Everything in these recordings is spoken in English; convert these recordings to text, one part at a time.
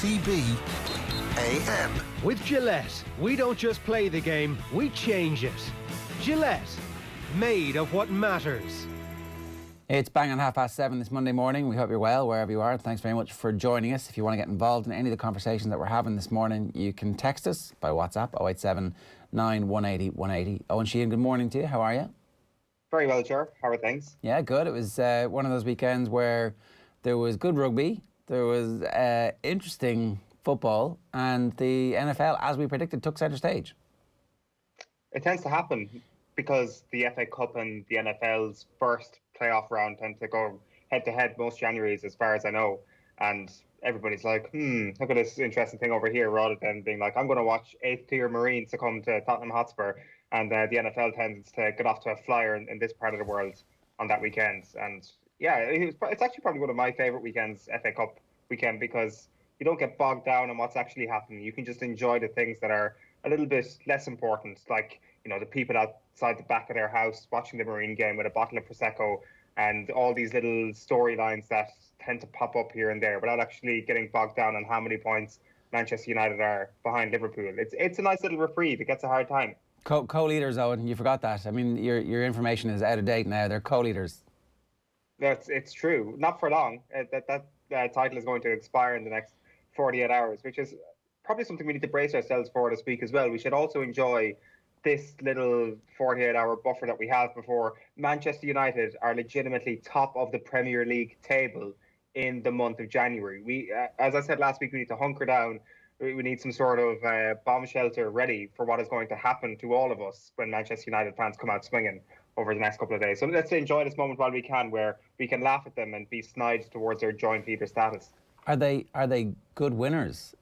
OTB AM. With Gillette, we don't just play the game, we change it. Gillette, made of what matters. It's bang on 7:30 this Monday morning. We hope you're well, wherever you are. Thanks very much for joining us. If you want to get involved in any of the conversations that we're having this morning, you can text us by WhatsApp, 087 918 180. Eoin, Sheahan, good morning to you. How are you? Very well, Ger. How are things? Yeah, good. It was one of those weekends where there was good rugby, there was interesting football, and the NFL, as we predicted, took centre stage. It tends to happen because the FA Cup and the NFL's first playoff round tend to go head-to-head most Januaries, as far as I know. And everybody's like, look at this interesting thing over here, rather than being like, I'm going to watch 8th-tier Marines succumb to Tottenham Hotspur. And the NFL tends to get off to a flyer in this part of the world on that weekend. And yeah, it's actually probably one of my favourite weekends, FA Cup weekend, because you don't get bogged down on what's actually happening. You can just enjoy the things that are a little bit less important, like, you know, the people outside the back of their house watching the Marine game with a bottle of Prosecco and all these little storylines that tend to pop up here and there without actually getting bogged down on how many points Manchester United are behind Liverpool. It's a nice little reprieve. It gets a hard time. Co-leaders, Eoin, you forgot that. I mean, your information is out of date now. They're co-leaders. It's true. Not for long. That title is going to expire in the next 48 hours, which is probably something we need to brace ourselves for this week as well. We should also enjoy this little 48-hour buffer that we have before Manchester United are legitimately top of the Premier League table in the month of January. We, as I said last week, we need to hunker down. We need some sort of bomb shelter ready for what is going to happen to all of us when Manchester United fans come out swinging over the next couple of days. So let's enjoy this moment while we can, where we can laugh at them and be snide towards their joint leader status. Are they good winners,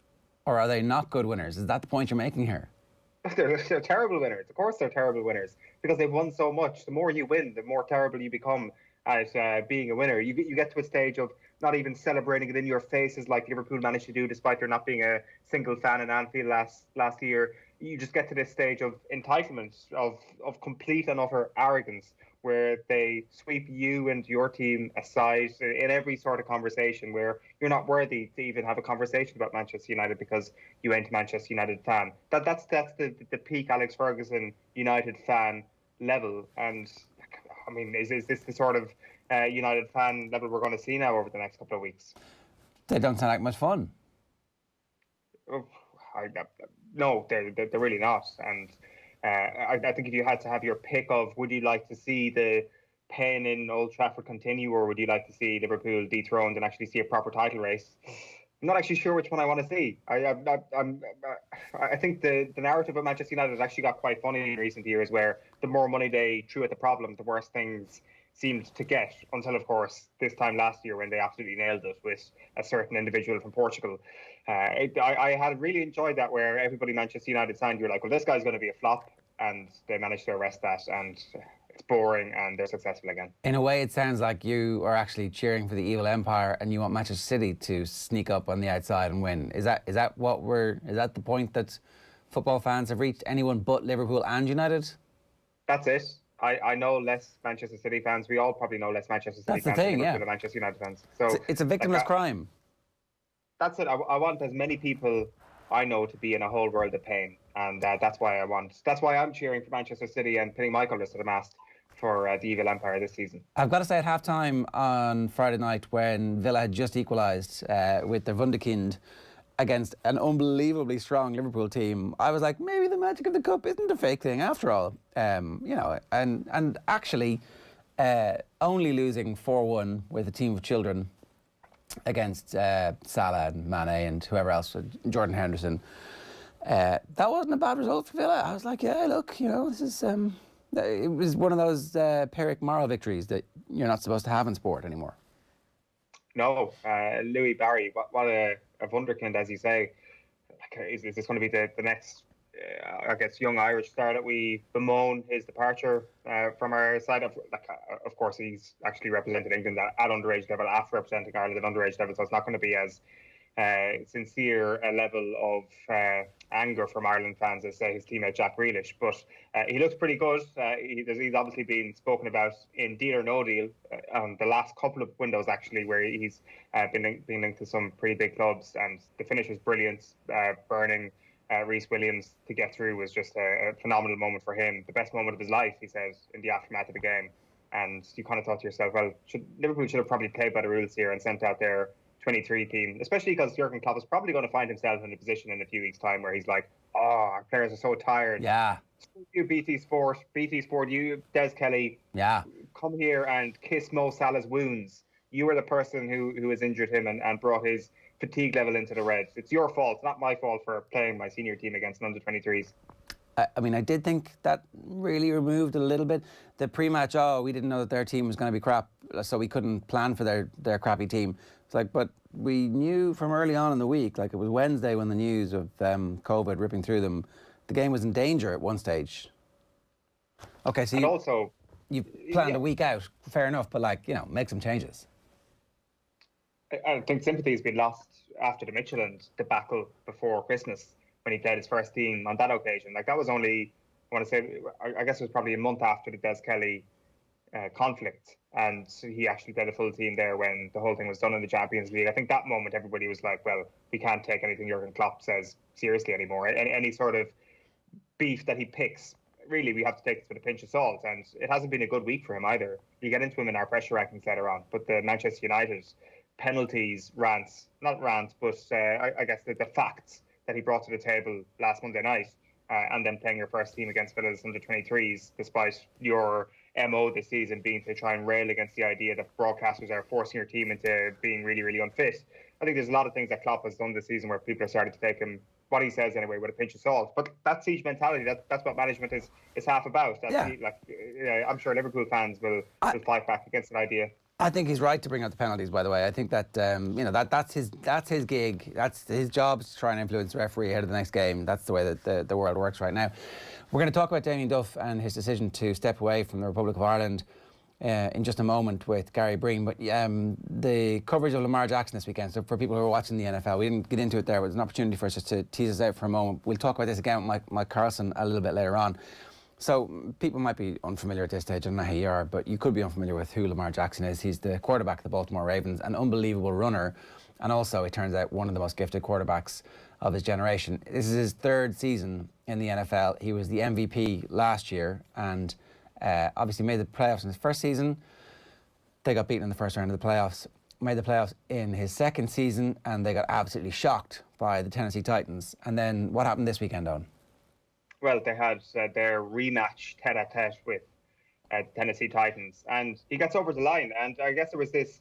or are they not good winners? Is that the point you're making here? They're terrible winners. Of course they're terrible winners, because they've won so much. The more you win, the more terrible you become at being a winner. You get to a stage of not even celebrating it in your faces like Liverpool managed to do, despite there not being a single fan in Anfield last year. You just get to this stage of entitlement, of complete and utter arrogance, where they sweep you and your team aside in every sort of conversation, where you're not worthy to even have a conversation about Manchester United because you ain't a Manchester United fan. That's the peak Alex Ferguson United fan level. And I mean, is this the sort of United fan level we're going to see now over the next couple of weeks? They don't sound like much fun. No, they're really not. And I think if you had to have your pick of, would you like to see the pain in Old Trafford continue, or would you like to see Liverpool dethroned and actually see a proper title race? I'm not actually sure which one I want to see. I think the narrative of Manchester United has actually got quite funny in recent years, where the more money they threw at the problem, the worse things seemed to get, until, of course, this time last year when they absolutely nailed it with a certain individual from Portugal. I had really enjoyed that, where everybody Manchester United signed, you're like, well, this guy's going to be a flop, and they managed to arrest that, and it's boring, and they're successful again. In a way, it sounds like you are actually cheering for the evil empire, and you want Manchester City to sneak up on the outside and win. Is that the point that football fans have reached? Anyone but Liverpool and United? That's it. I know less Manchester City fans. We all probably know less Manchester City fans than the Manchester United fans. So it's a victimless crime. That's it. I want as many people I know to be in a whole world of pain, and that's why I'm cheering for Manchester City and pinning my colours to the mast for the evil empire this season. I've got to say, at half-time on Friday night, when Villa had just equalised with their Wunderkind against an unbelievably strong Liverpool team, I was like, maybe the magic of the cup isn't a fake thing after all. And actually only losing 4-1 with a team of children against Salah and Mane and whoever else, Jordan Henderson, that wasn't a bad result for Villa. I was like, yeah, look, this is it was one of those Pyrrhic moral victories that you're not supposed to have in sport anymore. No, Louis Barry, what a wunderkind, as you say. Is this going to be the next, I guess, young Irish star that we bemoan his departure from our side? Of course, he's actually represented England at underage level after representing Ireland at underage level, so it's not going to be as sincere level of anger from Ireland fans as his teammate Jack Grealish. But he looks pretty good. He's obviously been spoken about in Deal or No Deal on the last couple of windows, actually, where he's been linked to some pretty big clubs. And the finish was brilliant. Burning Rhys Williams to get through was just a phenomenal moment for him. The best moment of his life, he said, in the aftermath of the game. And you kind of thought to yourself, well, Liverpool should have probably played by the rules here and sent out their 23 team, especially because Jurgen Klopp is probably going to find himself in a position in a few weeks' time where he's like, oh, our players are so tired. Yeah. You BT Sport, you Des Kelly. Yeah. Come here and kiss Mo Salah's wounds. You were the person who has injured him and brought his fatigue level into the Reds. It's your fault, not my fault for playing my senior team against an under-23s. I mean, I did think that really removed a little bit the pre-match. Oh, we didn't know that their team was going to be crap, so we couldn't plan for their crappy team. It's like, but we knew from early on in the week, like it was Wednesday when the news of COVID ripping through them, the game was in danger at one stage. Okay, so you planned a week out, fair enough, but make some changes. I think sympathy has been lost after the Midtjylland debacle before Christmas, when he played his first team on that occasion. Like, that was only, I guess it was probably a month after the Des Kelly conflict, and he actually played a full team there when the whole thing was done in the Champions League. I think that moment everybody was like, well, we can't take anything Jurgen Klopp says seriously anymore. Any sort of beef that he picks, really, we have to take it with a pinch of salt, and it hasn't been a good week for him either. You get into him in our pressure rankings later on, but the Manchester United penalties, I guess the facts that he brought to the table last Monday night, and then playing your first team against Villa's under-23s, despite your MO this season being to try and rail against the idea that broadcasters are forcing your team into being really, really unfit. I think there's a lot of things that Klopp has done this season where people are starting to take him, what he says anyway, with a pinch of salt. But that siege mentality, that's what management is half about. I'm sure Liverpool fans will fight back against that idea. I think he's right to bring out the penalties, by the way. I think that that's his gig. That's his job, to try and influence the referee ahead of the next game. That's the way that the world works right now. We're going to talk about Damian Duff and his decision to step away from the Republic of Ireland in just a moment with Gary Breen. But the coverage of Lamar Jackson this weekend, so for people who are watching the NFL, we didn't get into it there, but it's an opportunity for us just to tease us out for a moment. We'll talk about this again with Mike Carlson a little bit later on. So people might be unfamiliar at this stage, I don't know how you are, but you could be unfamiliar with who Lamar Jackson is. He's the quarterback of the Baltimore Ravens, an unbelievable runner, and also, it turns out, one of the most gifted quarterbacks of his generation. This is his third season in the NFL. He was the MVP last year and obviously made the playoffs in his first season. They got beaten in the first round of the playoffs. Made the playoffs in his second season, and they got absolutely shocked by the Tennessee Titans. And then what happened this weekend, Eoin? Well, they had their rematch tete-a-tete with Tennessee Titans, and he gets over the line. And I guess there was this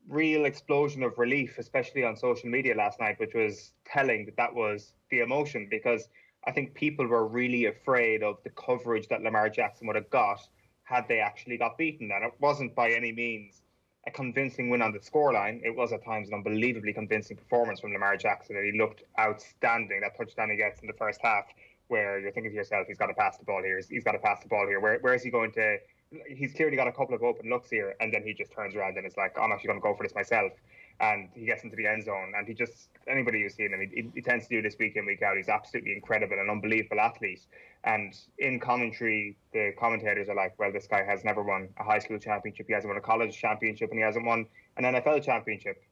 real explosion of relief, especially on social media last night, which was telling that was the emotion, because I think people were really afraid of the coverage that Lamar Jackson would have got had they actually got beaten. And it wasn't by any means a convincing win on the scoreline. It was at times an unbelievably convincing performance from Lamar Jackson, and he looked outstanding. That touchdown he gets in the first half, where you're thinking to yourself, he's got to pass the ball here. He's got to pass the ball here. Where is he going to? He's clearly got a couple of open looks here, and then he just turns around and is like, I'm actually going to go for this myself. And he gets into the end zone, and anybody who's seen him, he tends to do this week in, week out. He's absolutely incredible, an unbelievable athlete. And in commentary, the commentators are like, well, this guy has never won a high school championship. He hasn't won a college championship, and he hasn't won an NFL championship.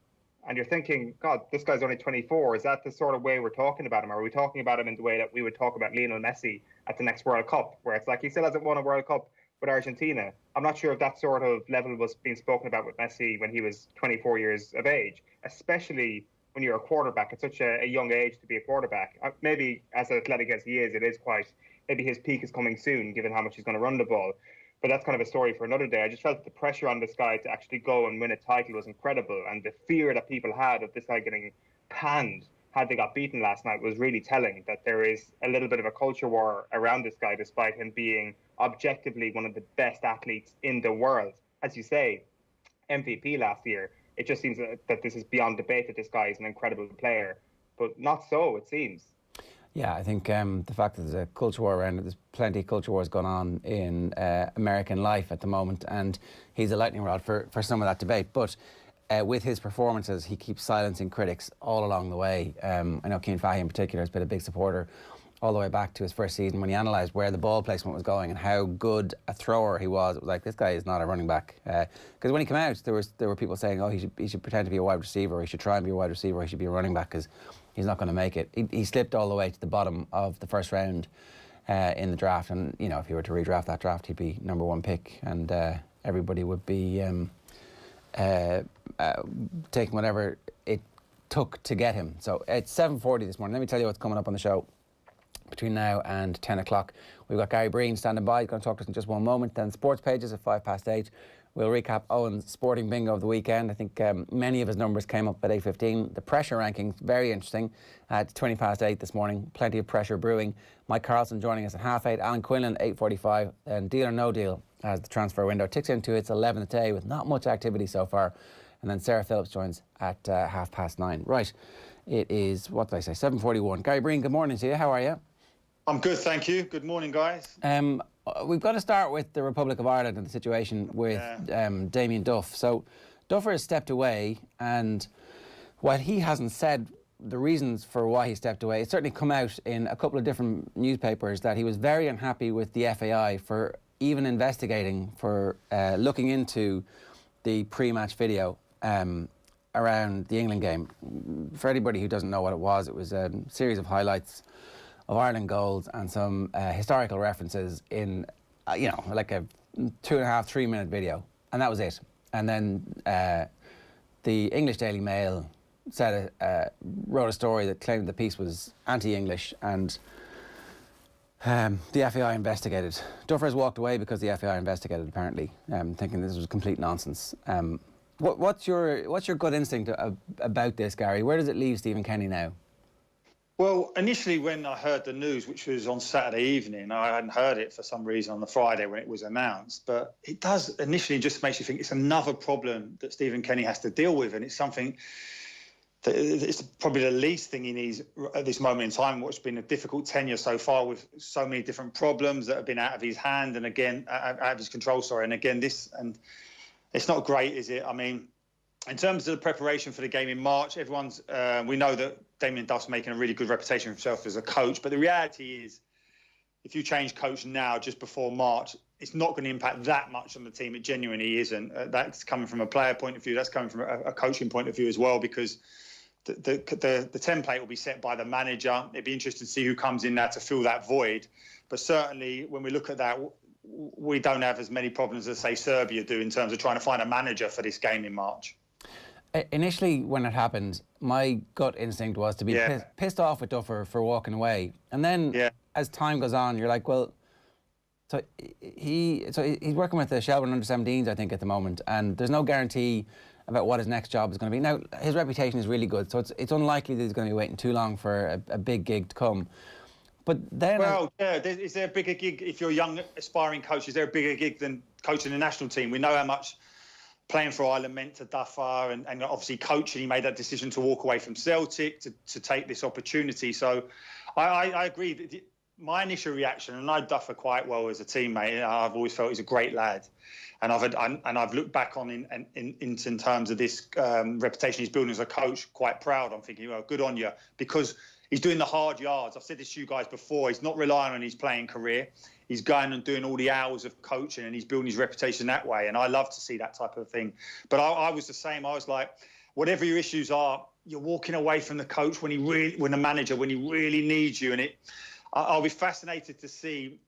And you're thinking, God, this guy's only 24. Is that the sort of way we're talking about him? Or are we talking about him in the way that we would talk about Lionel Messi at the next World Cup, where it's like he still hasn't won a World Cup with Argentina? I'm not sure if that sort of level was being spoken about with Messi when he was 24 years of age, especially when you're a quarterback at such a young age to be a quarterback. Maybe as athletic as he is, it is quite, maybe his peak is coming soon, given how much he's going to run the ball. But that's kind of a story for another day. I just felt the pressure on this guy to actually go and win a title was incredible. And the fear that people had of this guy getting panned had they got beaten last night was really telling, that there is a little bit of a culture war around this guy, despite him being objectively one of the best athletes in the world. As you say, MVP last year. It just seems that this is beyond debate that this guy is an incredible player. But not so, it seems. Yeah, I think the fact that there's a culture war around it, there's plenty of culture wars going on in American life at the moment, and he's a lightning rod for some of that debate. But with his performances, he keeps silencing critics all along the way. I know Cian Fahey in particular has been a big supporter all the way back to his first season when he analysed where the ball placement was going and how good a thrower he was. It was like, this guy is not a running back. Because when he came out, there were people saying, oh, he should pretend to be a wide receiver, he should try and be a wide receiver, he should be a running back because he's not going to make it. He slipped all the way to the bottom of the first round in the draft, and you know, if he were to redraft that draft, he'd be #1 pick, and everybody would be taking whatever it took to get him. So it's 7:40 this morning. Let me tell you what's coming up on the show between now and 10 o'clock. We've got Gary Breen standing by. He's going to talk to us in just one moment. Then sports pages at 8:05. We'll recap Eoin's sporting bingo of the weekend. I think many of his numbers came up at 8:15. The pressure rankings, very interesting, at 8:20 this morning. Plenty of pressure brewing. Mike Carlson joining us at 8:30. Alan Quinlan, 8:45. And Deal or No Deal, as the transfer window ticks into its 11th day with not much activity so far. And then Sarah Phillips joins at 9:30. Right, it is, what did I say, 7:41. Gary Breen, good morning to you. How are you? I'm good, thank you. Good morning, guys. We've got to start with the Republic of Ireland and the situation with Damian Duff. So Duffer has stepped away, and while he hasn't said the reasons for why he stepped away, it's certainly come out in a couple of different newspapers that he was very unhappy with the FAI for even investigating, for looking into the pre-match video around the England game. For anybody who doesn't know what it was a series of highlights of Ireland goals and some historical references in, like a 2.5, 3 minute video. And that was it. And then the English Daily Mail wrote a story that claimed the piece was anti-English, and the FAI investigated. Duffer has walked away because the FAI investigated, apparently, thinking this was complete nonsense. What's your gut instinct about this, Gary? Where does it leave Stephen Kenny now? Well, initially when I heard the news, which was on Saturday evening, I hadn't heard it for some reason on the Friday when it was announced, but it does initially just makes you think it's another problem that Stephen Kenny has to deal with, and it's something that it's probably the least thing he needs at this moment in time. What's been a difficult tenure so far with so many different problems that have been out of his hand and again out of his control. And again, and it's not great, is it? I mean, in terms of the preparation for the game in March, we know that Damian Duff's making a really good reputation for himself as a coach, but the reality is, if you change coach now, just before March, it's not going to impact that much on the team. It genuinely isn't. That's coming from a player point of view. That's coming from a coaching point of view as well, because the template will be set by the manager. It'd be interesting to see who comes in there to fill that void. But certainly, when we look at that, we don't have as many problems as, say, Serbia do in terms of trying to find a manager for this game in March. Initially, when it happened, my gut instinct was to be pissed off with Duffer for walking away. And then as time goes on, you're like, well, so he's working with the Shelbourne under-17s, I think, at the moment, and there's no guarantee about what his next job is going to be. Now, his reputation is really good, so it's unlikely that he's going to be waiting too long for a big gig to come. But then... Well, is there a bigger gig, if you're a young, aspiring coach, is there a bigger gig than coaching the national team? We know how much playing for Ireland meant to Duffer, and obviously coaching, he made that decision to walk away from Celtic to take this opportunity. So I agree that my initial reaction, and I know Duffer quite well as a teammate, I've always felt he's a great lad, and I've looked back on in terms of this reputation he's building as a coach, quite proud. I'm thinking, well, good on you, because he's doing the hard yards. I've said this to you guys before. He's not relying on his playing career. He's going and doing all the hours of coaching, and he's building his reputation that way. And I love to see that type of thing. But I was the same. I was like, whatever your issues are, you're walking away from the coach when the manager, when he really needs you. And I'll be fascinated to see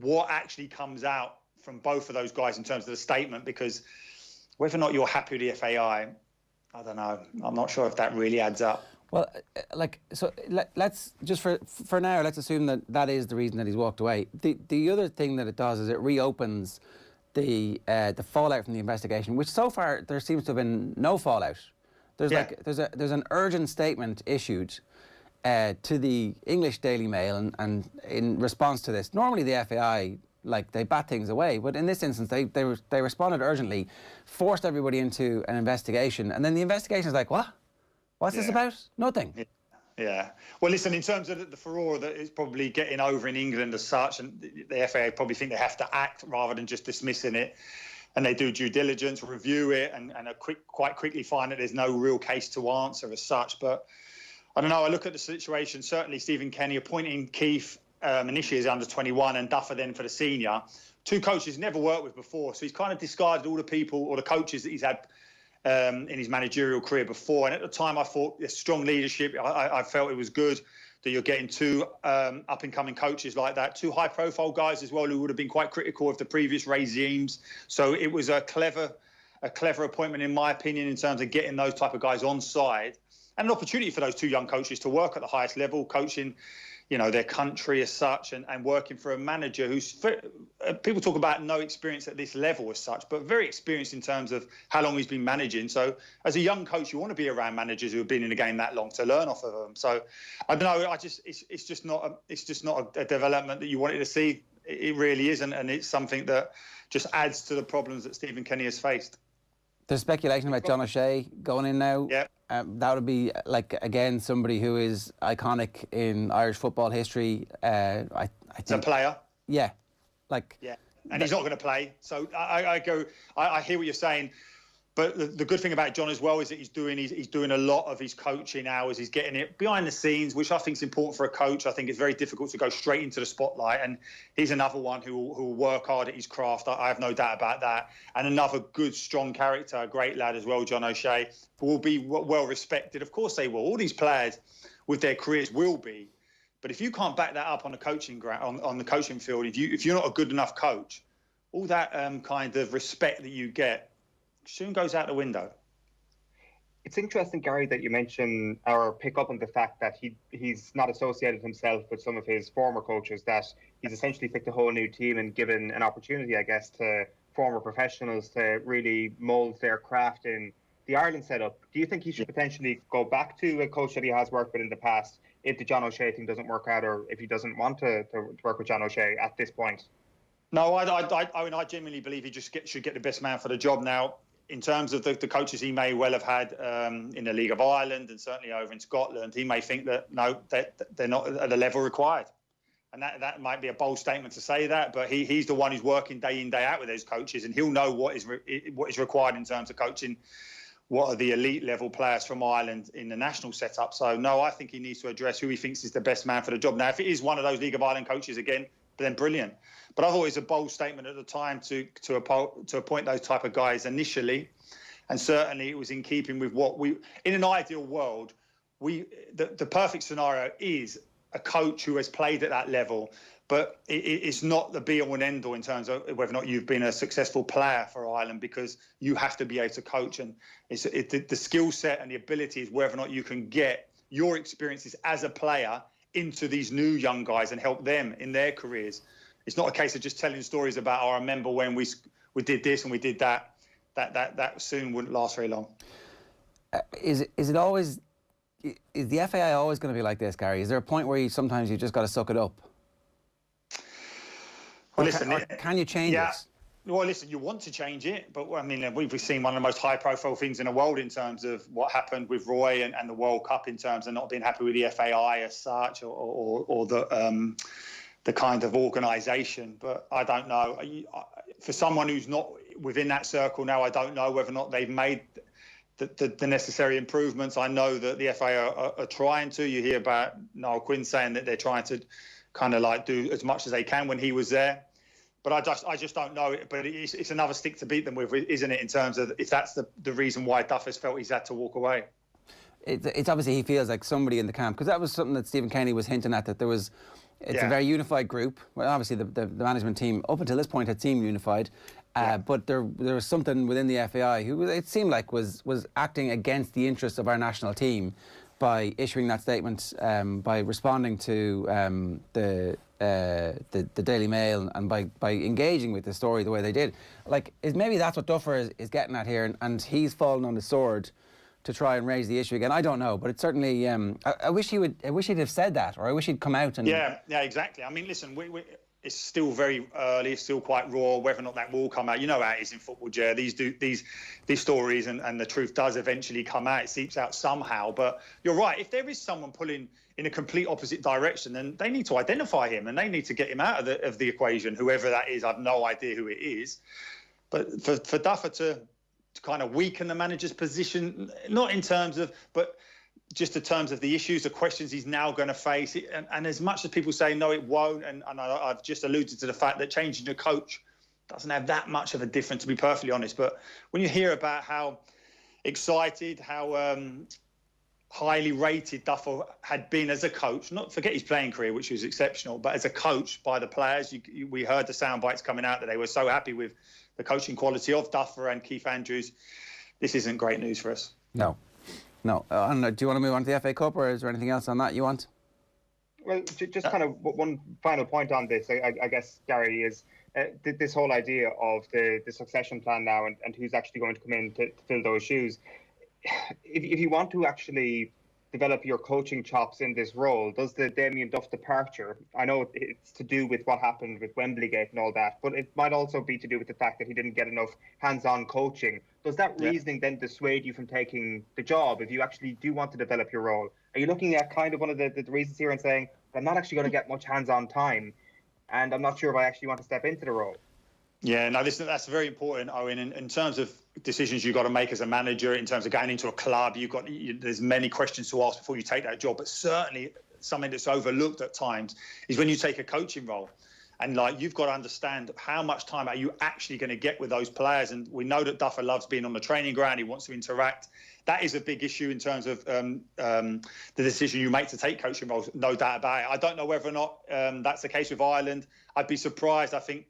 what actually comes out from both of those guys in terms of the statement, because whether or not you're happy with the FAI, I don't know. I'm not sure if that really adds up. Well, let's just for now, let's assume that is the reason that he's walked away. The other thing that it does is it reopens the fallout from the investigation, which so far there seems to have been no fallout. There's an urgent statement issued to the English Daily Mail, and in response to this, normally the FAI, they bat things away, but in this instance they responded urgently, forced everybody into an investigation, and then the investigation is like, what? What's this about? Nothing. Yeah. Well, listen, in terms of the furore that is probably getting over in England as such, and the FAA probably think they have to act rather than just dismissing it, and they do due diligence, review it, and quite quickly find that there's no real case to answer as such. But I don't know. I look at the situation. Certainly, Stephen Kenny appointing Keith initially as under 21 and Duffer then for the senior. Two coaches he's never worked with before, so he's kind of discarded all the people or the coaches that he's had in his managerial career before. And at the time, I thought strong leadership. I felt it was good that you're getting two up-and-coming coaches like that, two high-profile guys as well who would have been quite critical of the previous regimes. So it was a clever appointment, in my opinion, in terms of getting those type of guys on side, and an opportunity for those two young coaches to work at the highest level, coaching, their country as such, and working for a manager who's, people talk about no experience at this level as such, but very experienced in terms of how long he's been managing. So as a young coach, you want to be around managers who have been in the game that long to learn off of them. So I don't know, it's just not a development that you wanted to see. It really isn't, and it's something that just adds to the problems that Stephen Kenny has faced. There's speculation about John O'Shea going in now. Yeah. That would be, again, somebody who is iconic in Irish football history. I think, as a player. Yeah. Yeah. And he's not going to play. So I hear what you're saying. But the good thing about John as well is that he's doing a lot of his coaching hours. He's getting it behind the scenes, which I think is important for a coach. I think it's very difficult to go straight into the spotlight. And he's another one who will work hard at his craft. I have no doubt about that. And another good, strong character, a great lad as well, John O'Shea, who will be well respected. Of course they will. All these players with their careers will be. But if you can't back that up on the coaching ground, on the coaching field, if you're not a good enough coach, all that kind of respect that you get soon goes out the window. It's interesting, Gary, that you mention or pick up on the fact that he's not associated himself with some of his former coaches, that he's essentially picked a whole new team and given an opportunity, I guess, to former professionals to really mould their craft in the Ireland setup. Do you think he should potentially go back to a coach that he has worked with in the past if the John O'Shea thing doesn't work out, or if he doesn't want to work with John O'Shea at this point? No, I genuinely believe he just should get the best man for the job now. In terms of the coaches he may well have had in the League of Ireland and certainly over in Scotland, he may think that, no, they're not at the level required. And that might be a bold statement to say that, but he's the one who's working day in, day out with those coaches, and he'll know what is required in terms of coaching what are the elite level players from Ireland in the national setup. So, no, I think he needs to address who he thinks is the best man for the job. Now, if it is one of those League of Ireland coaches again, then brilliant. But I thought it was a bold statement at the time to appoint those type of guys initially. And certainly it was in keeping with what in an ideal world, the perfect scenario is a coach who has played at that level, but it's not the be-all and end-all in terms of whether or not you've been a successful player for Ireland, because you have to be able to coach. And the skill set and the ability is whether or not you can get your experiences as a player into these new young guys and help them in their careers. It's not a case of just telling stories about, I remember when we did this and we did that. That soon wouldn't last very long. Is the FAI always going to be like this, Gary? Is there a point where sometimes you just got to suck it up? Well, can you change it? Well, listen, you want to change it, but I mean, we've seen one of the most high-profile things in the world in terms of what happened with Roy and the World Cup, in terms of not being happy with the FAI as such, or the kind of organisation. But I don't know. For someone who's not within that circle now, I don't know whether or not they've made the necessary improvements. I know that the FAI are trying to. You hear about Niall Quinn saying that they're trying to kind of do as much as they can when he was there. But I just don't know. But it's another stick to beat them with, isn't it, in terms of if that's the reason why Duff has felt he's had to walk away. It's obviously he feels like somebody in the camp, because that was something that Stephen Kenny was hinting at, that there was... It's a very unified group. Well, obviously the management team up until this point had seemed unified, but there was something within the FAI who it seemed like was acting against the interests of our national team by issuing that statement, by responding to the Daily Mail, and by engaging with the story the way they did. Maybe that's what Duffer is getting at here, and he's fallen on the sword to try and raise the issue again. I don't know, but it's certainly. I wish he'd have said that, or I wish he'd come out and. Yeah, exactly. I mean, listen, it's still very early. It's still quite raw. Whether or not that will come out, you know how it is in football, Jer. These stories and the truth does eventually come out. It seeps out somehow. But you're right. If there is someone pulling in a complete opposite direction, then they need to identify him and they need to get him out of the equation. Whoever that is, I've no idea who it is. But for Duffer to kind of weaken the manager's position, not in terms of, but just in terms of the issues, the questions he's now going to face. And as much as people say, no, it won't, and I've just alluded to the fact that changing the coach doesn't have that much of a difference, to be perfectly honest. But when you hear about how excited, how highly rated Duffer had been as a coach, not forget his playing career, which was exceptional, but as a coach by the players, we heard the sound bites coming out that they were so happy with the coaching quality of Duffer and Keith Andrews. This isn't great news for us. No. Do you want to move on to the FA Cup, or is there anything else on that you want? Well, just kind of one final point on this, I guess, Gary, is this whole idea of the succession plan now and who's actually going to come in to fill those shoes. If you want to actually develop your coaching chops in this role, does the Damian Duff departure, I know it's to do with what happened with Wembley-gate and all that, but it might also be to do with the fact that he didn't get enough hands-on coaching. Does that reasoning then dissuade you from taking the job if you actually do want to develop your role? Are you looking at kind of one of the reasons here and saying, I'm not actually going to get much hands-on time, and I'm not sure if I actually want to step into the role? Yeah, no, that's very important, Owen. In terms of decisions you've got to make as a manager, in terms of going into a club, there's many questions to ask before you take that job. But certainly something that's overlooked at times is when you take a coaching role. And you've got to understand how much time are you actually going to get with those players. And we know that Duffer loves being on the training ground. He wants to interact. That is a big issue in terms of the decision you make to take coaching roles, no doubt about it. I don't know whether or not that's the case with Ireland. I'd be surprised. I think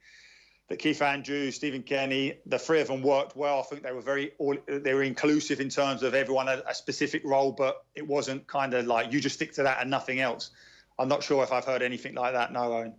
that Keith Andrews, Stephen Kenny, the three of them worked well. I think they were inclusive in terms of everyone had a specific role, but it wasn't kind of like you just stick to that and nothing else. I'm not sure if I've heard anything like that. No, Owen.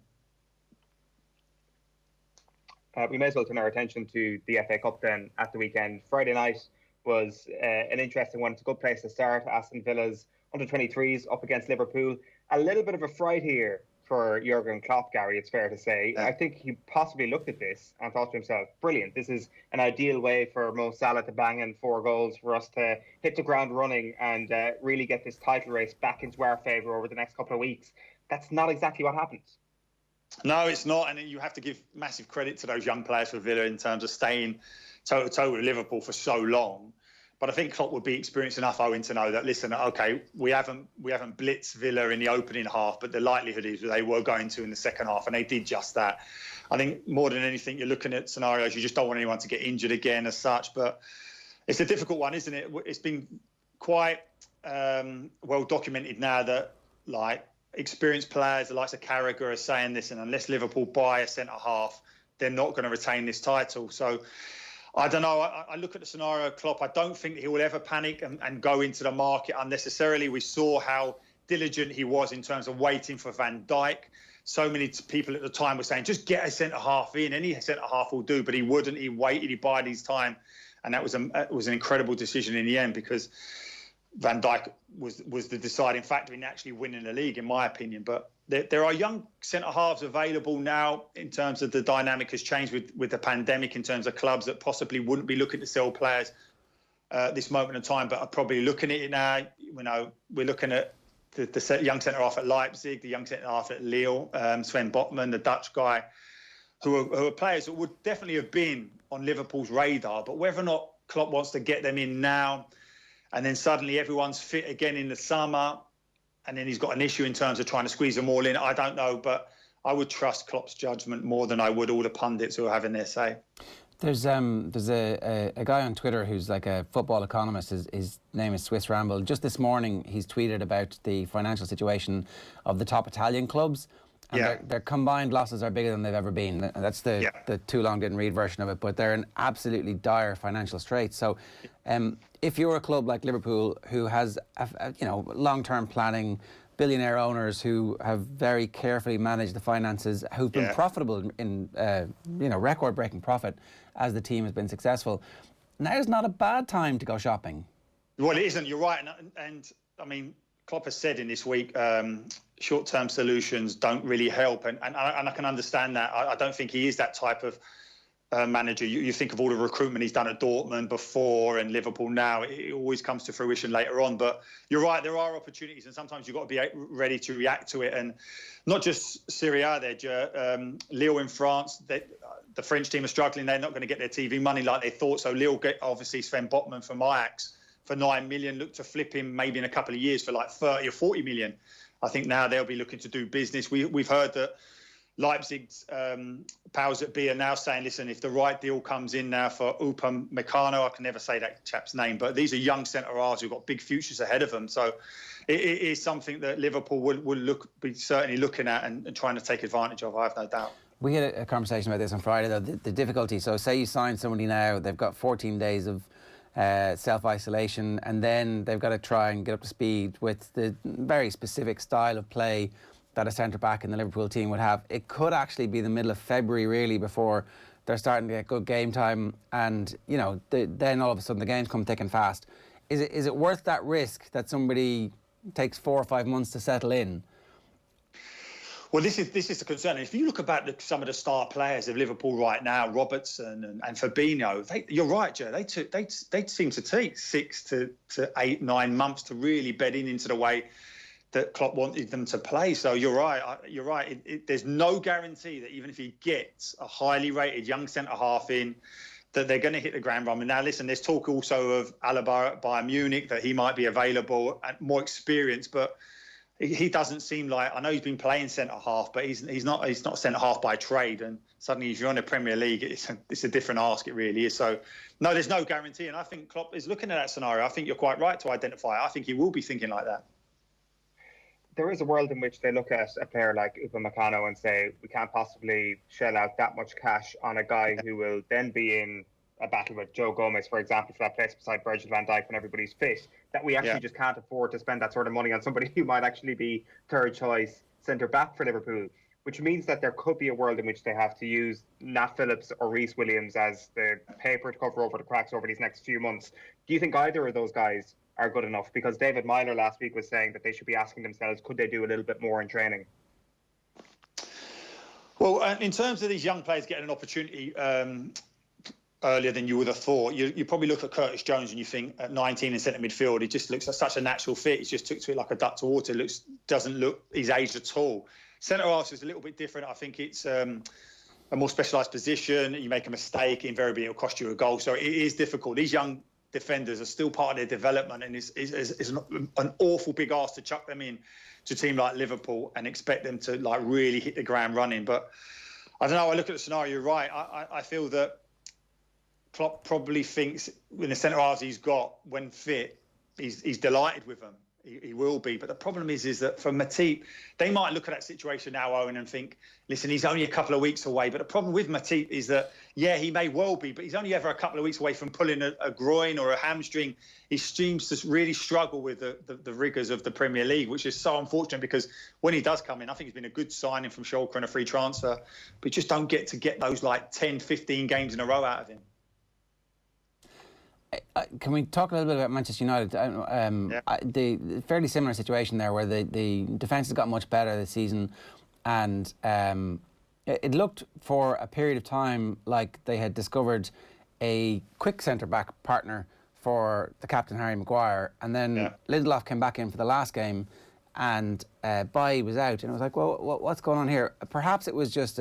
We may as well turn our attention to the FA Cup then at the weekend. Friday night was an interesting one. It's a good place to start. Aston Villa's under-23s up against Liverpool. A little bit of a fright here for Jurgen Klopp, Gary, it's fair to say. Yeah. I think he possibly looked at this and thought to himself, brilliant, this is an ideal way for Mo Salah to bang in 4 goals, for us to hit the ground running and really get this title race back into our favour over the next couple of weeks. That's not exactly what happened. No, it's not, and you have to give massive credit to those young players for Villa in terms of staying toe-to-toe with Liverpool for so long. But I think Klopp would be experienced enough, Owen, to know that, listen, OK, we haven't blitzed Villa in the opening half, but the likelihood is they were going to in the second half, and they did just that. I think more than anything, you're looking at scenarios, you just don't want anyone to get injured again as such. But it's a difficult one, isn't it? It's been quite well documented now that, experienced players, the likes of Carragher, are saying this, and unless Liverpool buy a centre-half, they're not going to retain this title. So I don't know. I look at the scenario of Klopp. I don't think he will ever panic and go into the market unnecessarily. We saw how diligent he was in terms of waiting for Van Dijk. So many people at the time were saying, just get a centre-half in. Any centre-half will do. But he wouldn't. He waited. He bided his time. And that was an incredible decision in the end, because Van Dijk was the deciding factor in actually winning the league, in my opinion. But there are young centre-halves available now. In terms of the dynamic has changed with the pandemic, in terms of clubs that possibly wouldn't be looking to sell players this moment in time, but are probably looking at it now. You know, we're looking at the young centre-half at Leipzig, the young centre-half at Lille, Sven Botman, the Dutch guy, who are players that would definitely have been on Liverpool's radar. But whether or not Klopp wants to get them in now, and then suddenly everyone's fit again in the summer, and then he's got an issue in terms of trying to squeeze them all in, I don't know. But I would trust Klopp's judgment more than I would all the pundits who are having their say. There's a guy on Twitter who's like a football economist. His name is Swiss Ramble. Just this morning, he's tweeted about the financial situation of the top Italian clubs. And their combined losses are bigger than they've ever been. That's the too long didn't read version of it, but they're in absolutely dire financial straits. So if you're a club like Liverpool, who has long-term planning, billionaire owners who have very carefully managed the finances, who've been profitable in record-breaking profit as the team has been successful, now's not a bad time to go shopping. Well, it isn't. You're right, and I mean, Klopp has said in this week, short-term solutions don't really help, and I can understand that. I don't think he is that type of manager. You think of all the recruitment he's done at Dortmund before and Liverpool now, it always comes to fruition later on. But you're right, there are opportunities, and sometimes you've got to be ready to react to it. And not just Serie A, Lille in France, the French team are struggling. They're not going to get their TV money like they thought. So Lille get, obviously, Sven Botman from Ajax for 9 million. Look to flip him maybe in a couple of years for like 30 or 40 million. I think now they'll be looking to do business. We've heard that Leipzig's powers that be are now saying, listen, if the right deal comes in now for Upamecano, I can never say that chap's name, but these are young centre-halves who've got big futures ahead of them. So it is something that Liverpool will be certainly looking at and trying to take advantage of, I have no doubt. We had a conversation about this on Friday, though, the difficulty. So say you sign somebody now, they've got 14 days of self-isolation, and then they've got to try and get up to speed with the very specific style of play that a centre-back in the Liverpool team would have. It could actually be the middle of February, really, before they're starting to get good game time, and, you know, then all of a sudden the games come thick and fast. Is it worth that risk that somebody takes 4 or 5 months to settle in? Well, this is the concern. If you look about some of the star players of Liverpool right now, Robertson and Fabinho, you're right, Joe. They seem to take 6 to 8, 9 months to really bed into the way that Klopp wanted them to play. So you're right. There's no guarantee that even if he gets a highly rated young centre-half in, that they're going to hit the ground running. Now, listen, there's talk also of Alaba at Bayern Munich, that he might be available and more experienced, but he doesn't seem like, I know he's been playing centre-half, but he's not centre-half by trade. And suddenly, if you're on the Premier League, it's a different ask, it really is. So, no, there's no guarantee. And I think Klopp is looking at that scenario. I think you're quite right to identify it. I think he will be thinking like that. There is a world in which they look at a player like Upamecano and say, we can't possibly shell out that much cash on a guy who will then be in a battle with Joe Gomez, for example, for that place beside Virgil van Dijk when everybody's fit, that we actually just can't afford to spend that sort of money on somebody who might actually be third choice centre-back for Liverpool, which means that there could be a world in which they have to use Nat Phillips or Reece Williams as the paper to cover over the cracks over these next few months. Do you think either of those guys are good enough? Because David Myler last week was saying that they should be asking themselves, could they do a little bit more in training? Well, in terms of these young players getting an opportunity earlier than you would have thought, you probably look at Curtis Jones and you think at 19 in centre midfield, he just looks like such a natural fit. He just took to it like a duck to water. Doesn't look his age at all. Centre-half is a little bit different. I think it's a more specialised position. You make a mistake, invariably it'll cost you a goal. So it is difficult. These young defenders are still part of their development, and it's an awful big ask to chuck them in to a team like Liverpool and expect them to like really hit the ground running. But I don't know, I look at the scenario, you're right. I feel that Klopp probably thinks with the centre-halves he's got, when fit, he's delighted with them. He will be. But the problem is that for Matip, they might look at that situation now, Eoin, and think, listen, he's only a couple of weeks away. But the problem with Matip is that, yeah, he may well be, but he's only ever a couple of weeks away from pulling a groin or a hamstring. He seems to really struggle with the rigours of the Premier League, which is so unfortunate, because when he does come in, I think he's been a good signing from Schalke and a free transfer. But just don't get those like 10, 15 games in a row out of him. Can we talk a little bit about Manchester United? The fairly similar situation there, where the defence has got much better this season, and it looked for a period of time like they had discovered a quick centre-back partner for the captain, Harry Maguire, and then Lindelof came back in for the last game, and Bailly was out, and it was like, well, what's going on here? Perhaps it was just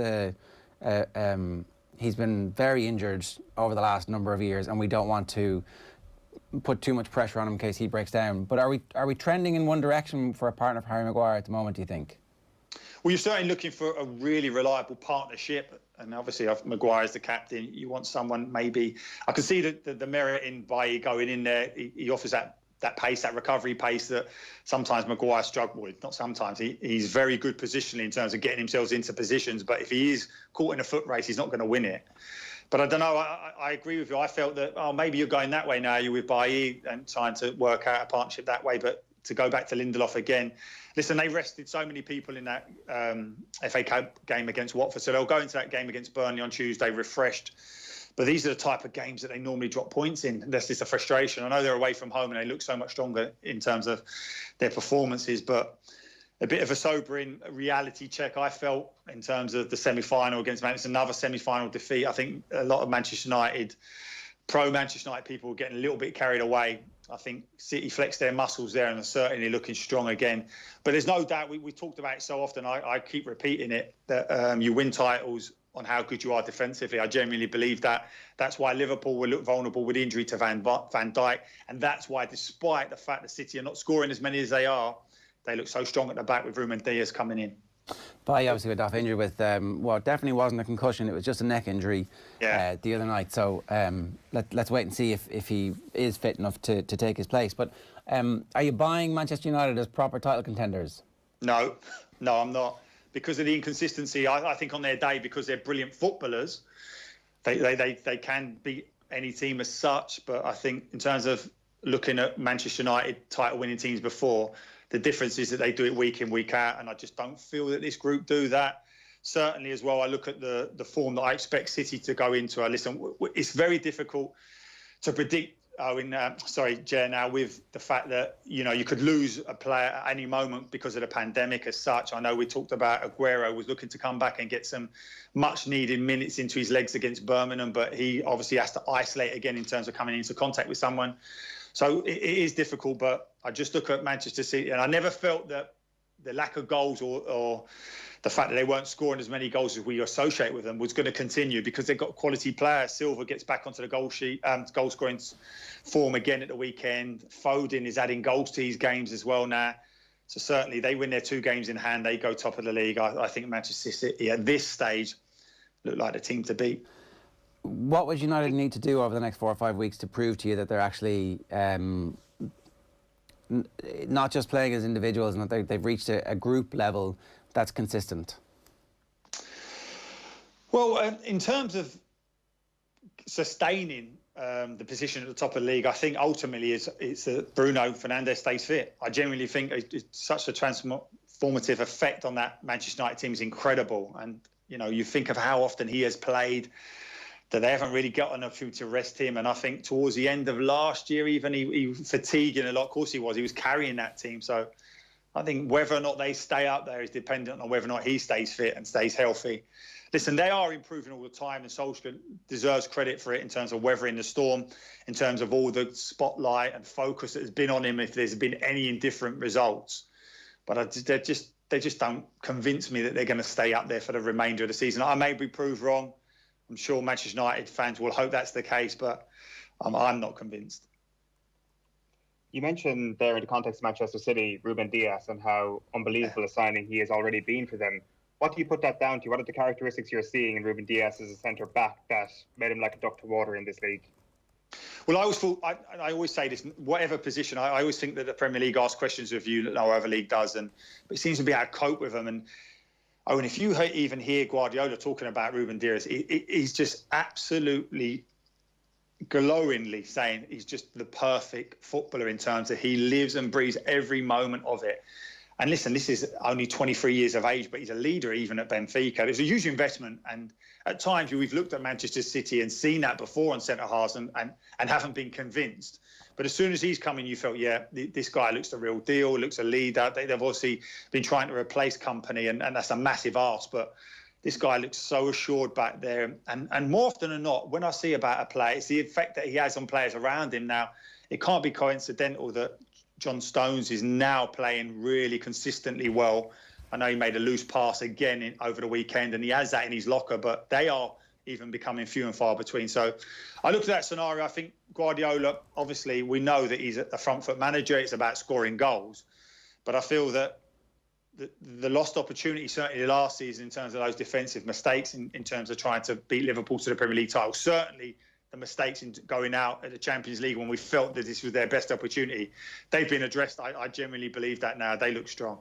he's been very injured over the last number of years, and we don't want to put too much pressure on him in case he breaks down. But are we trending in one direction for a partner for Harry Maguire at the moment, do you think? Well, you're certainly looking for a really reliable partnership. And obviously, if Maguire's the captain, you want someone maybe... I can see the merit in Bailly going in there. He offers that pace, that recovery pace that sometimes Maguire struggles with. Not sometimes. He's very good positionally in terms of getting himself into positions. But if he is caught in a foot race, he's not going to win it. But I don't know. I agree with you. I felt that, maybe you're going that way now. You're with Bailly and trying to work out a partnership that way. But to go back to Lindelof again, listen, they rested so many people in that FA Cup game against Watford. So they'll go into that game against Burnley on Tuesday refreshed. But these are the type of games that they normally drop points in. That's just a frustration. I know they're away from home and they look so much stronger in terms of their performances, but a bit of a sobering reality check, I felt, in terms of the semi-final against Manchester. Another semi-final defeat. I think a lot of Manchester United, pro-Manchester United people were getting a little bit carried away. I think City flexed their muscles there and are certainly looking strong again. But there's no doubt, we talked about it so often, I keep repeating it, that you win titles on how good you are defensively. I genuinely believe that. That's why Liverpool will look vulnerable with injury to Van Dijk. And that's why, despite the fact that City are not scoring as many as they are, they look so strong at the back with Ruben Dias coming in. But he obviously got off injured with, well, it definitely wasn't a concussion. It was just a neck injury the other night. So let's wait and see if he is fit enough to take his place. But are you buying Manchester United as proper title contenders? No, I'm not. Because of the inconsistency, I think on their day, because they're brilliant footballers, they can beat any team as such. But I think in terms of looking at Manchester United title-winning teams before, the difference is that they do it week in, week out, and I just don't feel that this group do that. Certainly as well, I look at the form that I expect City to go into. Listen, it's very difficult to predict, Jer, now with the fact that, you could lose a player at any moment because of the pandemic as such. I know we talked about Aguero was looking to come back and get some much-needed minutes into his legs against Birmingham, but he obviously has to isolate again in terms of coming into contact with someone. So it is difficult, but I just look at Manchester City, and I never felt that the lack of goals or the fact that they weren't scoring as many goals as we associate with them was going to continue, because they've got quality players. Silva gets back onto the goal scoring form again at the weekend. Foden is adding goals to his games as well now. So certainly they win their 2 games in hand. They go top of the league. I think Manchester City at this stage look like the team to beat. What would United need to do over the next 4 or 5 weeks to prove to you that they're actually not just playing as individuals and that they've reached a group level that's consistent? Well, in terms of sustaining the position at the top of the league, I think ultimately it's Bruno Fernandes stays fit. I genuinely think it's such a transformative effect on that Manchester United team is incredible. And, you think of how often he has played, that they haven't really got an opportunity to rest him. And I think towards the end of last year, even he was fatiguing a lot. Of course he was. He was carrying that team. So I think whether or not they stay up there is dependent on whether or not he stays fit and stays healthy. Listen, they are improving all the time, and Solskjaer deserves credit for it in terms of weathering the storm, in terms of all the spotlight and focus that has been on him if there's been any indifferent results. But they just don't convince me that they're going to stay up there for the remainder of the season. I may be proved wrong. I'm sure Manchester United fans will hope that's the case, but I'm not convinced. You mentioned there in the context of Manchester City, Ruben Dias, and how unbelievable a signing he has already been for them. What do you put that down to? What are the characteristics you're seeing in Ruben Dias as a centre-back that made him like a duck to water in this league? Well, I always say this, whatever position, I always think that the Premier League asks questions of you that no other league does, but it seems to be able to cope with them. And if you even hear Guardiola talking about Ruben Dias, he's just absolutely glowingly saying he's just the perfect footballer in terms of he lives and breathes every moment of it. And listen, this is only 23 years of age, but he's a leader even at Benfica. There's a huge investment, and at times we've looked at Manchester City and seen that before on centre-halves and haven't been convinced. But as soon as he's coming, you felt, this guy looks the real deal, looks a leader. They've obviously been trying to replace Company, and that's a massive ask. But this guy looks so assured back there. And more often than not, when I see about a player, it's the effect that he has on players around him. Now, it can't be coincidental that John Stones is now playing really consistently well. I know he made a loose pass again over the weekend, and he has that in his locker, but they are even becoming few and far between. So I looked at that scenario. I think Guardiola, obviously, we know that he's a front foot manager. It's about scoring goals. But I feel that the lost opportunity, certainly last season, in terms of those defensive mistakes, in terms of trying to beat Liverpool to the Premier League title, certainly the mistakes in going out at the Champions League when we felt that this was their best opportunity, they've been addressed. I genuinely believe that now. They look strong.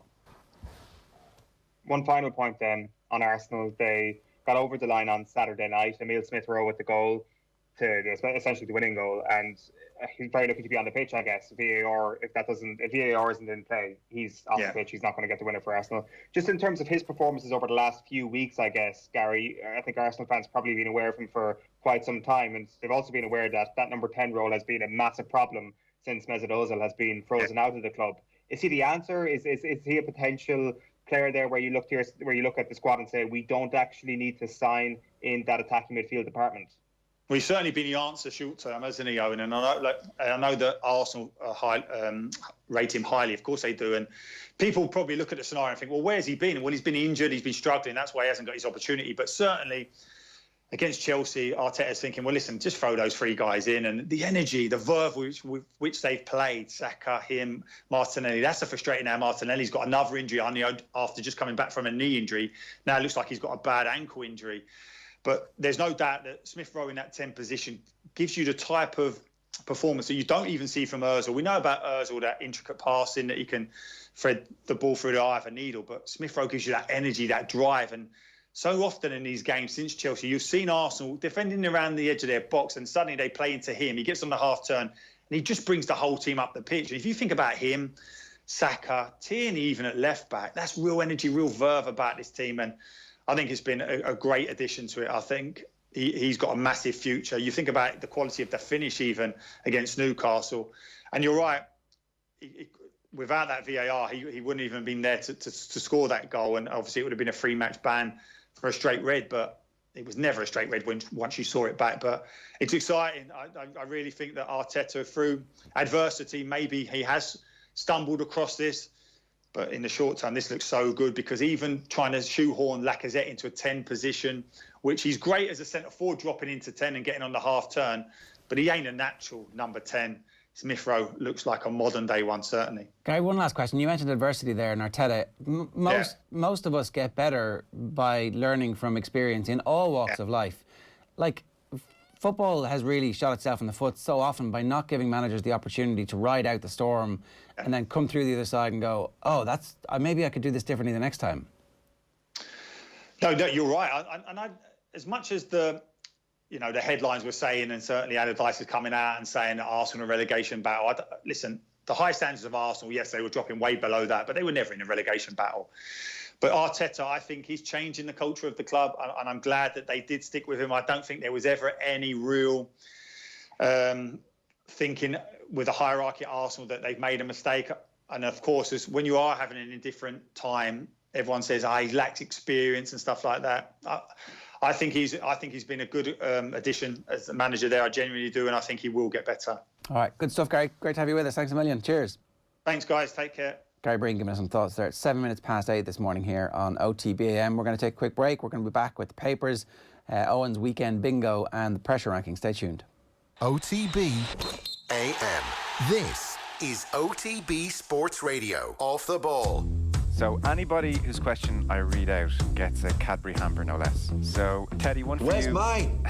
One final point then on Arsenal. They got over the line on Saturday night. Emile Smith-Rowe with the goal, essentially the winning goal, and he's very lucky to be on the pitch, I guess. If VAR isn't in play, he's off the pitch. He's not going to get the winner for Arsenal. Just in terms of his performances over the last few weeks, I guess, Gary, I think Arsenal fans have probably been aware of him for quite some time, and they've also been aware that number 10 role has been a massive problem since Mesut Ozil has been frozen out of the club. Is he the answer? Is he a potential player there where you look at the squad and say we don't actually need to sign in that attacking midfield department? Well, he's certainly been the answer short term, hasn't he, Owen? And I know that Arsenal rate him highly. Of course they do. And people probably look at the scenario and think, well, where's he been? Well, he's been injured. He's been struggling. That's why he hasn't got his opportunity. But certainly against Chelsea, Arteta's thinking, well, listen, just throw those 3 guys in. And the energy, the verve with which they've played, Saka, him, Martinelli, that's a frustrating now. Martinelli's got another injury after just coming back from a knee injury. Now it looks like he's got a bad ankle injury. But there's no doubt that Smith Rowe in that 10 position gives you the type of performance that you don't even see from Ozil. We know about Ozil, that intricate passing, that he can thread the ball through the eye of a needle. But Smith Rowe gives you that energy, that drive. And so often in these games since Chelsea, you've seen Arsenal defending around the edge of their box and suddenly they play into him. He gets on the half turn and he just brings the whole team up the pitch. And if you think about him, Saka, Tierney even at left back, that's real energy, real verve about this team. And I think it's been a great addition to it. I think he's got a massive future. You think about the quality of the finish even against Newcastle. And you're right, without that VAR, he wouldn't even have been there to score that goal. And obviously it would have been a 3-match ban for a straight red, but it was never a straight red once you saw it back. But it's exciting. I really think that Arteta, through adversity, maybe he has stumbled across this. But in the short term, this looks so good because even trying to shoehorn Lacazette into a 10 position, which he's great as a centre-forward, dropping into 10 and getting on the half-turn, but he ain't a natural number 10. Smith Rowe looks like a modern-day one, certainly. Gary, one last question. You mentioned adversity there in Arteta. Most of us get better by learning from experience in all walks of life. Like, football has really shot itself in the foot so often by not giving managers the opportunity to ride out the storm and then come through the other side and go, oh, maybe I could do this differently the next time. No, you're right. As much as the headlines were saying, and certainly Allardyce is coming out and saying that Arsenal are relegation battle. Listen, the high standards of Arsenal, yes, they were dropping way below that, but they were never in a relegation battle. But Arteta, I think he's changing the culture of the club, and I'm glad that they did stick with him. I don't think there was ever any real thinking with the hierarchy at Arsenal that they've made a mistake. And of course, when you are having an indifferent time, everyone says, he lacks experience and stuff like that. I think he's been a good addition as a manager there. I genuinely do, and I think he will get better. All right, good stuff, Gary. Great to have you with us. Thanks a million. Cheers. Thanks, guys. Take care. Gary Breen giving us some thoughts there. It's 8:07 this morning here on OTB AM. We're going to take a quick break. We're going to be back with the papers, Owen's weekend bingo and the pressure ranking. Stay tuned. OTB AM. This is OTB Sports Radio. Off the ball. So anybody whose question I read out gets a Cadbury hamper, no less. So, Teddy, one for Where's you. Where's mine?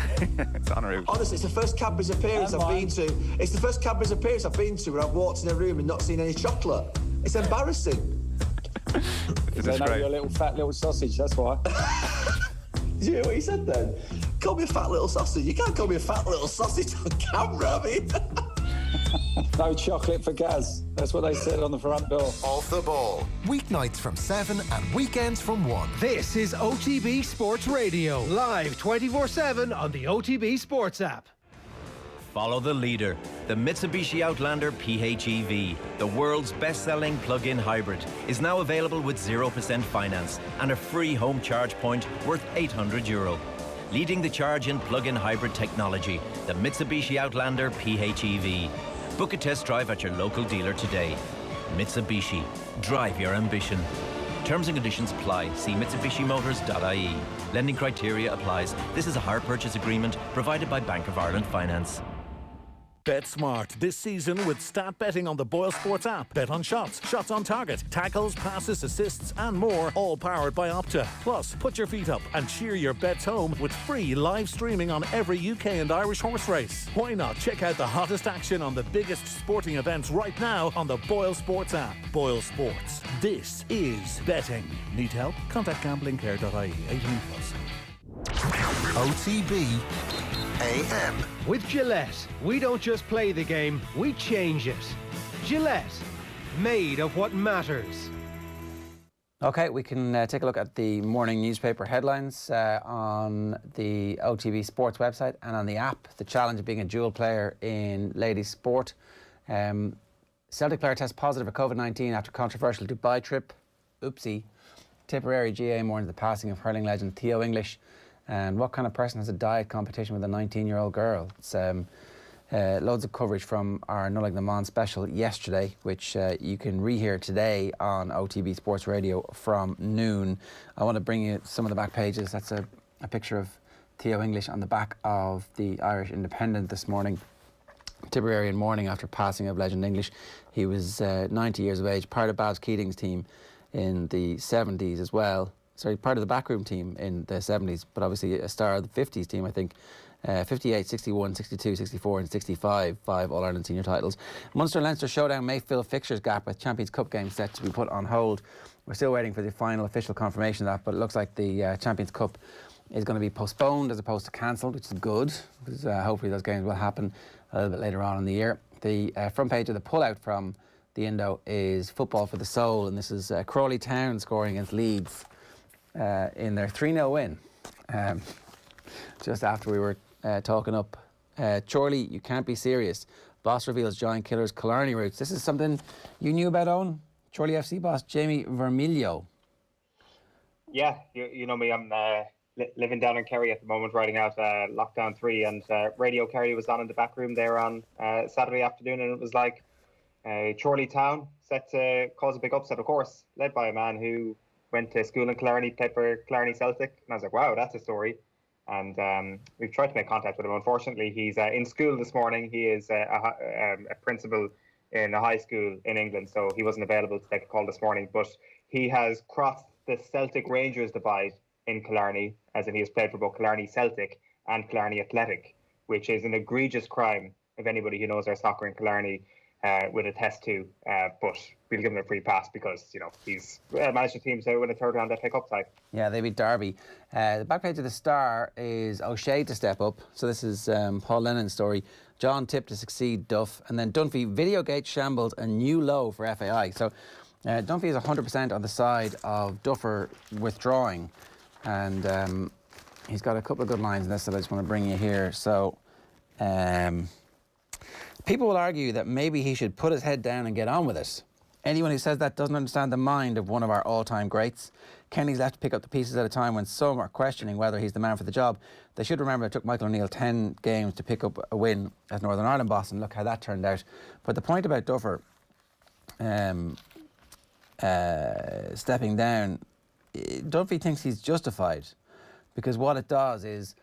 It's en route. Honestly, it's the first Cadbury's appearance I've been to. It's the first Cadbury's appearance I've been to where I've walked in a room and not seen any chocolate. It's embarrassing. They know you're a little fat little sausage, that's why. Did you hear what he said then? Call me a fat little sausage. You can't call me a fat little sausage on camera, I mean. No chocolate for Gaz. That's what they said on the front door. Off the ball. Weeknights from 7 and weekends from 1. This is OTB Sports Radio, live 24/7 on the OTB Sports app. Follow the leader, the Mitsubishi Outlander PHEV, the world's best-selling plug-in hybrid, is now available with 0% finance and a free home charge point worth €800. Leading the charge in plug-in hybrid technology, the Mitsubishi Outlander PHEV. Book a test drive at your local dealer today. Mitsubishi, drive your ambition. Terms and conditions apply. See mitsubishimotors.ie. Lending criteria applies. This is a hire purchase agreement provided by Bank of Ireland Finance. Bet smart this season with stat betting on the Boyle Sports app. Bet on shots, shots on target, tackles, passes, assists and more, all powered by Opta. Plus, put your feet up and cheer your bets home with free live streaming on every UK and Irish horse race. Why not check out the hottest action on the biggest sporting events right now on the Boyle Sports app. Boyle Sports. This is betting. Need help? Contact gamblingcare.ie. 18+. OTB AM. With Gillette, we don't just play the game, we change it. Gillette, made of what matters. OK, we can take a look at the morning newspaper headlines on the OTB Sports website and on the app. The challenge of being a dual player in ladies sport. Celtic player tests positive for COVID-19 after controversial Dubai trip. Oopsie. Tipperary GA mourns the passing of hurling legend Theo English. And what kind of person has a diet competition with a 19-year-old girl? It's loads of coverage from our Nullig the Mon special yesterday, which you can rehear today on OTB Sports Radio from noon. I want to bring you some of the back pages. That's a picture of Theo English on the back of the Irish Independent this morning. Tipperary morning after passing of legend English. He was 90 years of age, part of Babs Keating's team in the 70s as well. Sorry, part of the backroom team in the 70s, but obviously a star of the 50s team, I think. 58, 61, 62, 64 and 65, 5 All-Ireland senior titles. Munster and Leinster showdown may fill fixtures gap with Champions Cup games set to be put on hold. We're still waiting for the final official confirmation of that, but it looks like the Champions Cup is going to be postponed as opposed to cancelled, which is good, because hopefully those games will happen a little bit later on in the year. The front page of the pullout from the Indo is Football for the Soul, and this is Crawley Town scoring against Leeds in their 3-0 win. Just after we were talking up. Chorley, you can't be serious. Boss reveals Giant Killer's Killarney roots. This is something you knew about, Eoin? Chorley FC boss Jamie Vermilio. Yeah, you know me, I'm living down in Kerry at the moment, writing out Lockdown 3, and Radio Kerry was on in the back room there on Saturday afternoon, and it was like Chorley Town set to cause a big upset, of course, led by a man who went to school in Killarney, played for Killarney Celtic, and I was like, wow, that's a story. And we've tried to make contact with him. Unfortunately, he's in school this morning. He is a principal in a high school in England, so he wasn't available to take a call this morning. But he has crossed the Celtic Rangers divide in Killarney, as in he has played for both Killarney Celtic and Killarney Athletic, which is an egregious crime if anybody who knows our soccer in Killarney would attest to. But we'll give him a free pass because, you know, he's managed the team to win a third round FA Cup tie. Yeah, they beat Derby. The back page of the Star is O'Shea to step up. So this is Paul Lennon's story. John Tip to succeed Duff. And then Dunphy, Videogate shambles a new low for FAI. So Dunphy is 100% on the side of Duffer withdrawing. And he's got a couple of good lines in this that I just want to bring you here. So people will argue that maybe he should put his head down and get on with it. Anyone who says that doesn't understand the mind of one of our all-time greats. Kenny's left to pick up the pieces at a time when some are questioning whether he's the man for the job. They should remember it took Michael O'Neill 10 games to pick up a win as Northern Ireland boss, and look how that turned out. But the point about Duffer stepping down, Dunphy thinks he's justified, because what it does is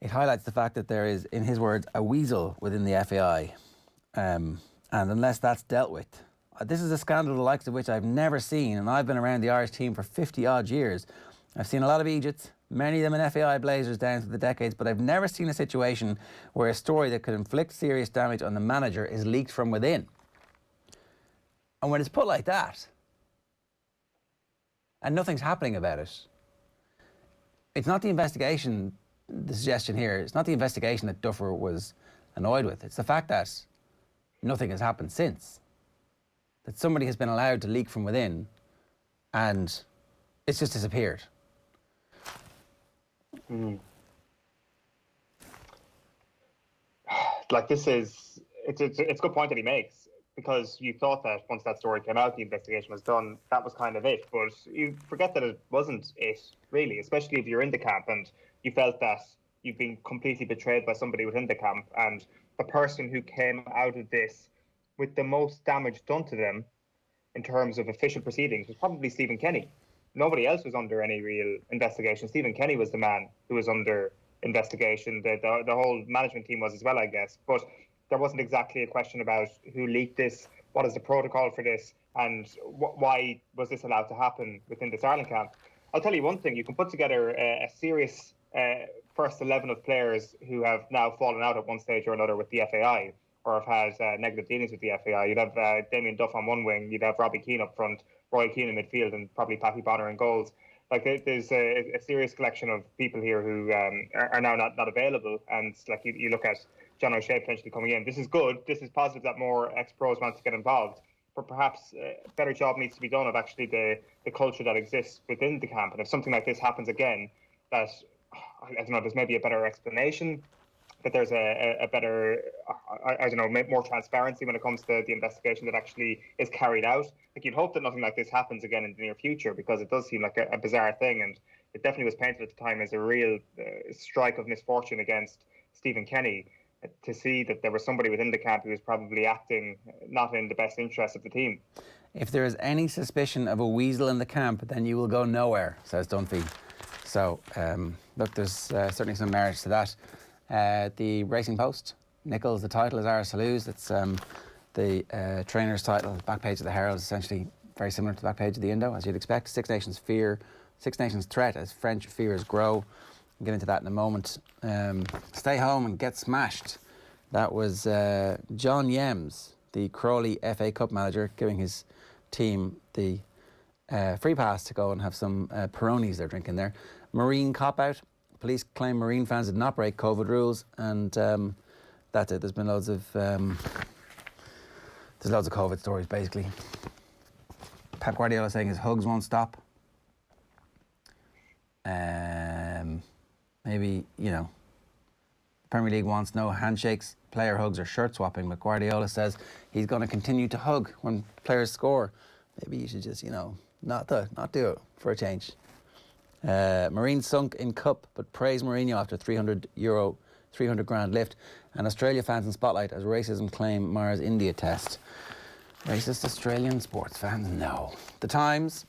it highlights the fact that there is, in his words, a weasel within the FAI. And unless that's dealt with, this is a scandal the likes of which I've never seen, and I've been around the Irish team for 50-odd years. I've seen a lot of Egypts, many of them in FAI blazers down through the decades, but I've never seen a situation where a story that could inflict serious damage on the manager is leaked from within. And when it's put like that, and nothing's happening about it, it's not the investigation, the suggestion here, it's not the investigation that Duffer was annoyed with, it's the fact that nothing has happened since. That somebody has been allowed to leak from within and it's just disappeared. Like, this is, it's a good point that he makes, because you thought that once that story came out, the investigation was done, that was kind of it. But you forget that it wasn't it, really, especially if you're in the camp and you felt that you've been completely betrayed by somebody within the camp, and the person who came out of this with the most damage done to them in terms of official proceedings was probably Stephen Kenny. Nobody else was under any real investigation. Stephen Kenny was the man who was under investigation. The whole management team was as well, I guess. But there wasn't exactly a question about who leaked this, what is the protocol for this, and why was this allowed to happen within this Ireland camp. I'll tell you one thing, you can put together a serious first 11 of players who have now fallen out at one stage or another with the FAI, or have had negative dealings with the FAI. You'd have Damian Duff on one wing, you'd have Robbie Keane up front, Roy Keane in midfield, and probably Paddy Bonner in goals. Like, there's a serious collection of people here who are now not available. And like you look at John O'Shea potentially coming in. This is good. This is positive that more ex-pros want to get involved. But perhaps a better job needs to be done of actually the culture that exists within the camp. And if something like this happens again, that, I don't know, there's maybe a better explanation that there's a better, I don't know, more transparency when it comes to the investigation that actually is carried out. Like, you'd hope that nothing like this happens again in the near future, because it does seem like a bizarre thing, and it definitely was painted at the time as a real strike of misfortune against Stephen Kenny, to see that there was somebody within the camp who was probably acting not in the best interest of the team. If there is any suspicion of a weasel in the camp, then you will go nowhere, says Dunphy. So, look, there's certainly some merit to that. The Racing Post, Nichols, the title is Ars Salus. It's the trainer's title, back page of the Herald, essentially very similar to the back page of the Indo, as you'd expect. Six Nations threat as French fears grow. We'll get into that in a moment. Stay home and get smashed. That was John Yems, the Crawley FA Cup manager, giving his team the free pass to go and have some Peronis they're drinking there. Marine cop-out. Police claim Marine fans did not break COVID rules, and that's it. There's been loads of COVID stories, basically. Pep Guardiola saying his hugs won't stop. Maybe, Premier League wants no handshakes, player hugs or shirt swapping, but Guardiola says he's going to continue to hug when players score. Maybe you should just, not do it for a change. Marine sunk in cup, but praise Mourinho after €300 grand lift. And Australia fans in spotlight as racism claim Mars India test. Racist Australian sports fans? No. The Times.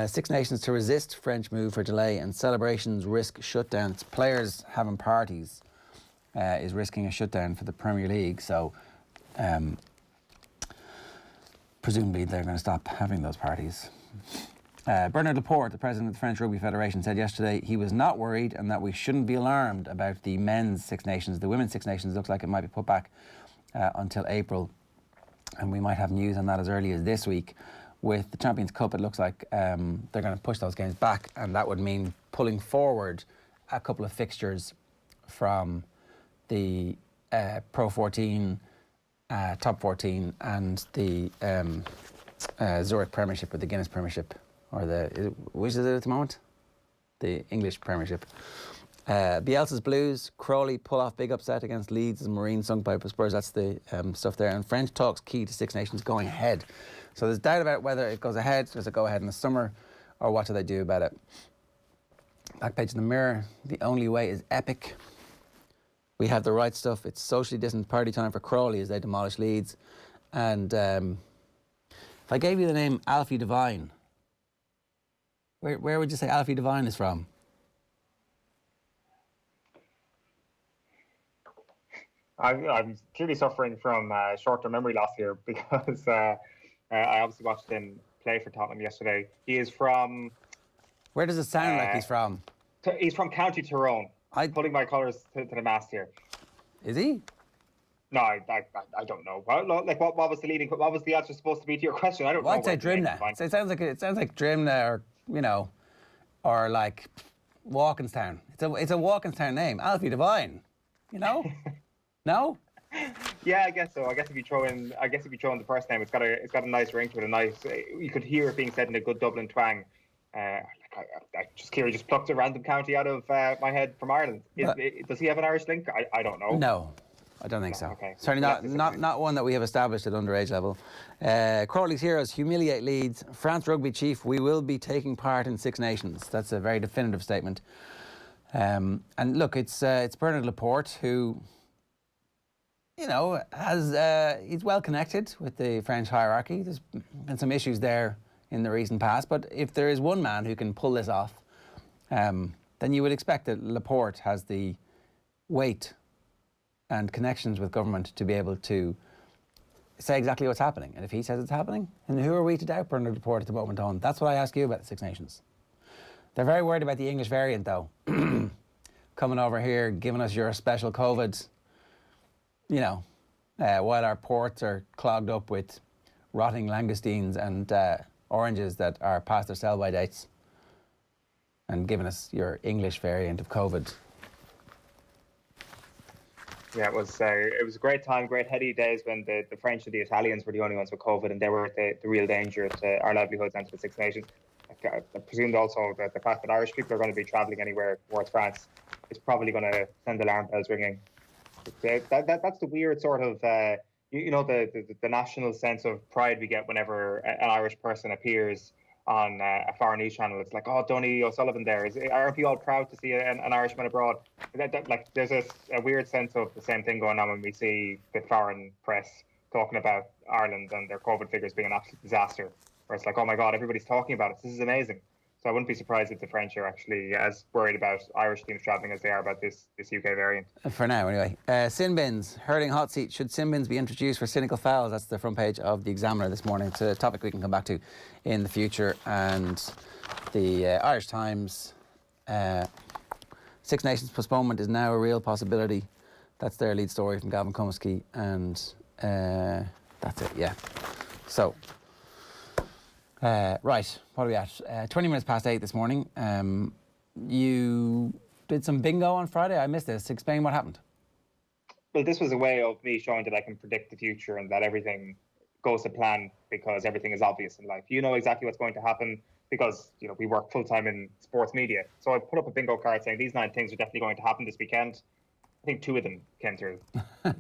Six Nations to resist French move for delay and celebrations risk shutdowns. Players having parties is risking a shutdown for the Premier League, so presumably they're going to stop having those parties. Bernard Laporte, the president of the French Rugby Federation, said yesterday he was not worried and that we shouldn't be alarmed about the men's Six Nations. The women's Six Nations looks like it might be put back until April, and we might have news on that as early as this week. With the Champions Cup, it looks like they're going to push those games back, and that would mean pulling forward a couple of fixtures from the Pro 14, Top 14, and the Zurich Premiership, or the Guinness Premiership, or which is it at the moment? The English Premiership. Bielsa's Blues, Crawley pull off big upset against Leeds and Marine sunk by Spurs. That's the stuff there. And French talks key to Six Nations going ahead. So there's doubt about whether it goes ahead, does it go ahead in the summer, or what do they do about it? Back page of the Mirror, the only way is epic. We have the right stuff. It's socially distant party time for Crawley as they demolish Leeds. And if I gave you the name Alfie Devine, where would you say Alfie Devine is from? I'm clearly suffering from short-term memory loss here, because I obviously watched him play for Tottenham yesterday. He is from... Where does it sound like he's from? He's from County Tyrone. I'm putting my colours to the mast here. Is he? No, I don't know. What was the leading? What was the answer supposed to be to your question? I don't know. I'd say Drimna. So it sounds like Drimna, or like Walkinstown. It's a Walkinstown name. Alfie Devine. No? Yeah, I guess so. I guess if you throw in the first name, it's got a nice ring to it. You could hear it being said in a good Dublin twang. I just plucked a random county out of my head from Ireland. Does he have an Irish link? I don't know. No, I don't think so. Okay. Certainly not one that we have established at underage level. Crawley's heroes humiliate Leeds. France rugby chief, we will be taking part in Six Nations. That's a very definitive statement. And look, it's Bernard Laporte who, he's well connected with the French hierarchy. There's been some issues there in the recent past, but if there is one man who can pull this off, then you would expect that Laporte has the weight and connections with government to be able to say exactly what's happening. And if he says it's happening, then who are we to doubt Bernard Laporte at the moment on? That's what I ask you about the Six Nations. They're very worried about the English variant, though. Coming over here, giving us your special COVID, while our ports are clogged up with rotting langoustines and oranges that are past their sell-by dates, and giving us your English variant of COVID. Yeah, it was a great time, great heady days when the French and the Italians were the only ones with COVID, and they were the real danger to our livelihoods and to the Six Nations. I presumed also that the fact that Irish people are going to be travelling anywhere towards France is probably going to send alarm bells ringing. Yeah, that's the weird sort of, the national sense of pride we get whenever an Irish person appears on a foreign news channel. It's like, oh, Donny O'Sullivan there. Aren't we all proud to see an Irishman abroad? There's a weird sense of the same thing going on when we see the foreign press talking about Ireland and their COVID figures being an absolute disaster. Where it's like, oh my God, everybody's talking about it. This is amazing. So I wouldn't be surprised if the French are actually as worried about Irish teams travelling as they are about this UK variant. For now, anyway. Sin bins, hurling hot seat. Should sin bins be introduced for cynical fouls? That's the front page of the Examiner this morning. It's a topic we can come back to in the future. And the Irish Times, Six Nations postponement is now a real possibility. That's their lead story from Gavin Comiskey. And that's it, yeah. So... right, what are we at? 20 minutes past 8 this morning. You did some bingo on Friday. I missed this. Explain what happened. Well, this was a way of me showing that I can predict the future and that everything goes to plan because everything is obvious in life. You know exactly what's going to happen because, we work full-time in sports media. So I put up a bingo card saying these 9 things are definitely going to happen this weekend. I think 2 of them came through.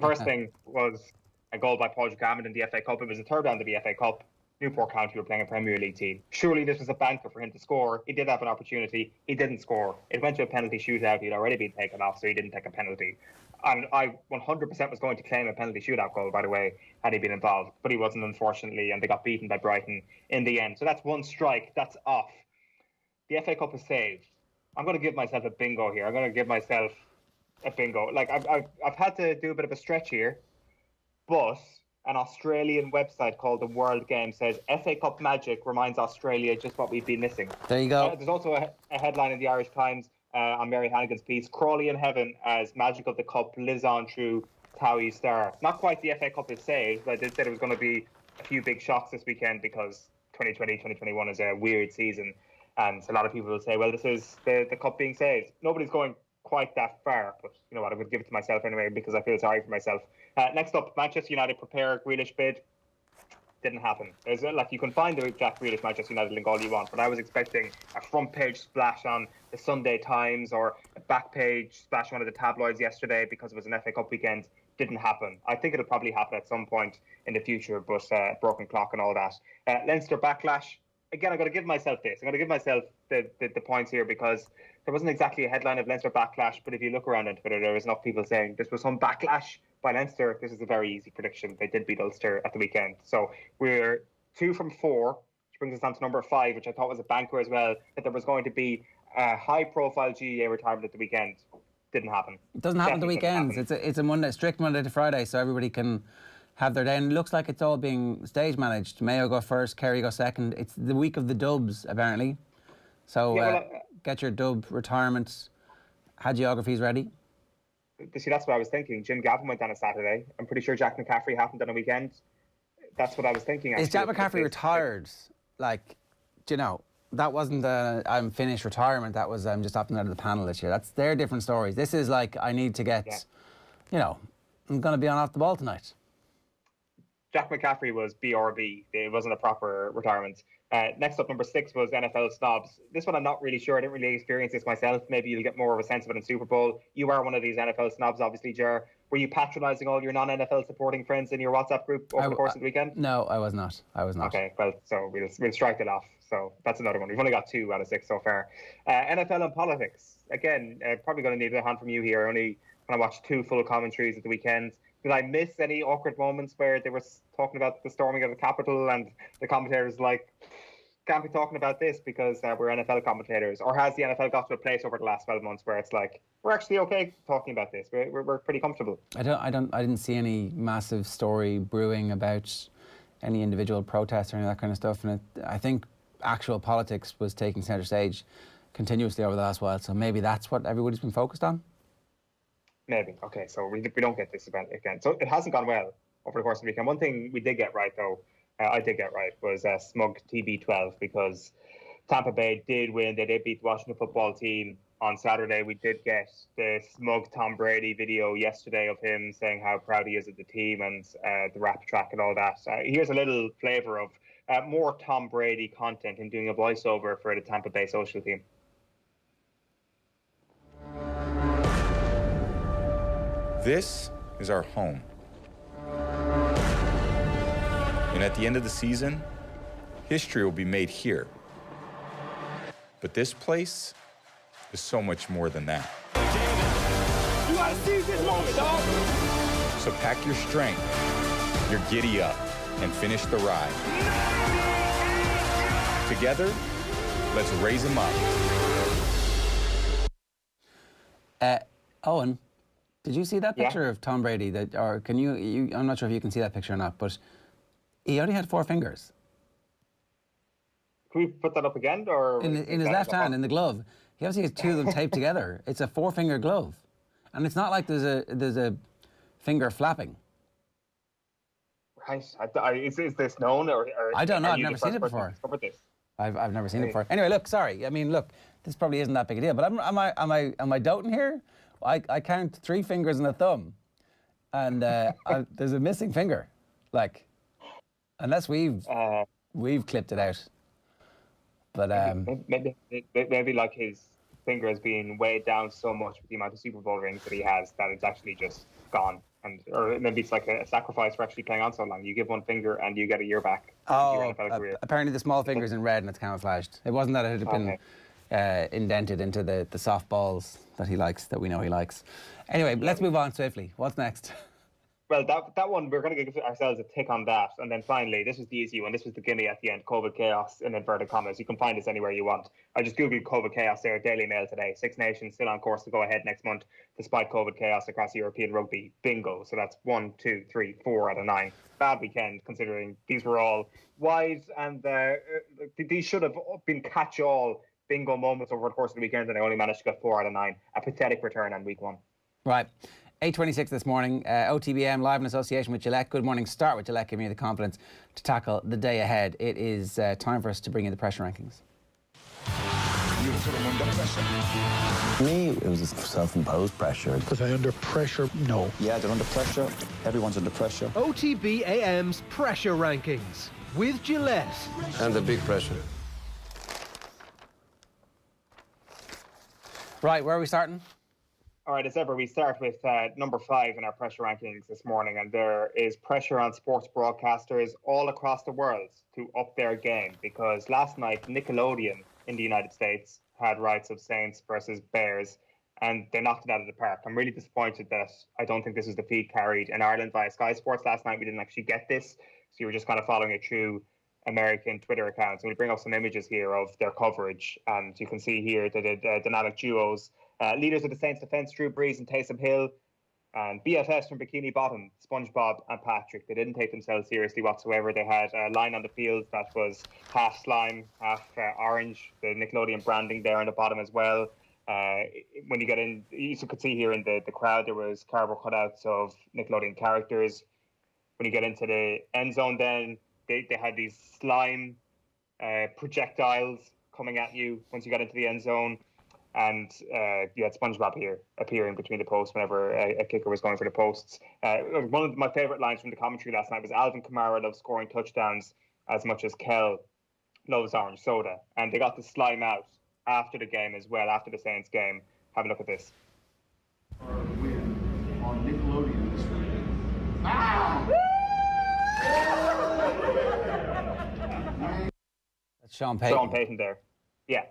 First thing was a goal by Paul Buchanan in the FA Cup. It was the third round of the FA Cup. Newport County were playing a Premier League team. Surely this was a banker for him to score. He did have an opportunity. He didn't score. It went to a penalty shootout. He'd already been taken off, so he didn't take a penalty. And I 100% was going to claim a penalty shootout goal, by the way, had he been involved. But he wasn't, unfortunately, and they got beaten by Brighton in the end. So that's 1 strike. That's off. The FA Cup is saved. I'm going to give myself a bingo here. I'm going to give myself a bingo. Like, I've had to do a bit of a stretch here, but... an Australian website called The World Game says FA Cup magic reminds Australia just what we've been missing. There you go. There's also a headline in the Irish Times on Mary Hannigan's piece, Crawley in heaven as magic of the cup lives on through Towie's star. Not quite the FA Cup is saved, but I did say there was going to be a few big shocks this weekend because 2020-2021 is a weird season. And a lot of people will say, well, this is the cup being saved. Nobody's going quite that far, but you know what, I'm going to give it to myself anyway because I feel sorry for myself. Next up, Manchester United prepare Grealish bid. Didn't happen. You can find the Jack Grealish Manchester United link all you want, but I was expecting a front page splash on the Sunday Times or a back page splash on one of the tabloids yesterday because it was an FA Cup weekend. Didn't happen. I think it'll probably happen at some point in the future, but broken clock and all that. Leinster backlash. Again, I'm going to give myself this. I'm going to give myself the points here because there wasn't exactly a headline of Leinster backlash, but if you look around on Twitter, there was enough people saying this was some backlash by Leinster. This is a very easy prediction. They did beat Ulster at the weekend. So we're 2 from 4, which brings us down to number 5, which I thought was a banker as well, that there was going to be a high-profile GEA retirement at the weekend. Didn't happen. It doesn't happen the weekends. It's a Monday, strict Monday to Friday, so everybody can have their day. And it looks like it's all being stage managed. Mayo go first, Kerry go second. It's the week of the dubs, apparently. So get your dub retirement hagiographies ready. See, that's what I was thinking. Jim Gavin went on a Saturday. I'm pretty sure Jack McCaffrey happened on a weekend. That's what I was thinking. Actually. Is Jack McCaffrey retired? That wasn't I'm finished retirement. That was I'm just opting out of the panel this year. They're different stories. This is like I need to get, I'm going to be on off the ball tonight. Jack McCaffrey was BRB. It wasn't a proper retirement. Next up, number 6 was NFL snobs. This one I'm not really sure. I didn't really experience this myself. Maybe you'll get more of a sense of it in Super Bowl. You are one of these NFL snobs, obviously, Ger. Were you patronising all your non-NFL supporting friends in your WhatsApp group over the course of the weekend? No, I was not. Okay, well, so we'll strike it off. So that's another one. We've only got 2 out of 6 so far. NFL and politics. Again, probably going to need a hand from you here. Only when I watched 2 full commentaries at the weekend. Did I miss any awkward moments where they were talking about the storming of the Capitol and the commentators can't be talking about this because we're NFL commentators? Or has the NFL got to a place over the last 12 months where it's like, we're actually okay talking about this. We're pretty comfortable. I didn't see any massive story brewing about any individual protests or any of that kind of stuff. And I think actual politics was taking centre stage continuously over the last while. So maybe that's what everybody's been focused on. Maybe. Okay, so we don't get this event again. So it hasn't gone well over the course of the weekend. One thing we did get right, though, I did get right, was smug TB12 because Tampa Bay did win. They did beat the Washington football team on Saturday. We did get the smug Tom Brady video yesterday of him saying how proud he is of the team and the rap track and all that. Here's a little flavour of more Tom Brady content in doing a voiceover for the Tampa Bay social team. This is our home. And at the end of the season, history will be made here. But this place is so much more than that. You gotta seize this moment, dog. So pack your strength, your giddy up, and finish the ride. Together, let's raise them up. Eoin, did you see that picture of Tom Brady? Or can you? I'm not sure if you can see that picture or not, but he only had 4 fingers. Can we put that up again, or in his left hand, in the glove? He obviously has 2 of them taped together. It's a 4-finger glove, and it's not like there's a finger flapping. Right. Is this known, or I don't know. I've never seen it before. I've never seen it before. Anyway, look, sorry. I mean, look, this probably isn't that big a deal, but am I doting here? I count 3 fingers and a thumb, and there's a missing finger, like, unless we've clipped it out. But maybe like his finger is being weighed down so much with the amount of Super Bowl rings that he has that it's actually just gone. Or maybe it's like a sacrifice for actually playing on so long. You give 1 finger and you get a year back. Apparently the small finger's in red and it's camouflaged. It wasn't that it had been indented into the soft balls that he likes, that we know he likes. Anyway, let's move on swiftly. What's next? Well, that one, we're going to give ourselves a tick on that. And then finally, this was the easy one. This was the gimme at the end, COVID chaos in inverted commas. You can find this anywhere you want. I just Googled COVID chaos there, Daily Mail today. 6 nations still on course to go ahead next month, despite COVID chaos across European rugby. Bingo. So that's 1, 2, 3, 4 out of 9. Bad weekend, considering these were all wide, and these should have been catch-all bingo moments over the course of the weekend, and I only managed to get 4 out of 9. A pathetic return on week 1. Right. 8:26 this morning, OTBAM live in association with Gillette. Good morning. Start with Gillette, giving you the confidence to tackle the day ahead. It is time for us to bring in the pressure rankings. For me, it was a self-imposed pressure. Was I under pressure? No. Yeah, they're under pressure. Everyone's under pressure. OTBAM's pressure rankings with Gillette. And the big pressure. Right, where are we starting? All right, as ever, we start with number 5 in our pressure rankings this morning, and there is pressure on sports broadcasters all across the world to up their game, because last night Nickelodeon in the United States had rights of Saints versus Bears, and they knocked it out of the park. I'm really disappointed that I don't think this was the feed carried in Ireland via Sky Sports last night. We didn't actually get this, so you were just kind of following it through American Twitter accounts. And we bring up some images here of their coverage, and you can see here the dynamic duos. Leaders of the Saints defence, Drew Brees and Taysom Hill, and BFFs from Bikini Bottom, SpongeBob and Patrick. They didn't take themselves seriously whatsoever. They had a line on the field that was half slime, half orange, the Nickelodeon branding there on the bottom as well. When you get in, you could see here in the crowd, there was cardboard cutouts of Nickelodeon characters. When you get into the end zone, then they had these slime projectiles coming at you once you got into the end zone. And you had SpongeBob here appearing between the posts whenever a kicker was going for the posts. One of my favourite lines from the commentary last night was Alvin Kamara loves scoring touchdowns as much as Kel loves orange soda. And they got the slime out after the game as well, after the Saints game. Have a look at this. On Nickelodeon this week. That's Sean Payton. Sean Payton there. Yeah.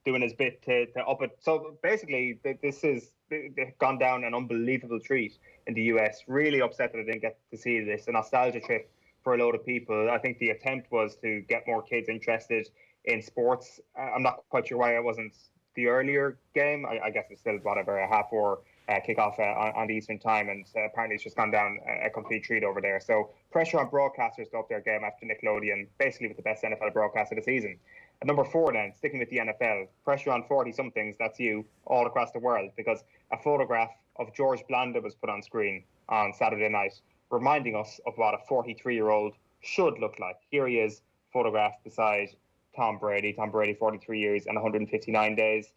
Doing his bit to up it. So basically, they've gone down an unbelievable treat in the US. Really upset that I didn't get to see this. A nostalgia trip for a load of people. I think the attempt was to get more kids interested in sports. I'm not quite sure why it wasn't the earlier game. I guess it's still whatever, a 4:30 kickoff on the Eastern time, and apparently it's just gone down a complete treat over there. So pressure on broadcasters to up their game after Nickelodeon, basically with the best NFL broadcast of the season. At number 4 then, sticking with the NFL, pressure on 40-somethings, that's you, all across the world, because a photograph of George Blanda was put on screen on Saturday night, reminding us of what a 43-year-old should look like. Here he is, photographed beside Tom Brady. Tom Brady, 43 years and 159 days.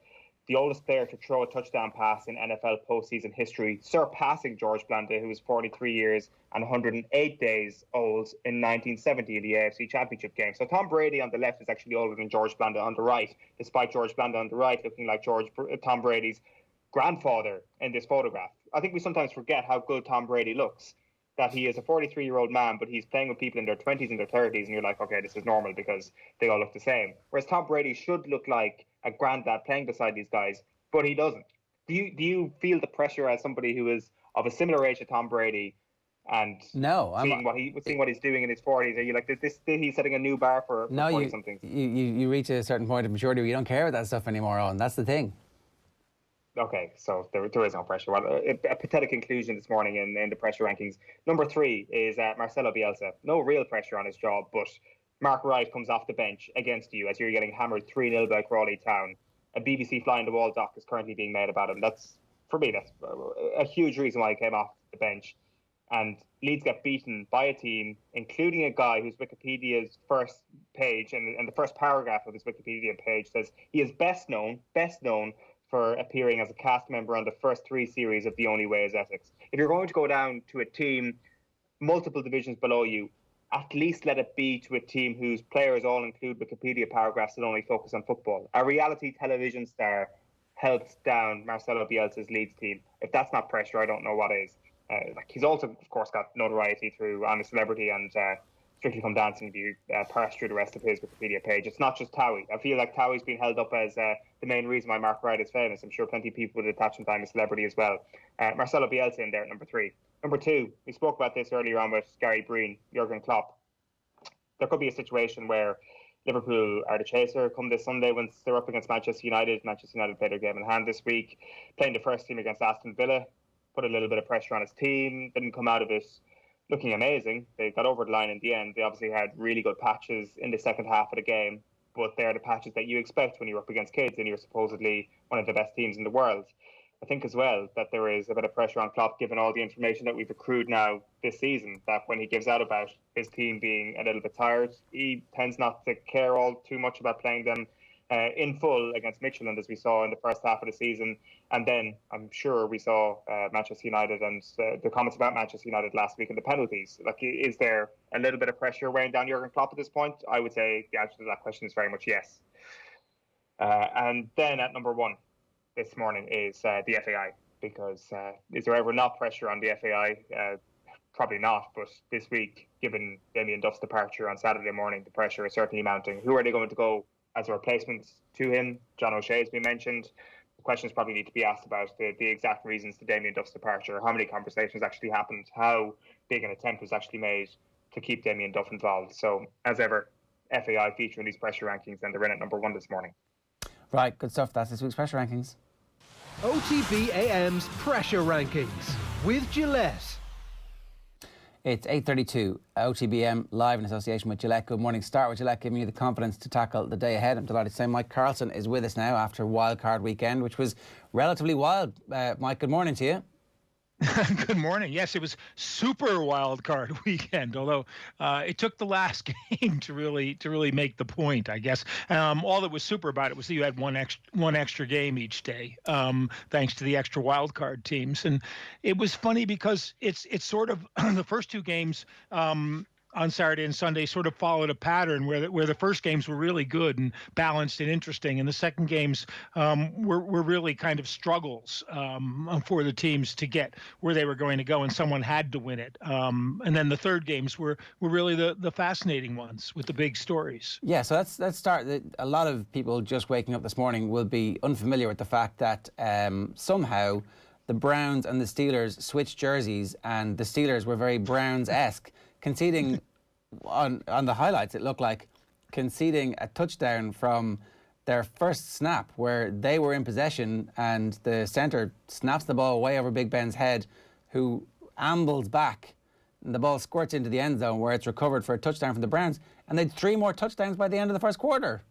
The oldest player to throw a touchdown pass in NFL postseason history, surpassing George Blanda, who was 43 years and 108 days old in 1970 in the AFC Championship game. So Tom Brady on the left is actually older than George Blanda on the right, despite George Blanda on the right looking like Tom Brady's grandfather in this photograph. I think we sometimes forget how good Tom Brady looks, that he is a 43-year-old man, but he's playing with people in their 20s and their 30s, and you're like, okay, this is normal because they all look the same. Whereas Tom Brady should look like a granddad playing beside these guys, but he doesn't. Do you feel the pressure as somebody who is of a similar age to Tom Brady and seeing what he's doing in his 40s? Are you like, he's setting a new bar for 40-somethings? You reach a certain point of maturity where you don't care about that stuff anymore, Eoin. That's the thing. Okay, so there is no pressure. Well, a pathetic inclusion this morning in the pressure rankings. Number 3 is Marcelo Bielsa. No real pressure on his job, but Mark Wright comes off the bench against you as you're getting hammered 3-0 by Crawley Town. A BBC fly-in-the-wall doc is currently being made about him. That's a huge reason why he came off the bench. And Leeds get beaten by a team, including a guy whose Wikipedia's first page and the first paragraph of his Wikipedia page says he is best known for appearing as a cast member on the first 3 series of The Only Way is Essex. If you're going to go down to a team multiple divisions below you, at least let it be to a team whose players all include Wikipedia paragraphs that only focus on football. A reality television star helped down Marcelo Bielsa's Leeds team. If that's not pressure, I don't know what is. He's also, of course, got notoriety through I'm a Celebrity and Strictly Come Dancing if you parse through the rest of his Wikipedia page. It's not just Towie. I feel like Towie's been held up as the main reason why Mark Wright is famous. I'm sure plenty of people would attach him to I'm a Celebrity as well. Marcelo Bielsa in there at number 3. Number 2, we spoke about this earlier on with Gary Breen, Jurgen Klopp. There could be a situation where Liverpool are the chaser come this Sunday when they're up against Manchester United. Manchester United played their game in hand this week, playing the first team against Aston Villa, put a little bit of pressure on his team, didn't come out of it looking amazing. They got over the line in the end. They obviously had really good patches in the second half of the game, but they're the patches that you expect when you're up against kids and you're supposedly one of the best teams in the world. I think as well that there is a bit of pressure on Klopp, given all the information that we've accrued now this season, that when he gives out about his team being a little bit tired, he tends not to care all too much about playing them in full against Midtjylland, as we saw in the first half of the season. And then I'm sure we saw Manchester United and the comments about Manchester United last week and the penalties. Like, is there a little bit of pressure weighing down Jurgen Klopp at this point? I would say the answer to that question is very much yes. And then at number 1 this morning is the FAI, because is there ever not pressure on the FAI? Probably not, but this week, given Damian Duff's departure on Saturday morning, the pressure is certainly mounting. Who are they going to go as a replacement to him? John O'Shea has been mentioned. The questions probably need to be asked about the exact reasons to Damian Duff's departure, how many conversations actually happened, how big an attempt was actually made to keep Damian Duff involved. So, as ever, FAI featuring these pressure rankings, and they're in at number 1 this morning. Right, good stuff. That's this week's pressure rankings. OTB AM's pressure rankings with Gillette. It's 8:32. OTBAM live in association with Gillette. Good morning. Start with Gillette, giving you the confidence to tackle the day ahead. I'm delighted to say Mike Carlson is with us now after Wildcard Weekend, which was relatively wild. Mike, good morning to you. Good morning. Yes, it was Super Wildcard Weekend, although it took the last game to really make the point, I guess. All that was super about it was that you had one extra game each day, thanks to the extra wildcard teams. And it was funny because it's sort of the first 2 games on Saturday and Sunday sort of followed a pattern where the first games were really good and balanced and interesting, and the second games were really kind of struggles for the teams to get where they were going to go, and someone had to win it. And then the third games were really the fascinating ones with the big stories. Yeah, so let's start. A lot of people just waking up this morning will be unfamiliar with the fact that somehow the Browns and the Steelers switched jerseys, and the Steelers were very Browns-esque, conceding on the highlights, it looked like conceding a touchdown from their first snap where they were in possession and the centre snaps the ball way over Big Ben's head, who ambles back and the ball squirts into the end zone where it's recovered for a touchdown from the Browns, and they'd 3 more touchdowns by the end of the first quarter.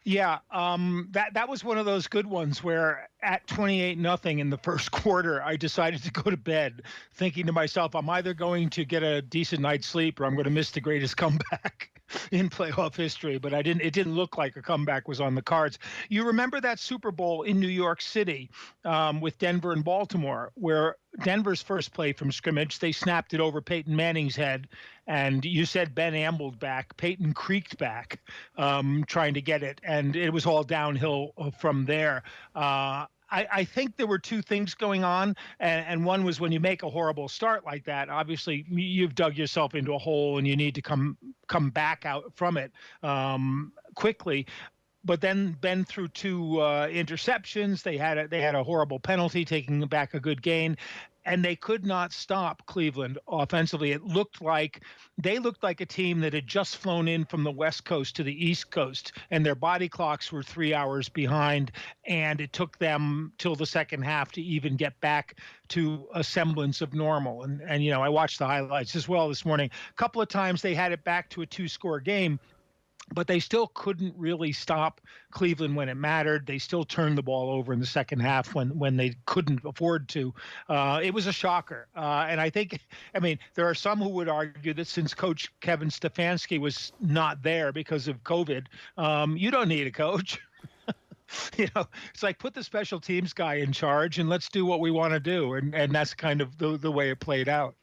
Yeah, that was one of those good ones where at 28-0 in the first quarter, I decided to go to bed thinking to myself, I'm either going to get a decent night's sleep or I'm going to miss the greatest comeback in playoff history. But it didn't look like a comeback was on the cards. You remember that Super Bowl in New York City with Denver and Baltimore, where Denver's first play from scrimmage, they snapped it over Peyton Manning's head, and you said Ben ambled back. Peyton creaked back trying to get it, and it was all downhill from there. I think there were two things going on, and one was when you make a horrible start like that, obviously you've dug yourself into a hole and you need to come back out from it quickly. But then been through two interceptions. They had a horrible penalty, taking back a good gain, and they could not stop Cleveland offensively. They looked like a team that had just flown in from the West Coast to the East Coast, and their body clocks were 3 hours behind, and it took them till the second half to even get back to a semblance of normal. And I watched the highlights as well this morning. A couple of times they had it back to a 2-score game, but they still couldn't really stop Cleveland when it mattered. They still turned the ball over in the second half when they couldn't afford to. It was a shocker. And I think, there are some who would argue that since Coach Kevin Stefanski was not there because of COVID, you don't need a coach. It's like, put the special teams guy in charge and let's do what we want to do. And that's kind of the way it played out.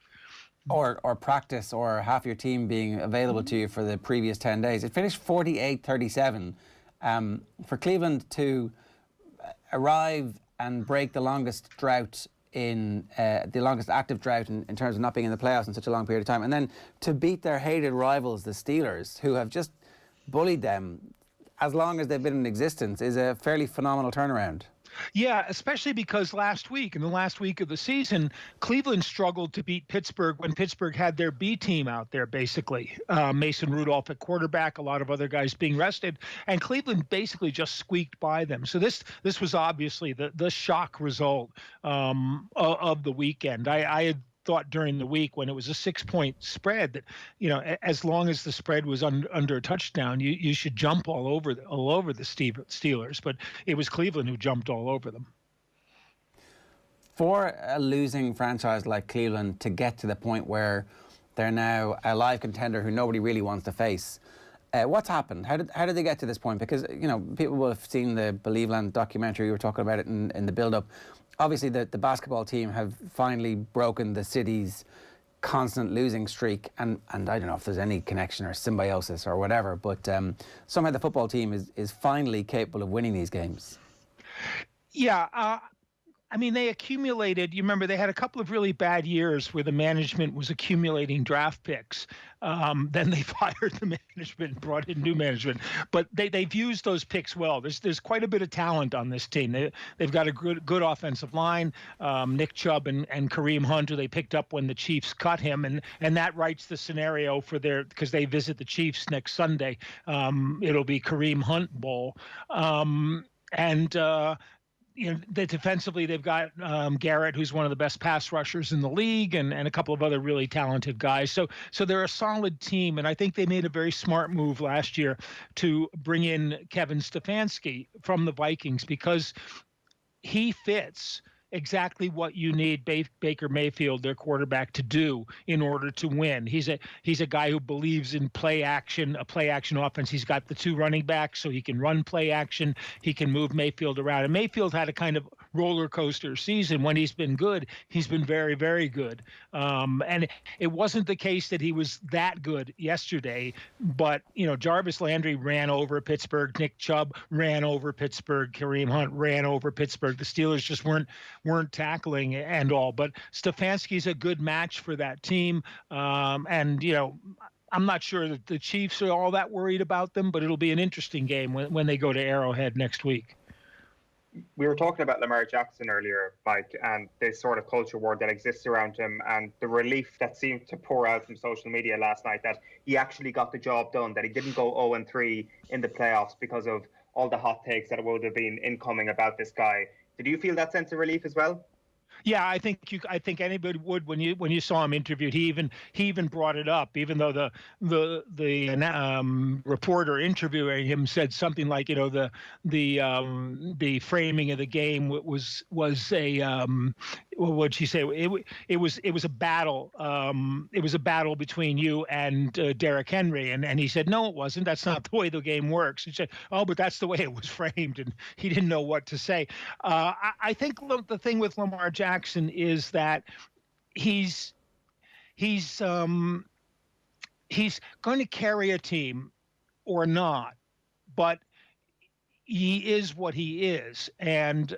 Or practice, or half your team being available to you for the previous 10 days. It finished 48-37. For Cleveland to arrive and break the longest drought the longest active drought in terms of not being in the playoffs in such a long period of time, and then to beat their hated rivals, the Steelers, who have just bullied them as long as they've been in existence, is a fairly phenomenal turnaround. Yeah, especially because in the last week of the season, Cleveland struggled to beat Pittsburgh when Pittsburgh had their B team out there, basically. Mason Rudolph at quarterback, a lot of other guys being rested, and Cleveland basically just squeaked by them. So this was obviously the shock result of the weekend. I had thought during the week when it was a 6-point spread that, as long as the spread was under a touchdown, you should jump all over the Steelers. But it was Cleveland who jumped all over them. For a losing franchise like Cleveland to get to the point where they're now a live contender who nobody really wants to face, what's happened? How did they get to this point? Because people will have seen the Believeland documentary. You were talking about it in the build-up. Obviously, the basketball team have finally broken the city's constant losing streak, and I don't know if there's any connection or symbiosis or whatever, but somehow the football team is finally capable of winning these games. Yeah, they accumulated. You remember they had a couple of really bad years where the management was accumulating draft picks. Then they fired the management and brought in new management. But they've used those picks well. There's quite a bit of talent on this team. They've got a good offensive line. Nick Chubb and Kareem Hunt, who they picked up when the Chiefs cut him, and that writes the scenario for because they visit the Chiefs next Sunday. It'll be Kareem Hunt Bowl. Defensively, they've got Garrett, who's one of the best pass rushers in the league, and a couple of other really talented guys. So they're a solid team, and I think they made a very smart move last year to bring in Kevin Stefanski from the Vikings, because he fits exactly what you need Baker Mayfield, their quarterback, to do in order to win. He's a guy who believes in a play action offense. He's got the two running backs, so he can run play action. He can move Mayfield around. And Mayfield had a kind of roller coaster season. When he's been good, he's been very, very good. And it wasn't the case that he was that good yesterday, but Jarvis Landry ran over Pittsburgh. Nick Chubb ran over Pittsburgh. Kareem Hunt ran over Pittsburgh. The Steelers just weren't tackling and all. But Stefanski's a good match for that team. I'm not sure that the Chiefs are all that worried about them, but it'll be an interesting game when they go to Arrowhead next week. We were talking about Lamar Jackson earlier, Mike, and this sort of culture war that exists around him, and the relief that seemed to pour out from social media last night that he actually got the job done, that he didn't go 0-3 in the playoffs because of all the hot takes that would have been incoming about this guy. Did you feel that sense of relief as well? Yeah, I think anybody would when you saw him interviewed. He even brought it up, even though the reporter interviewing him said something like, the framing of the game was a what'd she say? It was a battle. It was a battle between you and Derrick Henry, and he said, no, it wasn't. That's not the way the game works. He said, oh, but that's the way it was framed, and he didn't know what to say. I think the thing with Lamar Jackson is that he's going to carry a team or not, but he is what he is, and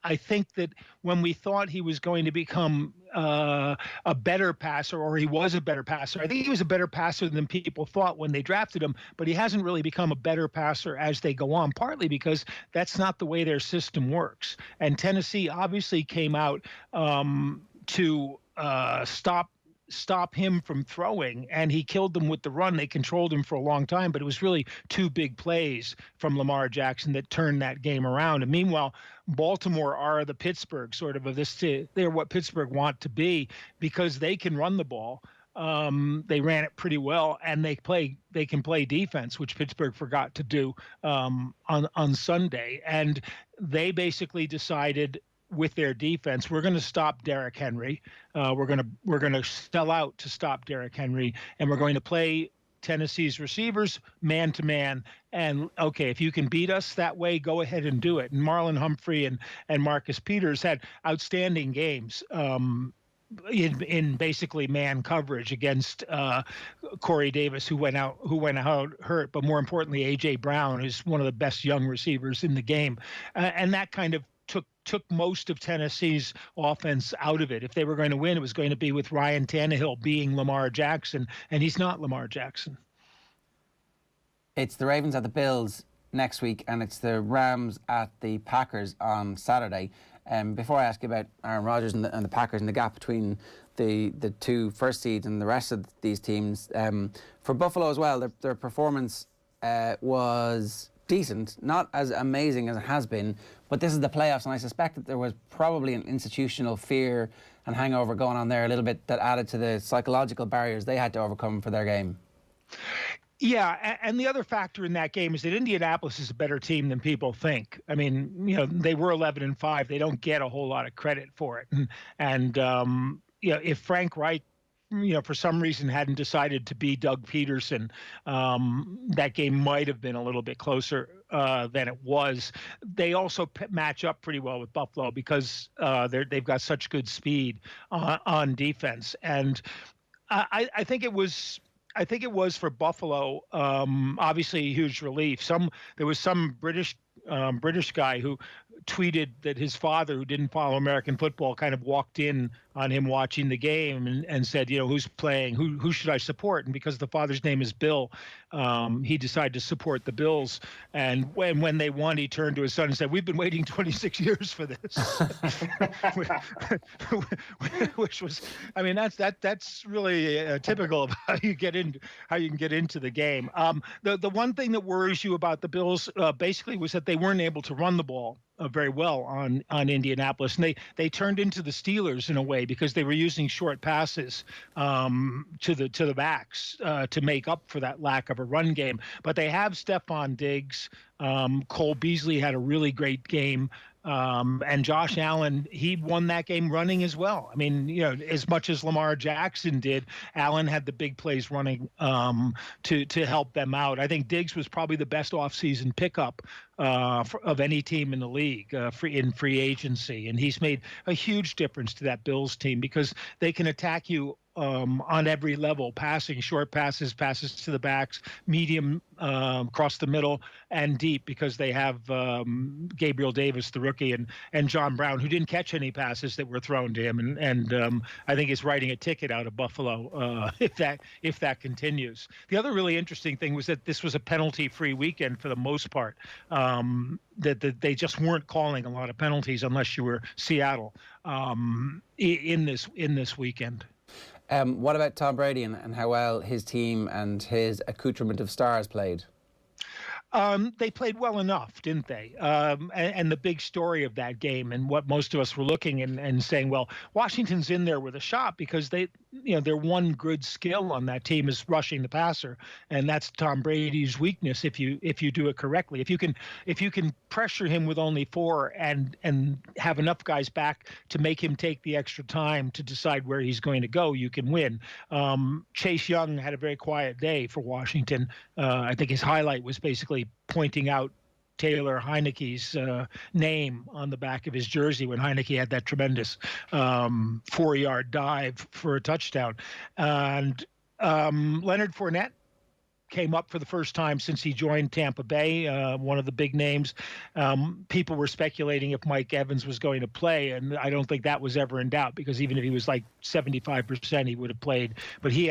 I think that when we thought he was going to become a better passer, or he was a better passer, I think he was a better passer than people thought when they drafted him, but he hasn't really become a better passer as they go on, partly because that's not the way their system works. And Tennessee obviously came out to stop him from throwing, and he killed them with the run. They controlled him for a long time, but it was really 2 big plays from Lamar Jackson that turned that game around. And meanwhile, Baltimore are the Pittsburgh sort of this. They're what Pittsburgh want to be because they can run the ball. They ran it pretty well, and they can play defense, which Pittsburgh forgot to do on Sunday. And they basically decided, with their defense, we're going to stop Derrick Henry. We're going to sell out to stop Derrick Henry, and we're going to play Tennessee's receivers man to man. And okay, if you can beat us that way, go ahead and do it. And Marlon Humphrey and Marcus Peters had outstanding games in basically man coverage against Corey Davis, who went out hurt, but more importantly, AJ Brown is one of the best young receivers in the game, and that kind of took most of Tennessee's offense out of it. If they were going to win, it was going to be with Ryan Tannehill being Lamar Jackson, and he's not Lamar Jackson. It's the Ravens at the Bills next week, and it's the Rams at the Packers on Saturday. Before I ask you about Aaron Rodgers and the Packers and the gap between the 2 first seeds and the rest of these teams, for Buffalo as well, their performance was decent, not as amazing as it has been, but this is the playoffs, and I suspect that there was probably an institutional fear and hangover going on there a little bit that added to the psychological barriers they had to overcome for their game. Yeah, and the other factor in that game is that Indianapolis is a better team than people think. I mean, they were 11-5. They don't get a whole lot of credit for it, and if Frank Reich, for some reason hadn't decided to be Doug Peterson, that game might have been a little bit closer than it was. They also match up pretty well with Buffalo because they've got such good speed on defense. And I think it was for Buffalo, obviously a huge relief. There was some British guy who tweeted that his father, who didn't follow American football, kind of walked in on him watching the game and said, who's playing, who should I support? And because the father's name is Bill, he decided to support the Bills. And when they won, he turned to his son and said, "We've been waiting 26 years for this," which was, I mean, that's really typical of how you can get into the game. The one thing that worries you about the Bills basically was that they weren't able to run the ball very well on Indianapolis, and they turned into the Steelers in a way because they were using short passes to the backs to make up for that lack of a run game. But they have Stephon Diggs. Cole Beasley had a really great game. And Josh Allen, he won that game running as well. I mean, as much as Lamar Jackson did, Allen had the big plays running to help them out. I think Diggs was probably the best offseason pickup of any team in the league in free agency. And he's made a huge difference to that Bills team because they can attack you on every level, passing, short passes to the backs, medium, across the middle, and deep, because they have Gabriel Davis, the rookie, and John Brown, who didn't catch any passes that were thrown to him, and I think is writing a ticket out of Buffalo if that continues. The other really interesting thing was that this was a penalty-free weekend for the most part. That they just weren't calling a lot of penalties unless you were Seattle in this weekend. What about Tom Brady and how well his team and his accoutrement of stars played? They played well enough, didn't they? And the big story of that game, and what most of us were looking and saying, well, Washington's in there with a shot because their one good skill on that team is rushing the passer, and that's Tom Brady's weakness. If you do it correctly, if you can pressure him with only 4 and have enough guys back to make him take the extra time to decide where he's going to go, you can win. Chase Young had a very quiet day for Washington. I think his highlight was basically pointing out Taylor Heineke's name on the back of his jersey when Heineke had that tremendous 4-yard dive for a touchdown. And Leonard Fournette came up for the first time since he joined Tampa Bay, one of the big names. People were speculating if Mike Evans was going to play, and I don't think that was ever in doubt, because even if he was like 75%, he would have played. But he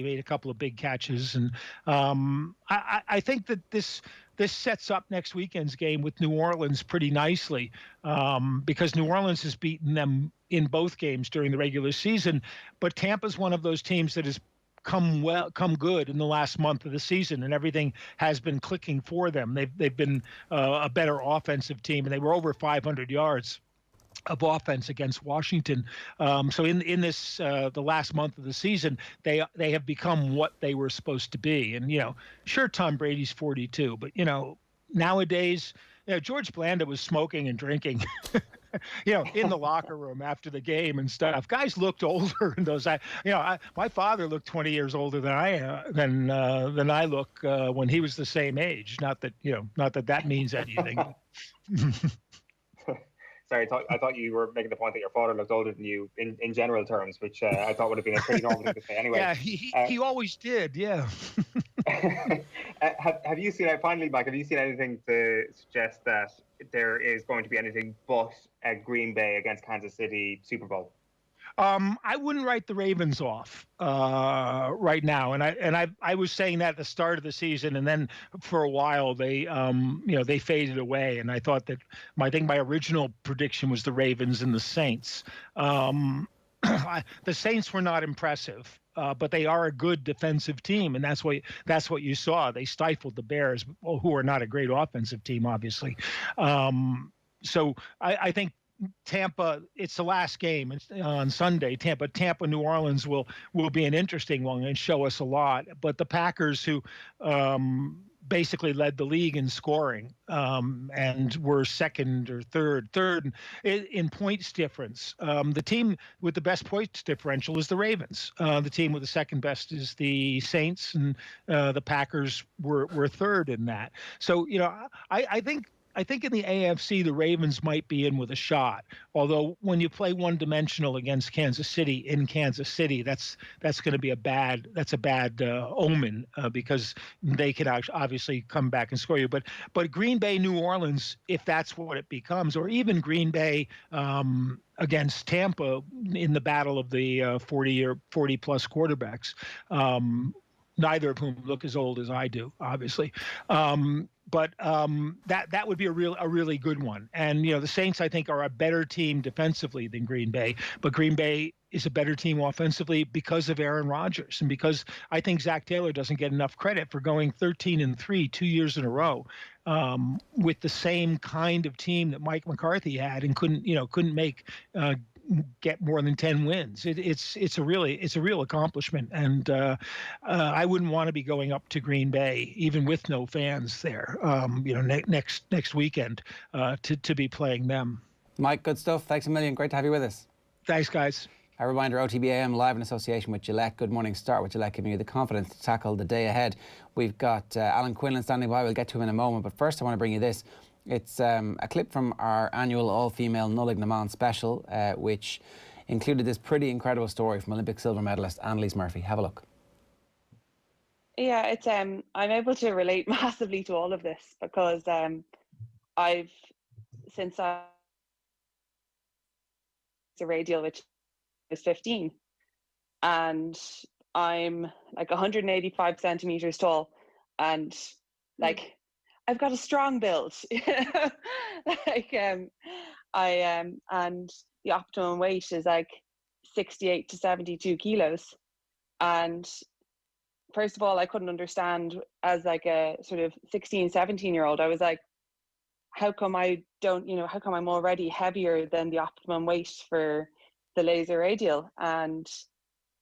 made a couple of big catches, and I think that this sets up next weekend's game with New Orleans pretty nicely, because New Orleans has beaten them in both games during the regular season, but Tampa's one of those teams that has come good in the last month of the season, and everything has been clicking for them. They've been a better offensive team, and they were over 500 yards of offense against Washington. So in this the last month of the season, they have become what they were supposed to be. And sure, Tom Brady's 42, but nowadays, George Blanda was smoking and drinking. In the locker room after the game and stuff. Guys looked older in those. My father looked 20 years older than I look when he was the same age. Not that that means anything. Sorry, I thought you were making the point that your father looked older than you in general terms, which I thought would have been a pretty normal thing to say anyway. Yeah, he always did. Yeah. Have you seen, finally, Mike, have you seen anything to suggest that there is going to be anything but a Green Bay against Kansas City Super Bowl? I wouldn't write the Ravens off right now, and I was saying that at the start of the season, and then for a while they they faded away, and I thought that my original prediction was the Ravens and the Saints. The Saints were not impressive, but they are a good defensive team, and that's what you saw. They stifled the Bears, who are not a great offensive team, obviously. So I think Tampa, it's the last game on Sunday. Tampa, New Orleans will be an interesting one and show us a lot. But the Packers, who basically led the league in scoring and were second or third in points difference. The team with the best points differential is the Ravens. The team with the second best is the Saints, and the Packers were third in that. So I think in the AFC, the Ravens might be in with a shot. Although when you play one-dimensional against Kansas City in Kansas City, that's going to be a bad omen because they could obviously come back and score you. But Green Bay, New Orleans, if that's what it becomes, or even Green Bay against Tampa in the battle of the 40-plus quarterbacks, neither of whom look as old as I do, obviously. But that would be a really good one. And the Saints, I think, are a better team defensively than Green Bay, but Green Bay is a better team offensively because of Aaron Rodgers, and because I think Zach Taylor doesn't get enough credit for going 13-3 2 years in a row with the same kind of team that Mike McCarthy had, and couldn't make get more than 10 wins. It's a real accomplishment, and I wouldn't want to be going up to Green Bay even with no fans there. Next weekend to be playing them. Mike, good stuff. Thanks a million. Great to have you with us. Thanks, guys. A reminder, OTB AM live in association with Gillette. Good morning start with Gillette, giving you the confidence to tackle the day ahead. We've got Alan Quinlan standing by. We'll get to him in a moment, but first I want to bring you this. It's a clip from our annual all-female Nullig Naman special, which included this pretty incredible story from Olympic silver medalist Annalise Murphy. Have a look. Yeah, it's I'm able to relate massively to all of this because I've since I was a radial, which was 15, and I'm like 185 centimeters tall, and like I've got a strong build. And the optimum weight is like 68 to 72 kilos. And first of all, I couldn't understand as like a sort of 16, 17-year-old. I was like, how come I'm already heavier than the optimum weight for the laser radial? And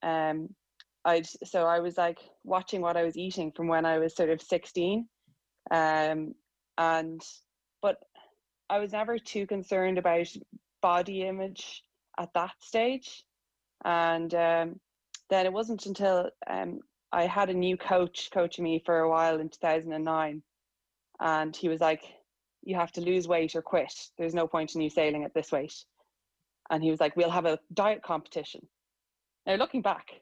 I was like watching what I was eating from when I was sort of 16. But I was never too concerned about body image at that stage. And then it wasn't until I had a new coach coaching me for a while in 2009. And he was like, you have to lose weight or quit. There's no point in you sailing at this weight. And he was like, we'll have a diet competition. Now, looking back,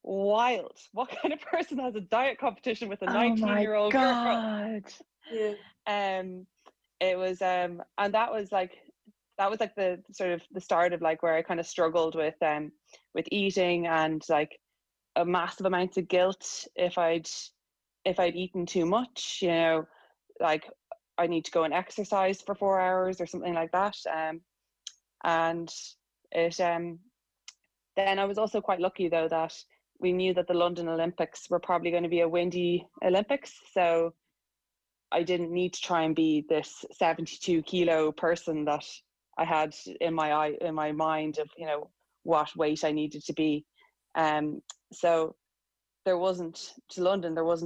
wild. What kind of person has a diet competition with a Oh 19-year-old girl? God. Yeah. It was and that was like the sort of the start of like where I kind of struggled with eating, and like a massive amount of guilt if I'd eaten too much, you know, like I need to go and exercise for 4 hours or something like that. And it then I was also quite lucky though that we knew that the London Olympics were probably going to be a windy Olympics, so I didn't need to try and be this 72 kilo person that I had in my mind of, you know, what weight I needed to be. So there wasn't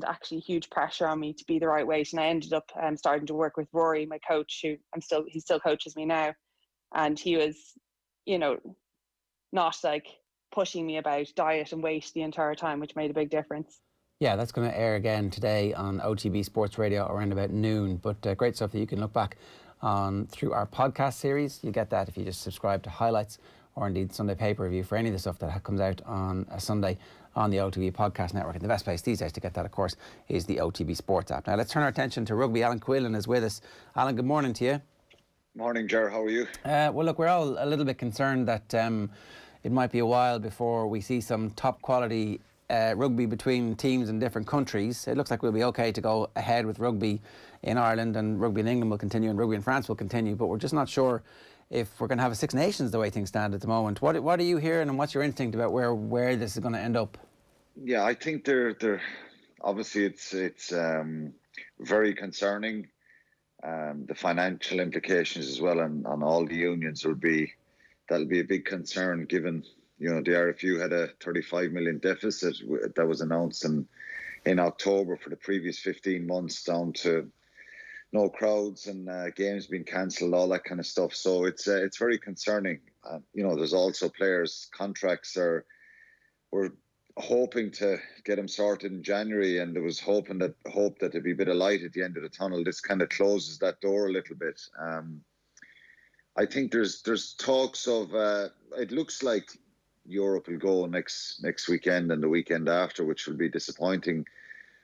actually huge pressure on me to be the right weight, and I ended up starting to work with Rory, my coach, who he still coaches me now, and he was, you know, not like pushing me about diet and weight the entire time, which made a big difference. Yeah, that's going to air again today on OTB Sports Radio around about noon. But great stuff that you can look back on through our podcast series. You get that if you just subscribe to Highlights, or indeed Sunday Paper Review for any of the stuff that comes out on a Sunday on the OTB Podcast Network. And the best place these days to get that, of course, is the OTB Sports app. Now, let's turn our attention to rugby. Alan Quinlan is with us. Alan, good morning to you. Morning, Ger. How are you? Well, look, we're all a little bit concerned that it might be a while before we see some top quality rugby between teams in different countries. It looks like we'll be okay to go ahead with rugby in Ireland, and rugby in England will continue, and rugby in France will continue, but we're just not sure if we're going to have a Six Nations the way things stand at the moment. What are you hearing, and what's your instinct about where this is going to end up? Yeah, I think they're obviously it's very concerning. The financial implications as well on all the unions that'll be a big concern, given, you know, the RFU had a 35 million deficit that was announced in October for the previous 15 months, down to no crowds and games being cancelled, all that kind of stuff. So it's very concerning. You know, there's also players' contracts we're hoping to get them sorted in January, and there was hope that there'd be a bit of light at the end of the tunnel. This kind of closes that door a little bit. I think there's talks of it looks like Europe will go next weekend and the weekend after, which will be disappointing.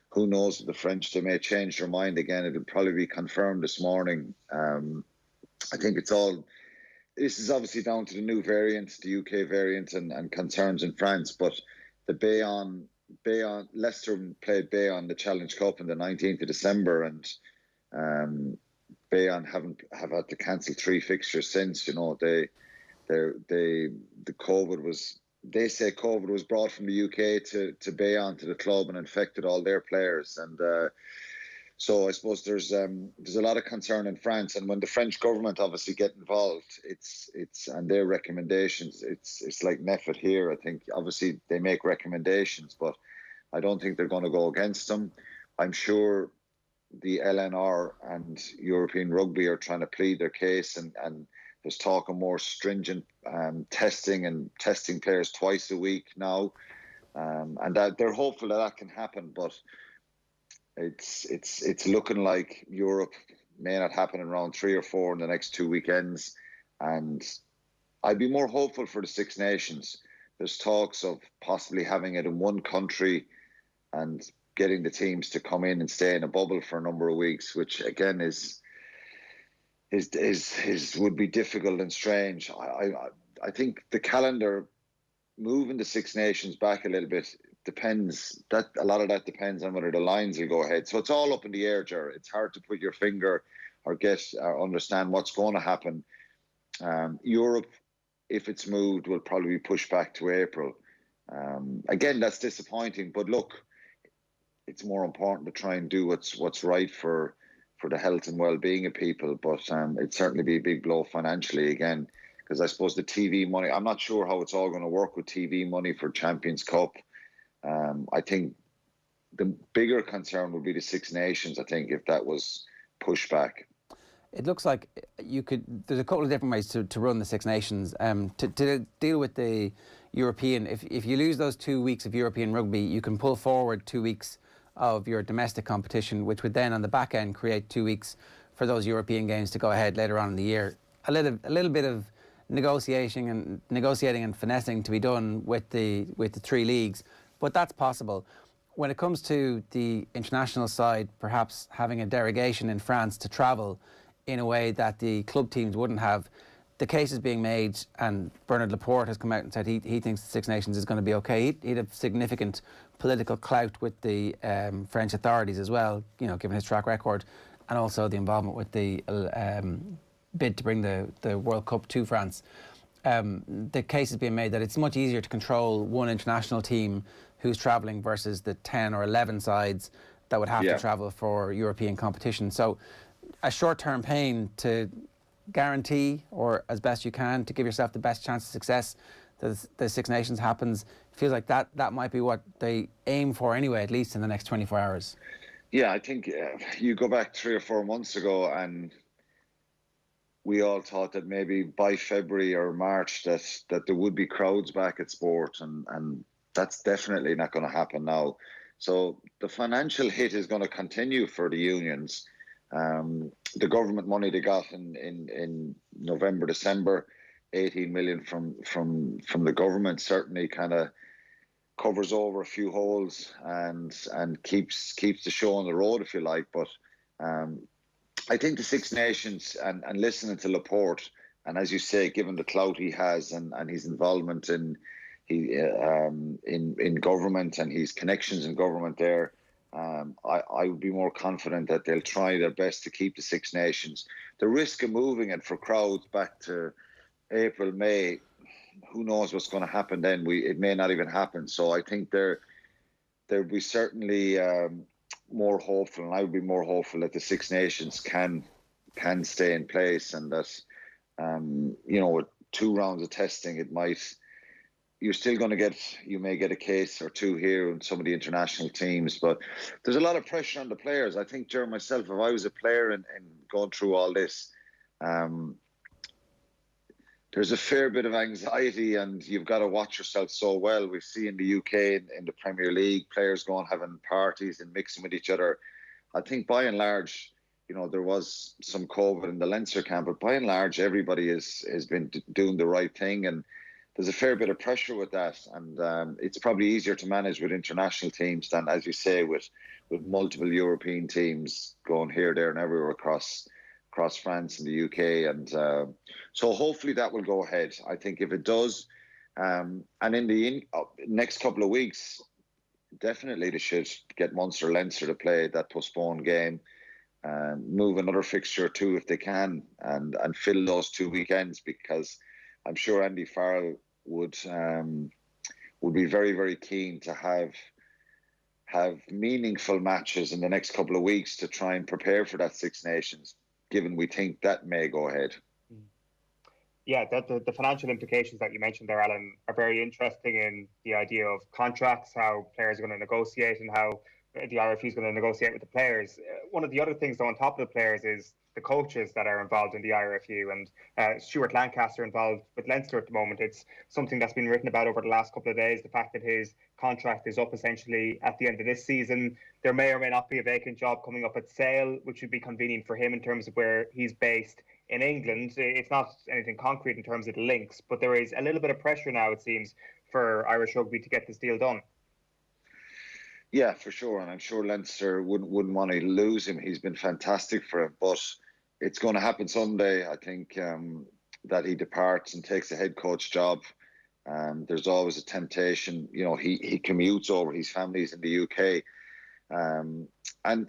Who knows with the French, they may change their mind again. It'll probably be confirmed this morning. I think this is obviously down to the new variant, the UK variant, and concerns in France. But the Bayonne, Leicester played Bayonne the Challenge Cup on the 19th of December, and Bayonne have had to cancel 3 fixtures since. You know, the COVID was. They say COVID was brought from the UK to Bayonne, to the club, and infected all their players. And so I suppose there's a lot of concern in France. And when the French government obviously get involved, it's and their recommendations, it's like NEFIT here. I think obviously they make recommendations, but I don't think they're going to go against them. I'm sure the LNR and European Rugby are trying to plead their case, and there's talk of more stringent testing players twice a week now, and that they're hopeful that can happen. But it's looking like Europe may not happen in round 3 or 4 in the next 2 weekends, and I'd be more hopeful for the Six Nations. There's talks of possibly having it in one country and getting the teams to come in and stay in a bubble for a number of weeks, which again would be difficult and strange. I think the calendar, moving the Six Nations back a little bit, a lot of that depends on whether the Lions will go ahead. So it's all up in the air, Ger. It's hard to put your finger or understand what's going to happen. Europe, if it's moved, will probably be pushed back to April. Again, that's disappointing, but look, it's more important to try and do what's right for the health and well-being of people, but it'd certainly be a big blow financially again, because I suppose the TV money, I'm not sure how it's all going to work with TV money for Champions Cup. I think the bigger concern would be the Six Nations, I think, if that was pushed back. It looks like there's a couple of different ways to run the Six Nations. To deal with the European, if you lose those 2 weeks of European rugby, you can pull forward 2 weeks of your domestic competition, which would then on the back end create 2 weeks for those European games to go ahead later on in the year. A little bit of negotiating and finessing to be done with the 3 leagues but that's possible. When it comes to the international side, perhaps having a derogation in France to travel in a way that the club teams wouldn't have, the case is being made, and Bernard Laporte has come out and said he thinks the Six Nations is going to be okay. He'd have significant political clout with the French authorities as well, you know, given his track record, and also the involvement with the bid to bring the World Cup to France. The case is being made that it's much easier to control one international team who's travelling versus the 10 or 11 sides that would have to travel for European competition. So a short-term pain to guarantee, or as best you can, to give yourself the best chance of success that the Six Nations happens, feels like that might be what they aim for anyway, at least in the next 24 hours. Yeah, I think you go back 3 or 4 months ago and we all thought that maybe by February or March that there would be crowds back at sport, and that's definitely not going to happen now. So the financial hit is going to continue for the unions. The government money they got in November, December, 18 million from the government certainly kind of covers over a few holes and keeps the show on the road, if you like. But I think the Six Nations and listening to Laporte, and as you say, given the clout he has and his involvement in government and his connections in government there, I would be more confident that they'll try their best to keep the Six Nations. The risk of moving it for crowds back to April, May, who knows what's going to happen then? It may not even happen. So I think there'll be certainly more hopeful, and I would be more hopeful that the Six Nations can stay in place, and that with 2 rounds of testing, you're still going to you may get a case or 2 here in some of the international teams, but there's a lot of pressure on the players. I think, Jerry, myself, if I was a player and going through all this, there's a fair bit of anxiety, and you've got to watch yourself so well. We see in the UK, in the Premier League, players going having parties and mixing with each other. I think by and large, there was some COVID in the Leinster camp, but by and large, everybody has been doing the right thing, and there's a fair bit of pressure with that, and it's probably easier to manage with international teams than, as you say, with multiple European teams going here, there, and everywhere across France and the UK, and so hopefully that will go ahead. I think if it does, and in the next couple of weeks, definitely they should get Munster Leinster to play that postponed game, move another fixture or 2 if they can, and fill those 2 weekends, because I'm sure Andy Farrell would be very, very keen to have meaningful matches in the next couple of weeks to try and prepare for that Six Nations, given we think that may go ahead. Yeah, the financial implications that you mentioned there, Alan, are very interesting in the idea of contracts, how players are going to negotiate, and how the RFU is going to negotiate with the players. One of the other things, though, on top of the players is the coaches that are involved in the IRFU, and Stuart Lancaster involved with Leinster at the moment. It's something that's been written about over the last couple of days, the fact that his contract is up essentially at the end of this season. There may or may not be a vacant job coming up at Sale, which would be convenient for him in terms of where he's based in England. It's not anything concrete in terms of the links, but there is a little bit of pressure now, it seems, for Irish rugby to get this deal done. Yeah, for sure, and I'm sure Leinster wouldn't want to lose him. He's been fantastic for him, but it's going to happen someday. I think that he departs and takes a head coach job. There's always a temptation. He commutes over. His family's in the UK, and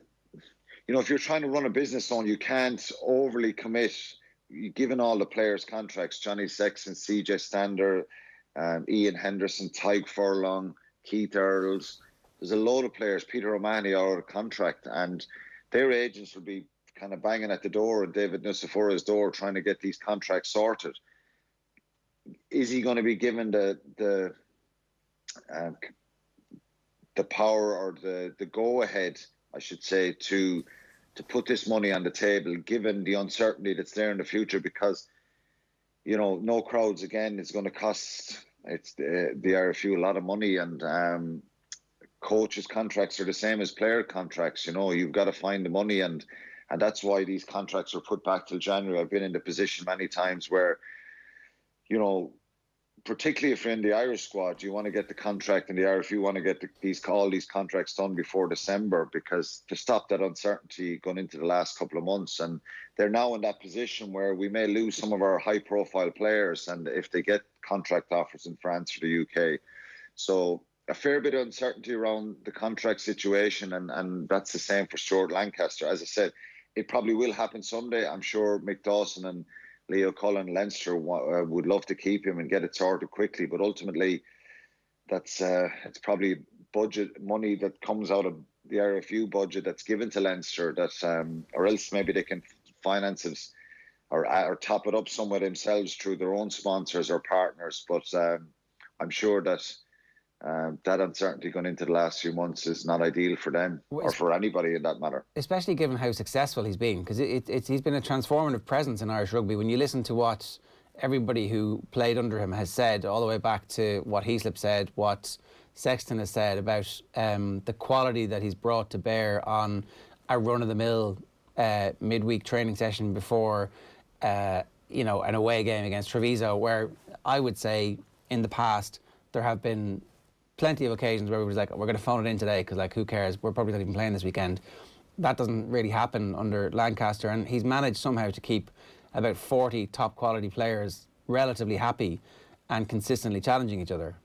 if you're trying to run a business on, you can't overly commit. Given all the players' contracts, Johnny Sexton, CJ Stander, Ian Henderson, Tyke Furlong, Keith Earls. There's a load of players. Peter O'Mahony are out of contract, and their agents will be kind of banging at the door and David Nusafura's door trying to get these contracts sorted. Is he going to be given the power or the go-ahead, I should say, to put this money on the table, given the uncertainty that's there in the future? Because, no crowds again is going to cost the RFU a lot of money, and coaches' contracts are the same as player contracts. You've got to find the money, and that's why these contracts were put back till January. I've been in the position many times where, particularly if you're in the Irish squad, you want to get the contract in the Irish. You want to get all these contracts done before December, because to stop that uncertainty going into the last couple of months. And they're now in that position where we may lose some of our high-profile players, and if they get contract offers in France or the UK. So a fair bit of uncertainty around the contract situation, and that's the same for Stuart Lancaster. As I said, it probably will happen someday. I'm sure Mick Dawson and Leo Cullen, Leinster would love to keep him and get it sorted quickly, but ultimately, that's it's probably budget money that comes out of the RFU budget that's given to Leinster, that or else maybe they can finance it or top it up somewhere themselves through their own sponsors or partners. But I'm sure that that uncertainty going into the last few months is not ideal for them or for anybody in that matter. Especially given how successful he's been, because he's been a transformative presence in Irish rugby. When you listen to what everybody who played under him has said, all the way back to what Heaslip said, what Sexton has said about the quality that he's brought to bear on a run-of-the-mill midweek training session before an away game against Treviso, where I would say in the past there have been plenty of occasions where we was like, we're going to phone it in today because, like, who cares? We're probably not even playing this weekend. That doesn't really happen under Lancaster, and he's managed somehow to keep about 40 top quality players relatively happy and consistently challenging each other.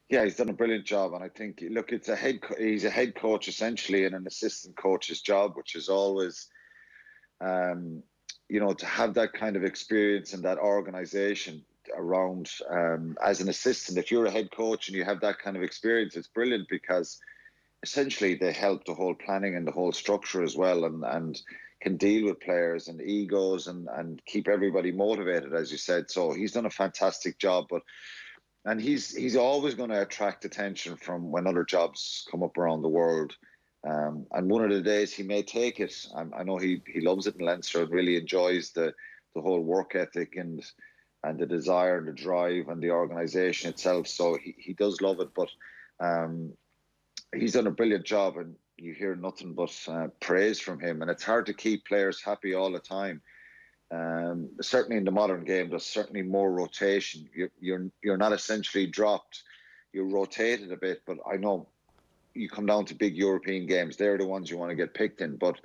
Yeah, he's done a brilliant job, and I think, look, he's a head coach essentially in an assistant coach's job, which is always, to have that kind of experience and that organisation around as an assistant. If you're a head coach and you have that kind of experience, it's brilliant, because essentially they help the whole planning and the whole structure as well, and can deal with players and egos and keep everybody motivated, as you said. So he's done a fantastic job, and he's always going to attract attention from when other jobs come up around the world. And one of the days he may take it. I know he loves it in Leinster and really enjoys the whole work ethic and the desire and the drive and the organisation itself. So he does love it, but he's done a brilliant job, and you hear nothing but praise from him. And it's hard to keep players happy all the time. Certainly in the modern game, there's certainly more rotation. You're not essentially dropped. You're rotated a bit, but I know you come down to big European games, they're the ones you want to get picked in. But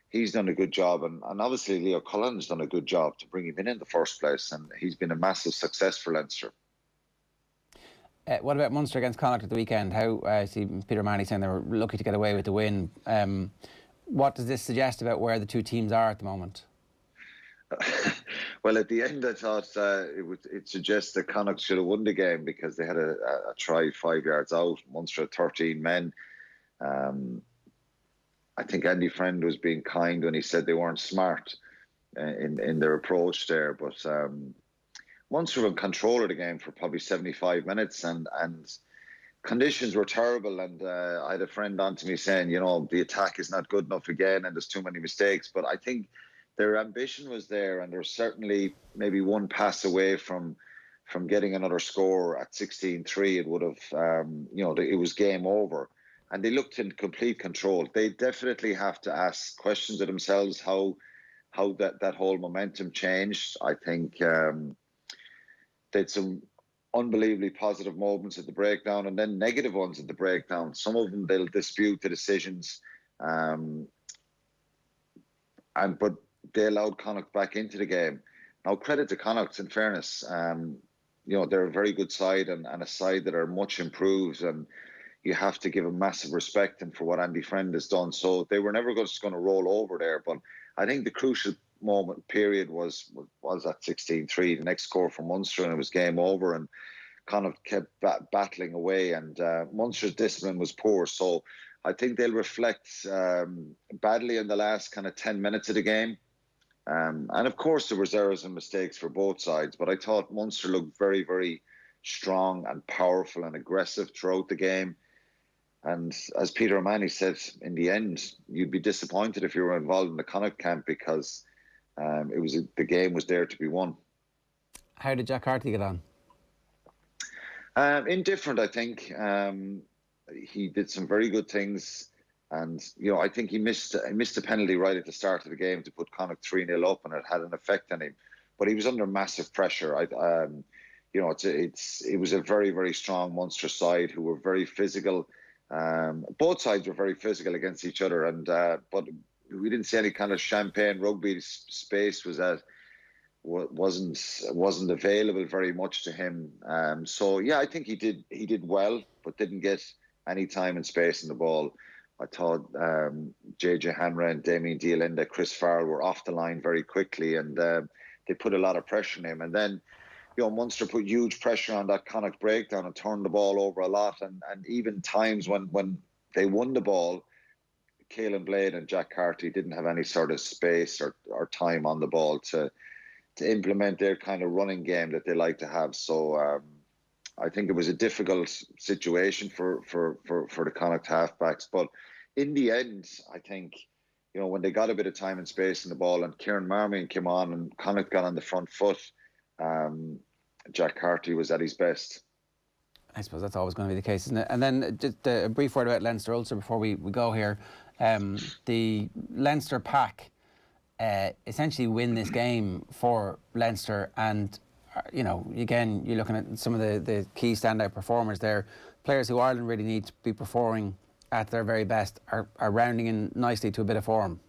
he's done a good job, and obviously Leo Cullen's done a good job to bring him in the first place, and he's been a massive success for Leinster. What about Munster against Connacht at the weekend? How I see Peter Manny saying they were lucky to get away with the win. What does this suggest about where the two teams are at the moment? Well, at the end, I thought it suggests that Connacht should have won the game, because they had a try 5 yards out. Munster had 13 men. I think Andy Friend was being kind when he said they weren't smart in their approach there. But Munster were in control of the game for probably 75 minutes, and conditions were terrible. And I had a friend on to me saying, the attack is not good enough again, and there's too many mistakes. But I think their ambition was there, and they're certainly maybe one pass away from getting another score at 16-3. It would have, it was game over. And they looked in complete control. They definitely have to ask questions of themselves how that whole momentum changed. I think they had some unbelievably positive moments at the breakdown, and then negative ones at the breakdown. Some of them they'll dispute the decisions, but they allowed Connacht back into the game. Now, credit to Connacht, in fairness. They're a very good side, and a side that are much improved, and you have to give a massive respect for what Andy Friend has done. So they were never just going to roll over there. But I think the crucial period was at 16-3, the next score for Munster, and it was game over, and Connacht kept battling away, and Munster's discipline was poor. So I think they'll reflect badly in the last kind of 10 minutes of the game. And of course there was errors and mistakes for both sides, but I thought Munster looked very, very strong and powerful and aggressive throughout the game. And as Peter O'Mahony said, in the end, you'd be disappointed if you were involved in the Connacht camp, because the game was there to be won. How did Jack Carty get on? Indifferent, I think. He did some very good things, and I think he missed a penalty right at the start of the game to put Connacht 3-0 up, and it had an effect on him. But he was under massive pressure. you know, it was a very, very strong Munster side who were very physical. Both sides were very physical against each other, and but we didn't see any kind of champagne rugby. Space wasn't available very much to him. So yeah, I think he did well, but didn't get any time and space in the ball. I thought JJ Hanrahan, Damian Duff, Chris Farrell were off the line very quickly, and they put a lot of pressure on him. And then, you know, Munster put huge pressure on that Connacht breakdown and turned the ball over a lot. And even times when they won the ball, Caelan Blade and Jack Carty didn't have any sort of space or time on the ball to implement their kind of running game that they like to have. So I think it was a difficult situation for the Connacht halfbacks. But in the end, I think, you know, when they got a bit of time and space in the ball and Kieran Marmion came on and Connacht got on the front foot, Jack Carty was at his best. I suppose that's always going to be the case, isn't it? And then just a brief word about Leinster also before we go here. The Leinster pack essentially win this game for Leinster, and you know, again, you're looking at some of the key standout performers there. Players who Ireland really need to be performing at their very best are rounding in nicely to a bit of form.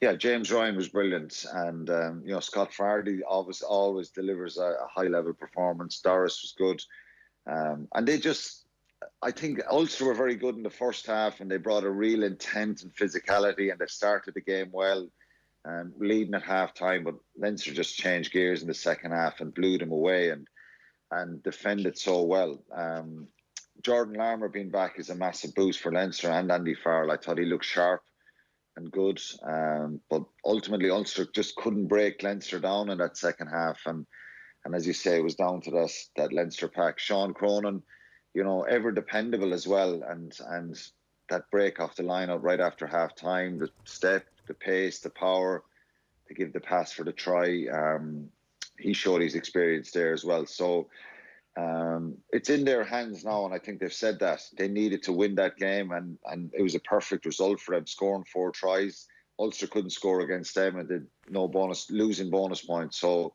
Yeah, James Ryan was brilliant, and you know, Scott Fardy always delivers a high level performance. Doris was good, and they just, I think Ulster were very good in the first half, and they brought a real intent and physicality, and they started the game well, leading at half time. But Leinster just changed gears in the second half and blew them away, and defended so well. Jordan Larmour being back is a massive boost for Leinster, and Andy Farrell. I thought he looked sharp and good, but ultimately Ulster just couldn't break Leinster down in that second half, and as you say, it was down to that Leinster pack. Sean Cronin, you know, ever dependable as well, and that break off the line-out right after half time, the step, the pace, the power to give the pass for the try, he showed his experience there as well. So it's in their hands now, and I think they've said that they needed to win that game, and it was a perfect result for them, scoring 4 tries. Ulster couldn't score against them, and did losing bonus points. So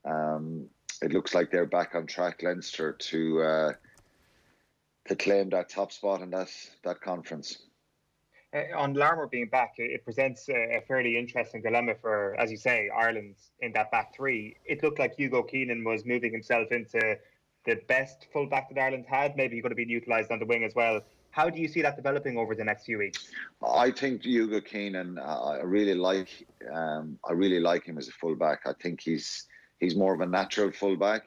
it looks like they're back on track, Leinster, to claim that top spot in that conference. On Larmour being back, it presents a fairly interesting dilemma for, as you say, Ireland in that back three. It looked like Hugo Keenan was moving himself into the best fullback that Ireland had. Maybe he's going to be utilised on the wing as well. How do you see that developing over the next few weeks? I think Hugo Keenan, I really like him as a fullback. I think he's more of a natural fullback.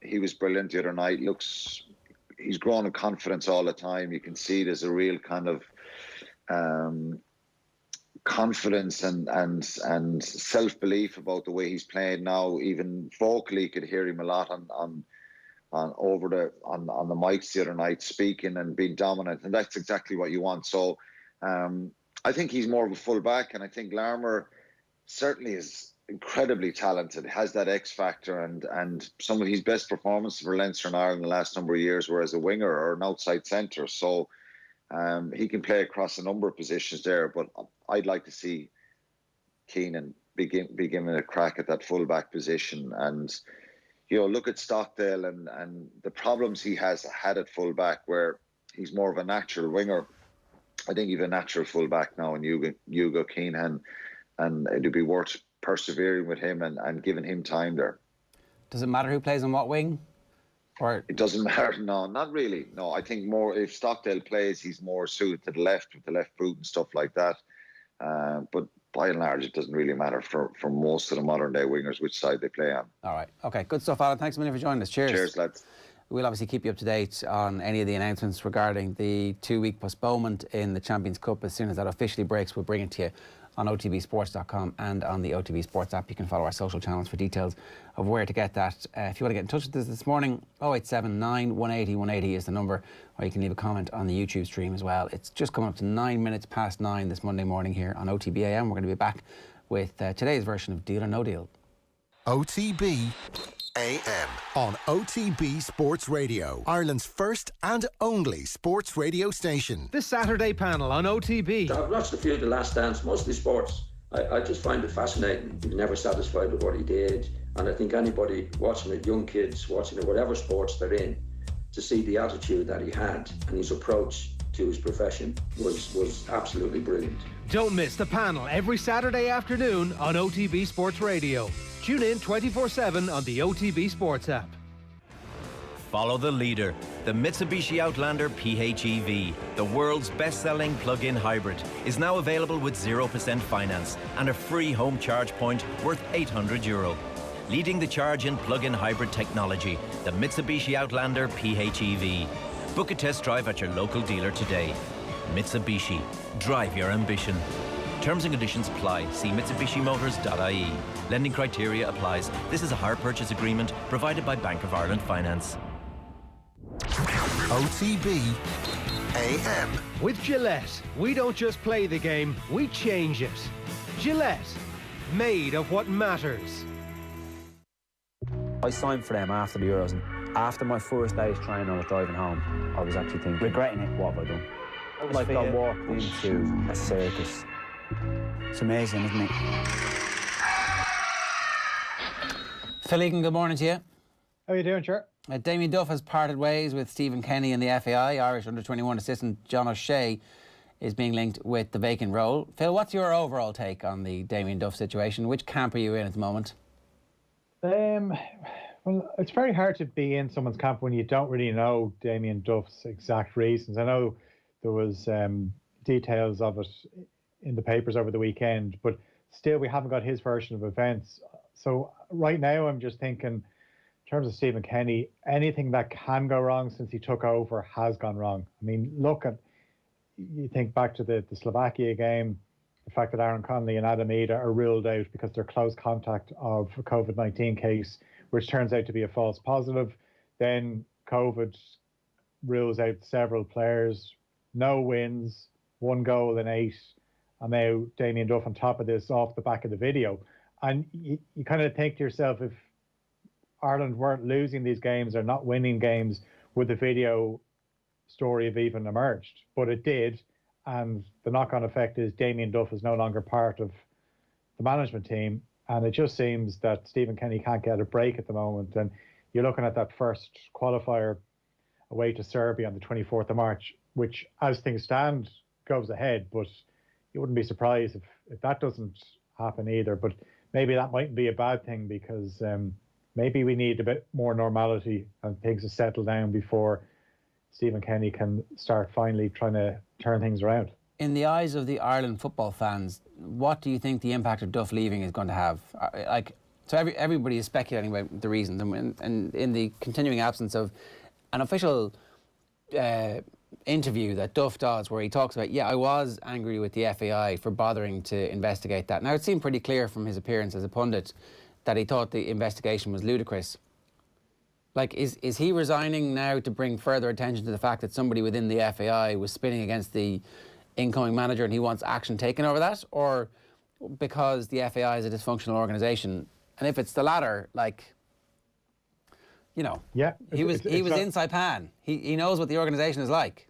He was brilliant the other night. He's grown in confidence all the time. You can see there's a real kind of confidence and self-belief about the way he's playing now. Even vocally, you could hear him a lot on the mics the other night, speaking and being dominant, and that's exactly what you want. So I think he's more of a full-back, and I think Larmour certainly is incredibly talented, has that X factor, and some of his best performances for Leinster and Ireland the last number of years were as a winger or an outside centre. So he can play across a number of positions there, but I'd like to see Keenan be given a crack at that full-back position. And you know, look at Stockdale and the problems he has had at full-back, where he's more of a natural winger. I think he's a natural full-back now in Hugo Keenan, and it'd be worth persevering with him and giving him time there. Does it matter who plays on what wing? Or it doesn't matter. No, not really. No, I think more if Stockdale plays, he's more suited to the left with the left boot and stuff like that. But by and large, it doesn't really matter for most of the modern day wingers which side they play on. All right. Okay. Good stuff, Alan. Thanks a million for joining us. Cheers. Cheers, lads. We'll obviously keep you up to date on any of the announcements regarding the 2-week postponement in the Champions Cup. As soon as that officially breaks, we'll bring it to you on OTBsports.com and on the OTB Sports app. You can follow our social channels for details of where to get that. If you want to get in touch with us this morning, 0879 180 180 is the number, or you can leave a comment on the YouTube stream as well. It's just coming up to 9 minutes past 9 this Monday morning here on OTB AM. We're going to be back with today's version of Deal or No Deal. OTB AM on OTB Sports Radio, Ireland's first and only sports radio station. The Saturday panel on OTB. I've watched a few of The Last Dance, mostly sports. I just find it fascinating. He was never satisfied with what he did, And I think anybody watching it, young kids watching it, whatever sports they're in, to see the attitude that he had and his approach to his profession was absolutely brilliant. Don't miss the panel every Saturday afternoon on OTB Sports Radio. Tune in 24/7 on the OTB Sports app. Follow the leader, the Mitsubishi Outlander PHEV, the world's best-selling plug-in hybrid, is now available with 0% finance and a free home charge point worth €800. Leading the charge in plug-in hybrid technology, the Mitsubishi Outlander PHEV. Book a test drive at your local dealer today. Mitsubishi, drive your ambition. Terms and conditions apply. See mitsubishimotors.ie. Lending criteria applies. This is a hire purchase agreement provided by Bank of Ireland Finance. OTB AM. With Gillette, we don't just play the game, we change it. Gillette, made of what matters. I signed for them after the Euros, and after my first day's training, I was driving home. I was actually thinking, regretting it, what have I done? Like I walked into a circus. It's amazing, isn't it? Phil Egan, good morning to you. How are you doing, sir? Damian Duff has parted ways with Stephen Kenny in the FAI. Irish under-21 assistant John O'Shea is being linked with the vacant role. Phil, what's your overall take on the Damian Duff situation? Which camp are you in at the moment? Well, it's very hard to be in someone's camp when you don't really know Damian Duff's exact reasons. I know there was details of it in the papers over the weekend, but still we haven't got his version of events. So right now I'm just thinking, in terms of Stephen Kenny, anything that can go wrong since he took over has gone wrong. I mean, you think back to the Slovakia game, the fact that Aaron Connolly and Adam Ida are ruled out because they're close contact of a COVID-19 case, which turns out to be a false positive. Then COVID rules out several players, no wins, 1 goal in 8, and now Damian Duff on top of this off the back of the video. And you kind of think to yourself, if Ireland weren't losing these games or not winning games, would the video story have even emerged? But it did, and the knock-on effect is Damian Duff is no longer part of the management team, and it just seems that Stephen Kenny can't get a break at the moment. And you're looking at that first qualifier away to Serbia on the 24th of March, which, as things stand, goes ahead, but you wouldn't be surprised if that doesn't happen either. But maybe that mightn't be a bad thing, because maybe we need a bit more normality and things to settle down before Stephen Kenny can start finally trying to turn things around. In the eyes of the Ireland football fans, what do you think the impact of Duff leaving is going to have? Everybody is speculating about the reasons, and in the continuing absence of an official interview that Duff does, where he talks about, I was angry with the FAI for bothering to investigate that. Now, it seemed pretty clear from his appearance as a pundit that he thought the investigation was ludicrous. Is he resigning now to bring further attention to the fact that somebody within the FAI was spinning against the incoming manager and he wants action taken over that? Or because the FAI is a dysfunctional organisation? And if it's the latter, he was in Saipan. He knows what the organisation is like.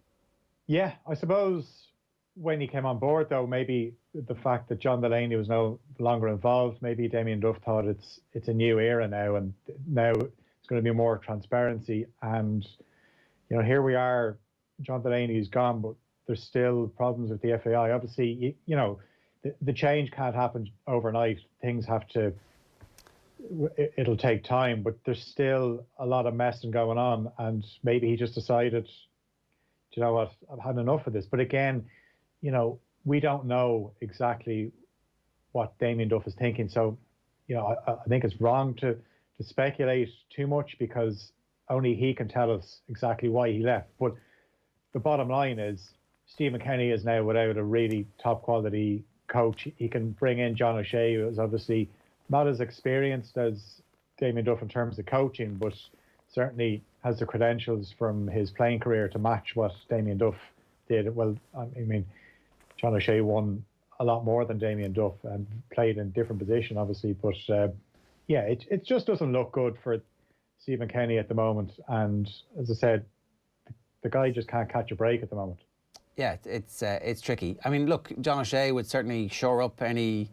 Yeah, I suppose when he came on board, though, maybe the fact that John Delaney was no longer involved, maybe Damian Duff thought it's a new era now, and now it's going to be more transparency. And here we are, John Delaney's gone, but there's still problems with the FAI. Obviously, the change can't happen overnight. Things have to. It'll take time, but there's still a lot of messing going on, and maybe he just decided, you know what, I've had enough of this. But again, we don't know exactly what Damian Duff is thinking. So, I think it's wrong to speculate too much, because only he can tell us exactly why he left. But the bottom line is Stephen Kenny is now without a really top quality coach. He can bring in John O'Shea, who is obviously not as experienced as Damian Duff in terms of coaching, but certainly has the credentials from his playing career to match what Damian Duff did. Well, I mean, John O'Shea won a lot more than Damian Duff and played in different position, obviously. But it just doesn't look good for Stephen Kenny at the moment. And as I said, the guy just can't catch a break at the moment. Yeah, it's tricky. I mean, look, John O'Shea would certainly shore up any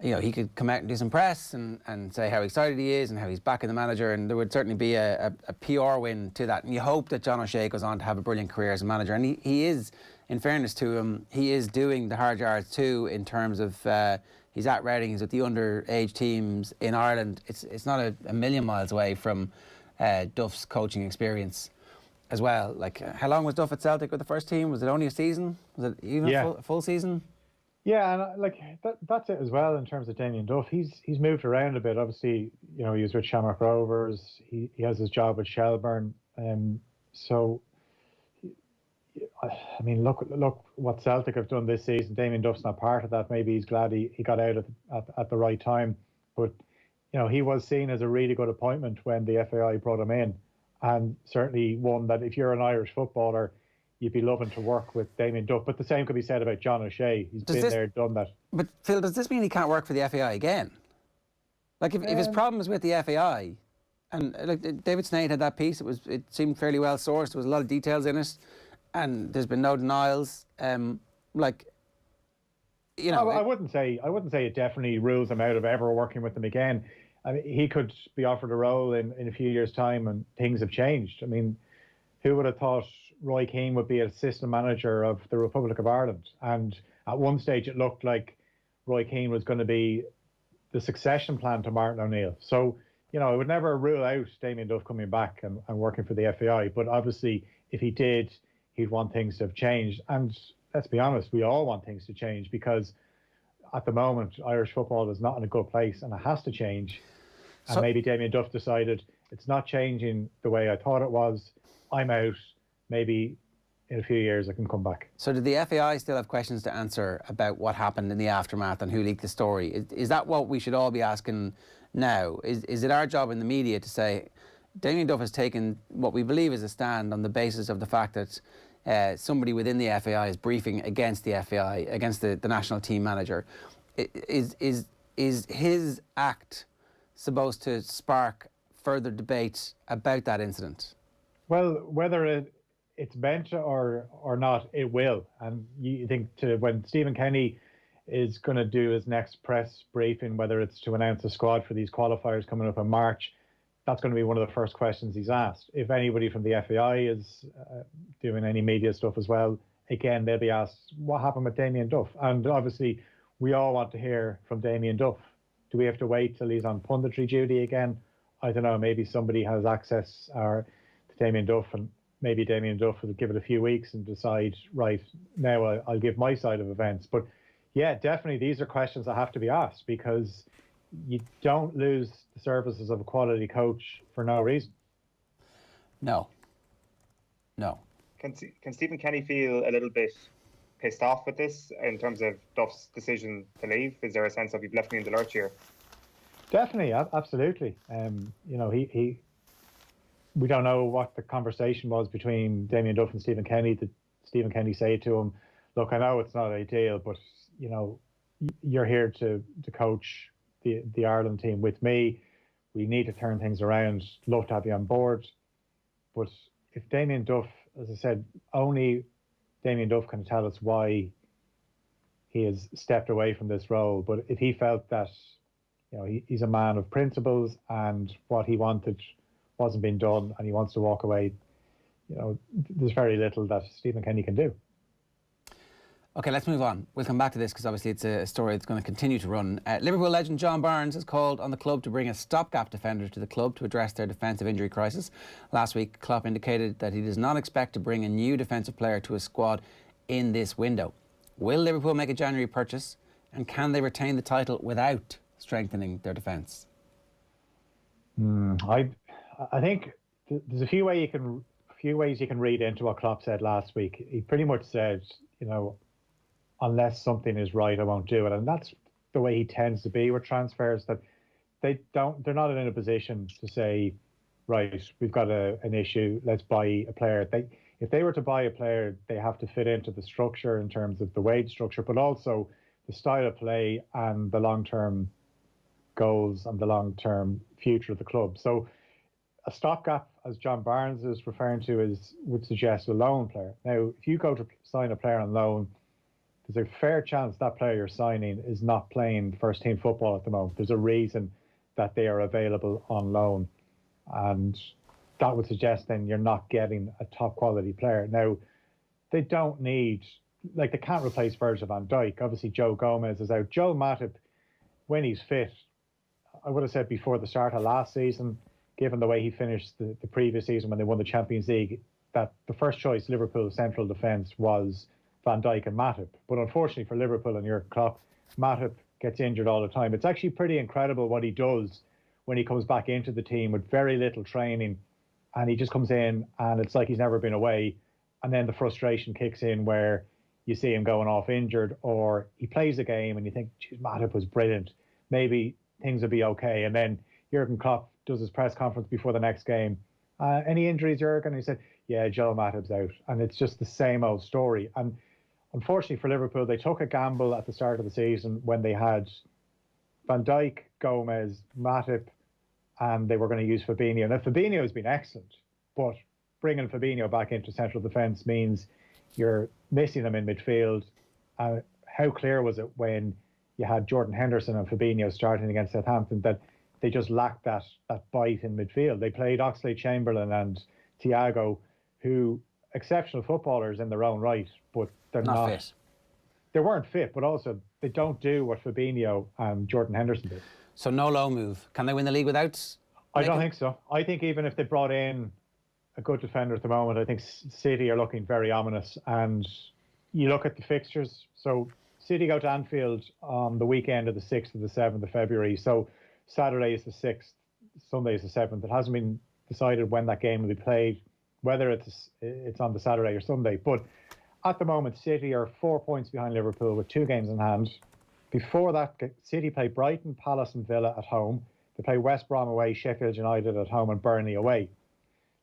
he could come out and do some press and say how excited he is and how he's backing the manager, and there would certainly be a PR win to that. And you hope that John O'Shea goes on to have a brilliant career as a manager. And he is, in fairness to him, he is doing the hard yards too, in terms of he's at Reading, he's with the underage teams in Ireland. It's not a million miles away from Duff's coaching experience as well. Like, how long was Duff at Celtic with the first team? Was it only a season? Was it even a full season? Yeah, and that's it as well in terms of Damian Duff. He's moved around a bit. Obviously, he was with Shamrock Rovers. He has his job with Shelbourne. So, I mean, look what Celtic have done this season. Damian Duff's not part of that. Maybe he's glad he got out at the right time. But, he was seen as a really good appointment when the FAI brought him in. And certainly one that if you're an Irish footballer, you'd be loving to work with Damian Duff. But the same could be said about John O'Shea. He's been there, done that. But Phil, does this mean he can't work for the FAI again? Like, if his problem is with the FAI, and like David Sneyd had that piece, it seemed fairly well sourced. There was a lot of details in it, and there's been no denials. I wouldn't say it definitely rules him out of ever working with them again. I mean, he could be offered a role in a few years' time, and things have changed. I mean, who would have thought Roy Keane would be assistant manager of the Republic of Ireland? And at one stage it looked like Roy Keane was going to be the succession plan to Martin O'Neill. So, I would never rule out Damian Duff coming back and working for the FAI. But obviously, if he did, he'd want things to have changed. And let's be honest, we all want things to change, because at the moment, Irish football is not in a good place and it has to change. And maybe Damian Duff decided it's not changing the way I thought it was. I'm out. Maybe in a few years I can come back. So did the FAI still have questions to answer about what happened in the aftermath and who leaked the story? Is that what we should all be asking now? Is it our job in the media to say Damian Duff has taken what we believe is a stand on the basis of the fact that somebody within the FAI is briefing against the FAI, against the national team manager? Is his act supposed to spark further debate about that incident? Well, whether it's meant or not, it will. And you think when Stephen Kenny is going to do his next press briefing, whether it's to announce a squad for these qualifiers coming up in March, that's going to be one of the first questions he's asked. If anybody from the FAI is doing any media stuff as well, again, they'll be asked, what happened with Damian Duff? And obviously, we all want to hear from Damian Duff. Do we have to wait till he's on punditry duty again? I don't know, maybe somebody has access to Damian Duff, and maybe Damian Duff will give it a few weeks and decide, right, now I'll give my side of events. But yeah, definitely these are questions that have to be asked, because you don't lose the services of a quality coach for no reason. No. Can Stephen Kenny feel a little bit pissed off with this in terms of Duff's decision to leave? Is there a sense of, you've left me in the lurch here? Definitely, absolutely. We don't know what the conversation was between Damian Duff and Stephen Kenny. Did Stephen Kenny say to him, look, I know it's not ideal, but you're here to coach the Ireland team with me. We need to turn things around. Love to have you on board. But if Damian Duff, as I said, only Damian Duff can tell us why he has stepped away from this role. But if he felt that he's a man of principles and what he wanted wasn't being done and he wants to walk away, there's very little that Stephen Kenny can do. OK, let's move on. We'll come back to this because obviously it's a story that's going to continue to run. Liverpool legend John Barnes has called on the club to bring a stopgap defender to the club to address their defensive injury crisis. Last week, Klopp indicated that he does not expect to bring a new defensive player to his squad in this window. Will Liverpool make a January purchase, and can they retain the title without strengthening their defence? I think there's a few ways you can read into what Klopp said last week. He pretty much said, unless something is right, I won't do it. And that's the way he tends to be with transfers, that they're not in a position to say, right, we've got an issue, let's buy a player. If they were to buy a player, they have to fit into the structure in terms of the wage structure, but also the style of play and the long-term goals and the long-term future of the club. So a stopgap, as John Barnes is referring to, would suggest a loan player. Now, if you go to sign a player on loan, there's a fair chance that player you're signing is not playing first team football at the moment. There's a reason that they are available on loan, and that would suggest then you're not getting a top quality player. Now, they don't need, like, they can't replace Virgil van Dijk. Obviously, Joe Gomez is out. Joel Matip, when he's fit, I would have said before the start of last season, given the way he finished the previous season when they won the Champions League, that the first choice Liverpool central defence was Van Dijk and Matip. But unfortunately for Liverpool and Jurgen Klopp, Matip gets injured all the time. It's actually pretty incredible what he does when he comes back into the team with very little training, and he just comes in and it's like he's never been away. And then the frustration kicks in where you see him going off injured, or he plays a game and you think, geez, Matip was brilliant. Maybe things will be okay. And then Jurgen Klopp does his press conference before the next game. Any injuries, Jurgen? And he said, yeah, Joel Matip's out. And it's just the same old story. And unfortunately for Liverpool, they took a gamble at the start of the season when they had Van Dijk, Gomez, Matip, and they were going to use Fabinho. Now, Fabinho has been excellent, but bringing Fabinho back into central defence means you're missing him in midfield. How clear was it when you had Jordan Henderson and Fabinho starting against Southampton that they just lacked that bite in midfield? They played Oxlade-Chamberlain and Thiago, who exceptional footballers in their own right, but they're not fit. They weren't fit, but also they don't do what Fabinho and Jordan Henderson did. So no loan move. Can they win the league without? I don't think so. I think even if they brought in a good defender at the moment, I think City are looking very ominous. And you look at the fixtures. So City go to Anfield on the weekend of the 6th and the 7th of February. So Saturday is the 6th, Sunday is the 7th. It hasn't been decided when that game will be played, whether it's on the Saturday or Sunday. But at the moment, City are 4 points behind Liverpool with 2 games in hand. Before that, City play Brighton, Palace and Villa at home. They play West Brom away, Sheffield United at home and Burnley away.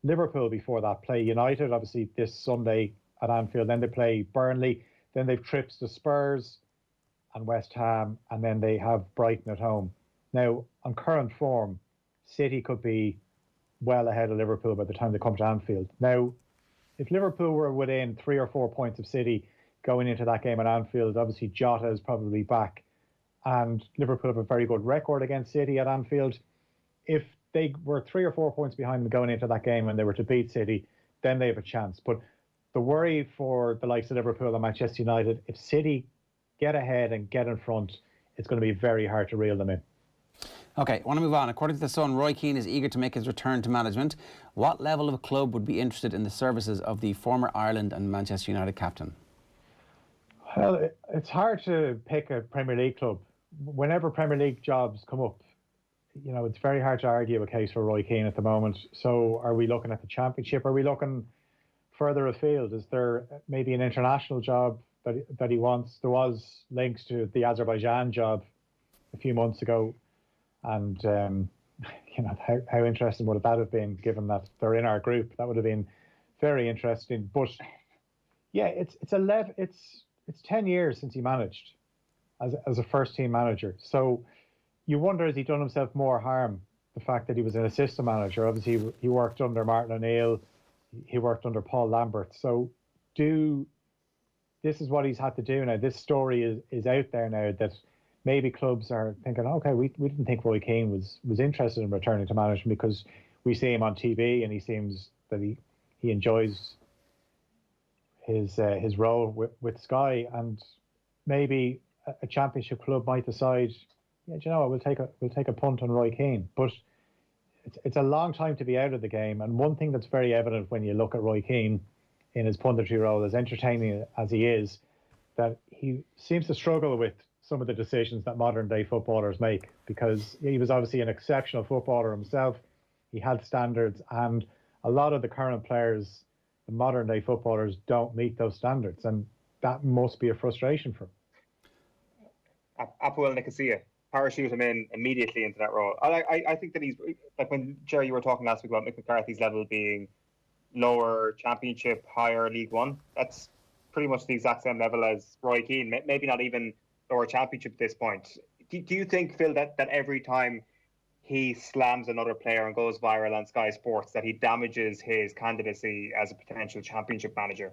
Liverpool before that play United, obviously this Sunday at Anfield. Then they play Burnley. Then they've trips to Spurs and West Ham. And then they have Brighton at home. Now, on current form, City could be well ahead of Liverpool by the time they come to Anfield. Now, if Liverpool were within 3 or 4 points of City going into that game at Anfield, obviously Jota is probably back, and Liverpool have a very good record against City at Anfield. If they were 3 or 4 points behind them going into that game and they were to beat City, then they have a chance. But the worry for the likes of Liverpool and Manchester United, if City get ahead and get in front, it's going to be very hard to reel them in. OK, I want to move on. According to The Sun, Roy Keane is eager to make his return to management. What level of club would be interested in the services of the former Ireland and Manchester United captain? Well, it's hard to pick a Premier League club. Whenever Premier League jobs come up, you know, it's very hard to argue a case for Roy Keane at the moment. So are we looking at the Championship? Are we looking further afield? Is there maybe an international job that he wants? There was links to the Azerbaijan job a few months ago. And, you know, how interesting would that have been, given that they're in our group? That would have been very interesting. But, yeah, it's 10 years since he managed as a first-team manager. So you wonder, has he done himself more harm, the fact that he was an assistant manager? Obviously, he worked under Martin O'Neill. He worked under Paul Lambert. So this is what he's had to do now. This story is out there now that maybe clubs are thinking, okay, we didn't think Roy Keane was interested in returning to management because we see him on TV and he seems that he enjoys his role with Sky, and maybe a Championship club might decide, yeah, do you know what, we'll take a punt on Roy Keane. But it's a long time to be out of the game, and one thing that's very evident when you look at Roy Keane in his punditry role, as entertaining as he is, that he seems to struggle with some of the decisions that modern day footballers make, because he was obviously an exceptional footballer himself. He had standards, and a lot of the current players, the modern day footballers, don't meet those standards, and that must be a frustration for him. Apoel Nicosia, parachute him in immediately into that role. I think that he's, like when Jerry, you were talking last week about Mick McCarthy's level being lower Championship, higher League One. That's pretty much the exact same level as Roy Keane, maybe not even lower Championship at this point. Do you think, Phil, that every time he slams another player and goes viral on Sky Sports, that he damages his candidacy as a potential Championship manager?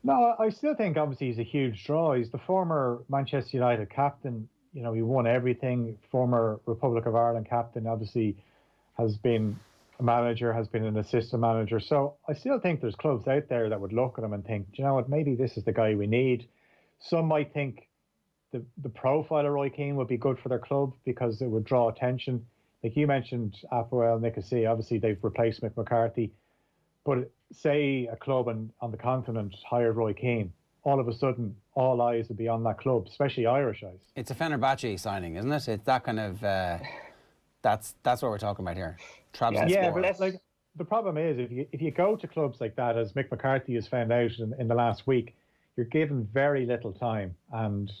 No, I still think obviously he's a huge draw. He's the former Manchester United captain. You know, he won everything. Former Republic of Ireland captain, obviously has been a manager, has been an assistant manager. So I still think there's clubs out there that would look at him and think, do you know what, maybe this is the guy we need. Some might think the profile of Roy Keane would be good for their club because it would draw attention. Like you mentioned, Apoel Nicosia, obviously they've replaced Mick McCarthy. But say a club on the continent hired Roy Keane, all of a sudden all eyes would be on that club, especially Irish eyes. It's a Fenerbahce signing, isn't it? It's that kind of that's what we're talking about here. Yeah, but like the problem is if you go to clubs like that, as Mick McCarthy has found out in the last week, you're given very little time, and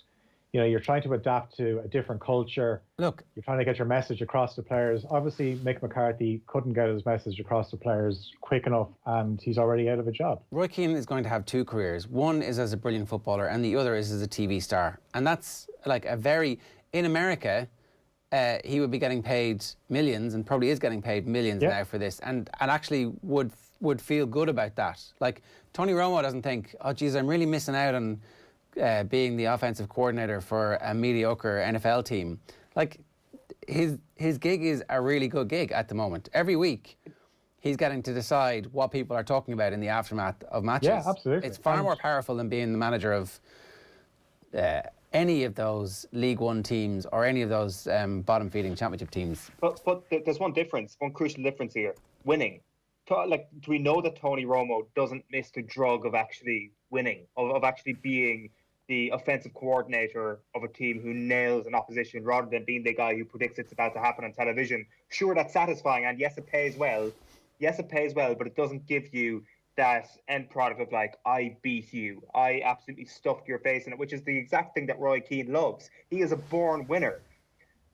you know you're trying to adapt to a different culture. Look, you're trying to get your message across to players. Obviously, Mick McCarthy couldn't get his message across to players quick enough, and he's already out of a job. Roy Keane is going to have two careers. One is as a brilliant footballer, and the other is as a TV star. And that's like in America, he would be getting paid millions, and probably is getting paid millions now for this, and actually would feel good about that. Like Tony Romo doesn't think, oh geez, I'm really missing out on being the offensive coordinator for a mediocre NFL team. Like his gig is a really good gig at the moment. Every week he's getting to decide what people are talking about in the aftermath of matches. Yeah, absolutely. It's far more powerful than being the manager of any of those League One teams or any of those bottom-feeding championship teams. But there's one difference, one crucial difference here: winning. Like, do we know that Tony Romo doesn't miss the drug of actually winning, of actually being the offensive coordinator of a team who nails an opposition rather than being the guy who predicts it's about to happen on television? Sure, that's satisfying, and yes, it pays well. Yes, it pays well, but it doesn't give you that end product of like, I beat you, I absolutely stuffed your face in it, which is the exact thing that Roy Keane loves. He is a born winner.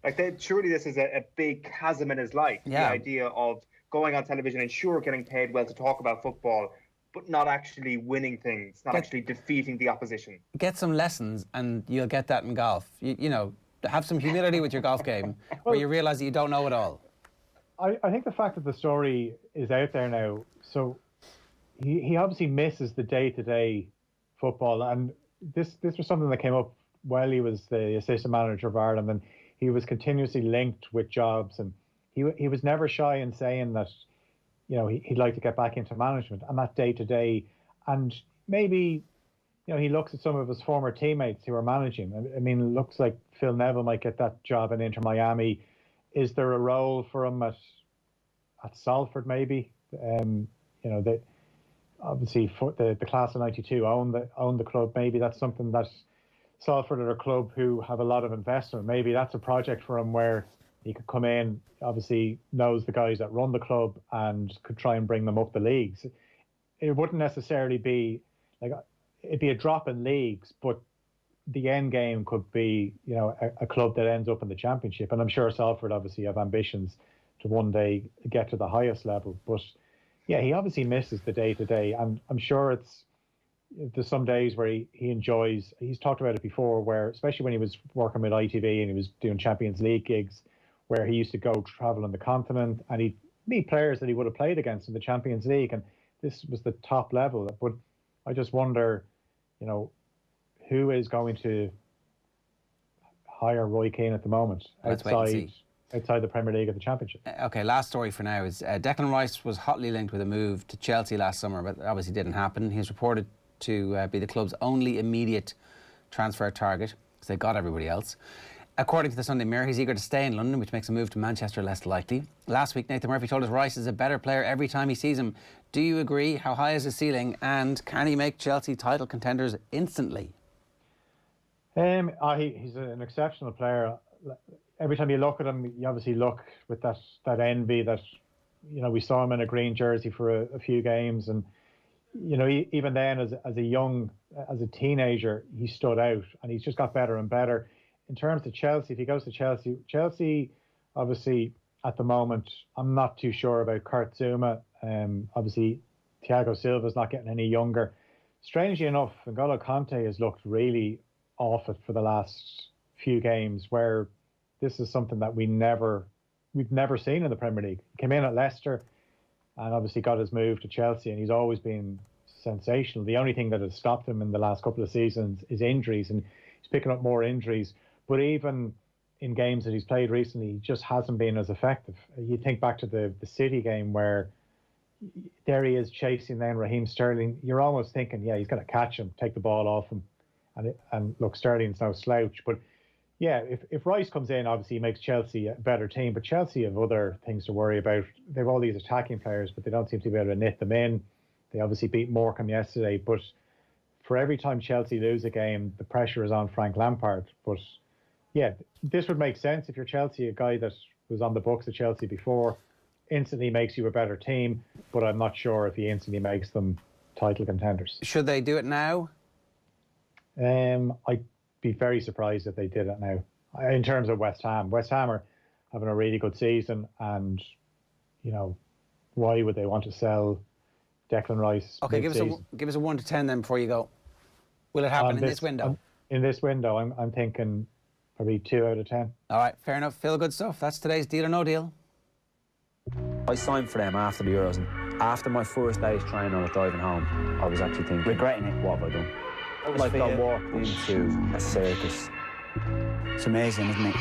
Like, surely this is a big chasm in his life. The idea of going on television and sure getting paid well to talk about football, but not actually winning things, not actually defeating the opposition. Get some lessons and you'll get that in golf. You know, have some humility with your golf game where you realise that you don't know it all. I think the fact that the story is out there now, so he obviously misses the day-to-day football, and this was something that came up while he was the assistant manager of Ireland, and he was continuously linked with jobs, and he was never shy in saying that, you know, he'd like to get back into management and that day-to-day, and maybe, you know, he looks at some of his former teammates who are managing. I mean, it looks like Phil Neville might get that job in Inter Miami. Is there a role for him at Salford maybe? You know, they obviously the class of '92 own the club. Maybe that's something that Salford are a club who have a lot of investment. Maybe that's a project for him where he could come in, obviously knows the guys that run the club and could try and bring them up the leagues. It wouldn't necessarily be like, it'd be a drop in leagues, but the end game could be, you know, a club that ends up in the championship. And I'm sure Salford obviously have ambitions to one day get to the highest level. But yeah, he obviously misses the day-to-day. And I'm sure there's some days where he enjoys, he's talked about it before, where especially when he was working with ITV and he was doing Champions League gigs, where he used to go travel on the continent and he'd meet players that he would have played against in the Champions League. And this was the top level. But I just wonder, you know, who is going to hire Roy Keane at the moment outside the Premier League or the Championship? Okay, last story for now is Declan Rice was hotly linked with a move to Chelsea last summer, but obviously didn't happen. He's reported to be the club's only immediate transfer target because they got everybody else. According to the Sunday Mirror, he's eager to stay in London, which makes a move to Manchester less likely. Last week, Nathan Murphy told us Rice is a better player every time he sees him. Do you agree? How high is his ceiling? And can he make Chelsea title contenders instantly? He's an exceptional player. Every time you look at him, you obviously look with that envy that, you know, we saw him in a green jersey for a few games. And, you know, even then as a teenager, he stood out and he's just got better and better. In terms of Chelsea, if he goes to Chelsea, obviously at the moment, I'm not too sure about Kurt Zouma. Obviously, Thiago Silva's not getting any younger. Strangely enough, N'Golo Kante has looked really off it for the last few games, where this is something that we've never seen in the Premier League. He came in at Leicester and obviously got his move to Chelsea, and he's always been sensational. The only thing that has stopped him in the last couple of seasons is injuries, and he's picking up more injuries. But even in games that he's played recently, he just hasn't been as effective. You think back to the City game where there he is chasing then Raheem Sterling. You're almost thinking, yeah, he's going to catch him, take the ball off him. And look, Sterling's no slouch. But yeah, if Rice comes in, obviously he makes Chelsea a better team. But Chelsea have other things to worry about. They've all these attacking players, but they don't seem to be able to knit them in. They obviously beat Morecambe yesterday. But for every time Chelsea lose a game, the pressure is on Frank Lampard. But yeah, this would make sense if you're Chelsea, a guy that was on the books at Chelsea before, instantly makes you a better team. But I'm not sure if he instantly makes them title contenders. Should they do it now? I'd be very surprised if they did it now. In terms of West Ham, West Ham are having a really good season, and you know, why would they want to sell Declan Rice? Okay, give us a 1 to 10 then before you go. Will it happen in this window? In this window, I'm thinking probably 2 out of 10. All right, fair enough. Feel good stuff. That's today's Deal or No Deal. I signed for them after the Euros, and after my first day's training on driving home, I was actually thinking, regretting it, what have I done? Like I walked into a circus. It's amazing, isn't it?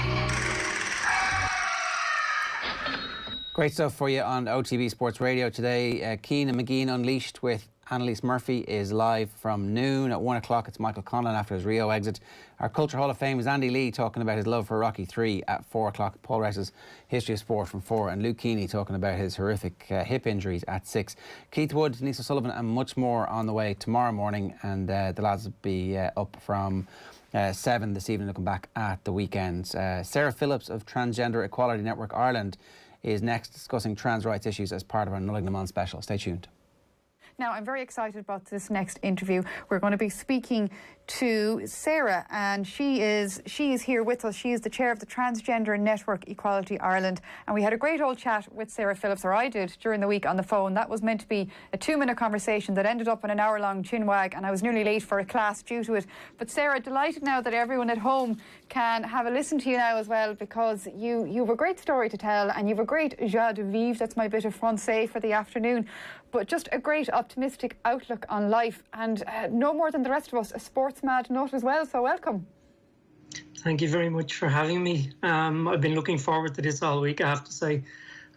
Great stuff for you on OTB Sports Radio today. Keane and McGean Unleashed with Annalise Murphy is live from noon. At 1 o'clock, it's Michael Quinlan after his Rio exit. Our Culture Hall of Fame is Andy Lee talking about his love for Rocky 3 at 4 o'clock. Paul Rice's History of Sport from 4. And Luke Keeney talking about his horrific hip injuries at 6. Keith Wood, Denise O'Sullivan and much more on the way tomorrow morning. And the lads will be up from 7 this evening, looking back at the weekend. Sarah Phillips of Transgender Equality Network Ireland is next, discussing trans rights issues as part of our Nulling Them On special. Stay tuned. Now, I'm very excited about this next interview. We're going to be speaking to Sarah, and she is here with us. She is the chair of the Transgender Network Equality Ireland, and we had a great old chat with Sarah Phillips, or I did, during the week on the phone. That was meant to be a 2-minute conversation that ended up in an hour-long chinwag, and I was nearly late for a class due to it. But Sarah, delighted now that everyone at home can have a listen to you now as well, because you've a great story to tell, and you've a great joie de vivre. That's my bit of Francais for the afternoon. But just a great optimistic outlook on life, and no more than the rest of us, a sports mad nut as well, so welcome. Thank you very much for having me. I've been looking forward to this all week, I have to say.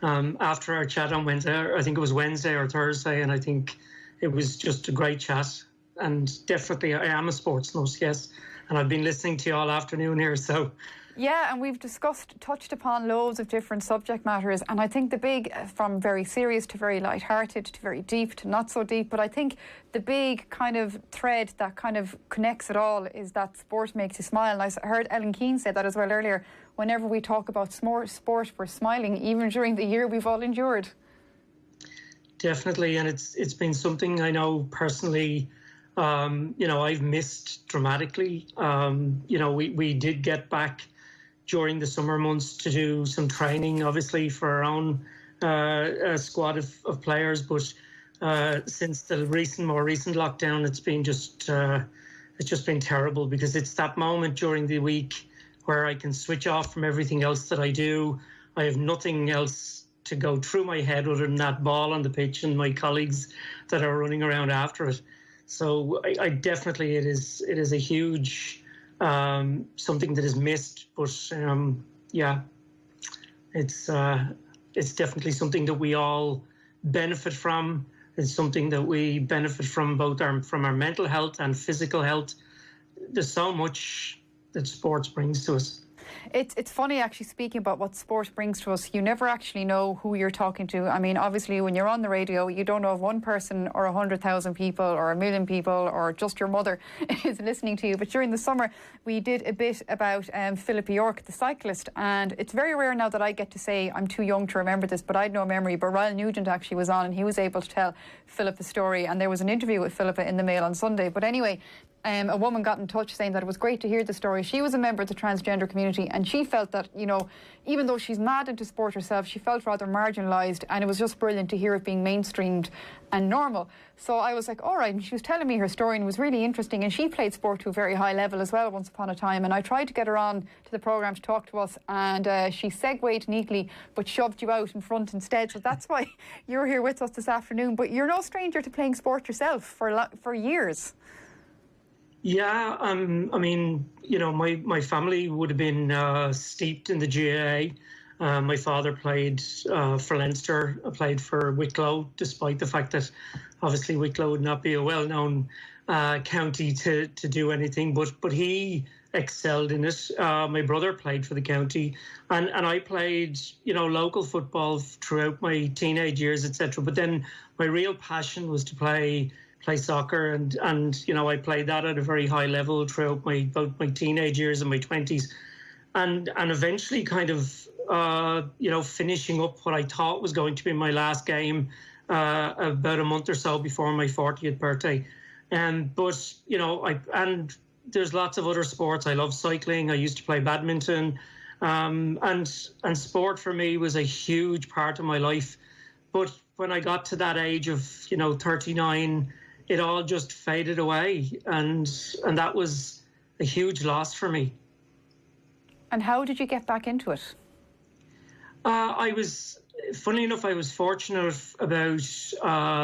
After our chat on Wednesday, I think it was Wednesday or Thursday, and I think it was just a great chat. And definitely I am a sports nut, yes, and I've been listening to you all afternoon here, so... Yeah, and we've touched upon loads of different subject matters, and I think the big, from very serious to very light-hearted to very deep to not so deep, but I think the big kind of thread that kind of connects it all is that sport makes you smile. And I heard Ellen Keane say that as well earlier. Whenever we talk about sport, we're smiling, even during the year we've all endured. Definitely, and it's been something I know personally, I've missed dramatically. We did get back during the summer months to do some training, obviously, for our own squad of players. But since the more recent lockdown, it's just been terrible, because it's that moment during the week where I can switch off from everything else that I do. I have nothing else to go through my head other than that ball on the pitch and my colleagues that are running around after it. So I definitely, it is a huge something that is missed, but it's definitely something that we all benefit from. It's something that we benefit from both from our mental health and physical health. There's so much that sports brings to us. It's funny, actually, speaking about what sport brings to us. You never actually know who you're talking to. I mean, obviously, when you're on the radio, you don't know if one person or 100,000 people or 1 million people or just your mother is listening to you. But during the summer, we did a bit about Philip York, the cyclist. And it's very rare now that I get to say, I'm too young to remember this, but I had no memory. But Ryle Nugent actually was on, and he was able to tell Philip the story. And there was an interview with Philip in the Mail on Sunday. But anyway, a woman got in touch saying that it was great to hear the story. She was a member of the transgender community, and she felt that, you know, even though she's mad into sport herself, she felt rather marginalised, and it was just brilliant to hear it being mainstreamed and normal. So I was like, all right, and she was telling me her story, and it was really interesting, and she played sport to a very high level as well once upon a time, and I tried to get her on to the programme to talk to us, and she segued neatly but shoved you out in front instead. So that's why you're here with us this afternoon. But you're no stranger to playing sport yourself for years. Yeah, I mean, you know, my family would have been steeped in the GAA. My father played for Leinster, played for Wicklow, despite the fact that obviously Wicklow would not be a well-known county to do anything, but he excelled in it. My brother played for the county, and I played, you know, local football throughout my teenage years, etc. But then my real passion was to play soccer, and you know, I played that at a very high level throughout both my teenage years and my 20s, and eventually kind of you know, finishing up what I thought was going to be my last game about a month or so before my 40th birthday. But you know, and there's lots of other sports. I love cycling. I used to play badminton, and sport for me was a huge part of my life. But when I got to that age of, you know, 39, it all just faded away, and that was a huge loss for me. And how did you get back into it? Funnily enough, I was fortunate about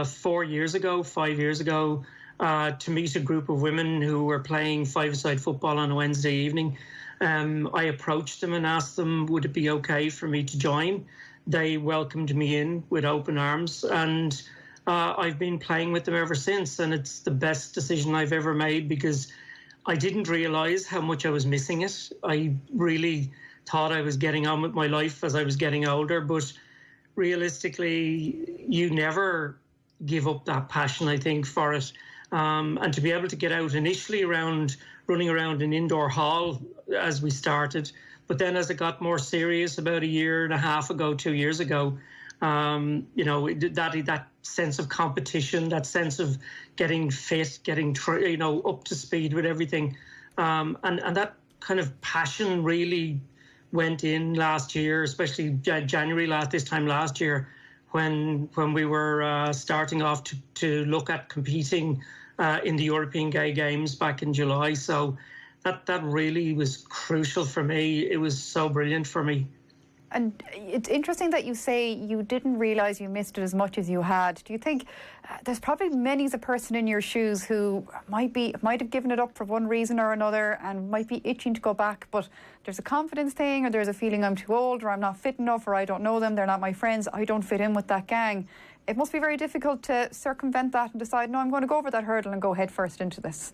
5 years ago, to meet a group of women who were playing five-a-side football on a Wednesday evening. I approached them and asked them, would it be okay for me to join? They welcomed me in with open arms, and I've been playing with them ever since, and it's the best decision I've ever made, because I didn't realise how much I was missing it. I really thought I was getting on with my life as I was getting older, but realistically, you never give up that passion, I think, for it. And to be able to get out initially running around an indoor hall as we started, but then as it got more serious about a year and a half ago, 2 years ago, you know, that sense of competition, that sense of getting fit, getting you know, up to speed with everything, and that kind of passion really went in last year, especially January this time last year, when we were starting off to look at competing in the European Gay Games back in July. So that really was crucial for me. It was so brilliant for me. And it's interesting that you say you didn't realise you missed it as much as you had. Do you think there's probably many a person in your shoes who might have given it up for one reason or another and might be itching to go back, but there's a confidence thing, or there's a feeling I'm too old, or I'm not fit enough, or I don't know them, they're not my friends, I don't fit in with that gang. It must be very difficult to circumvent that and decide, no, I'm going to go over that hurdle and go head first into this.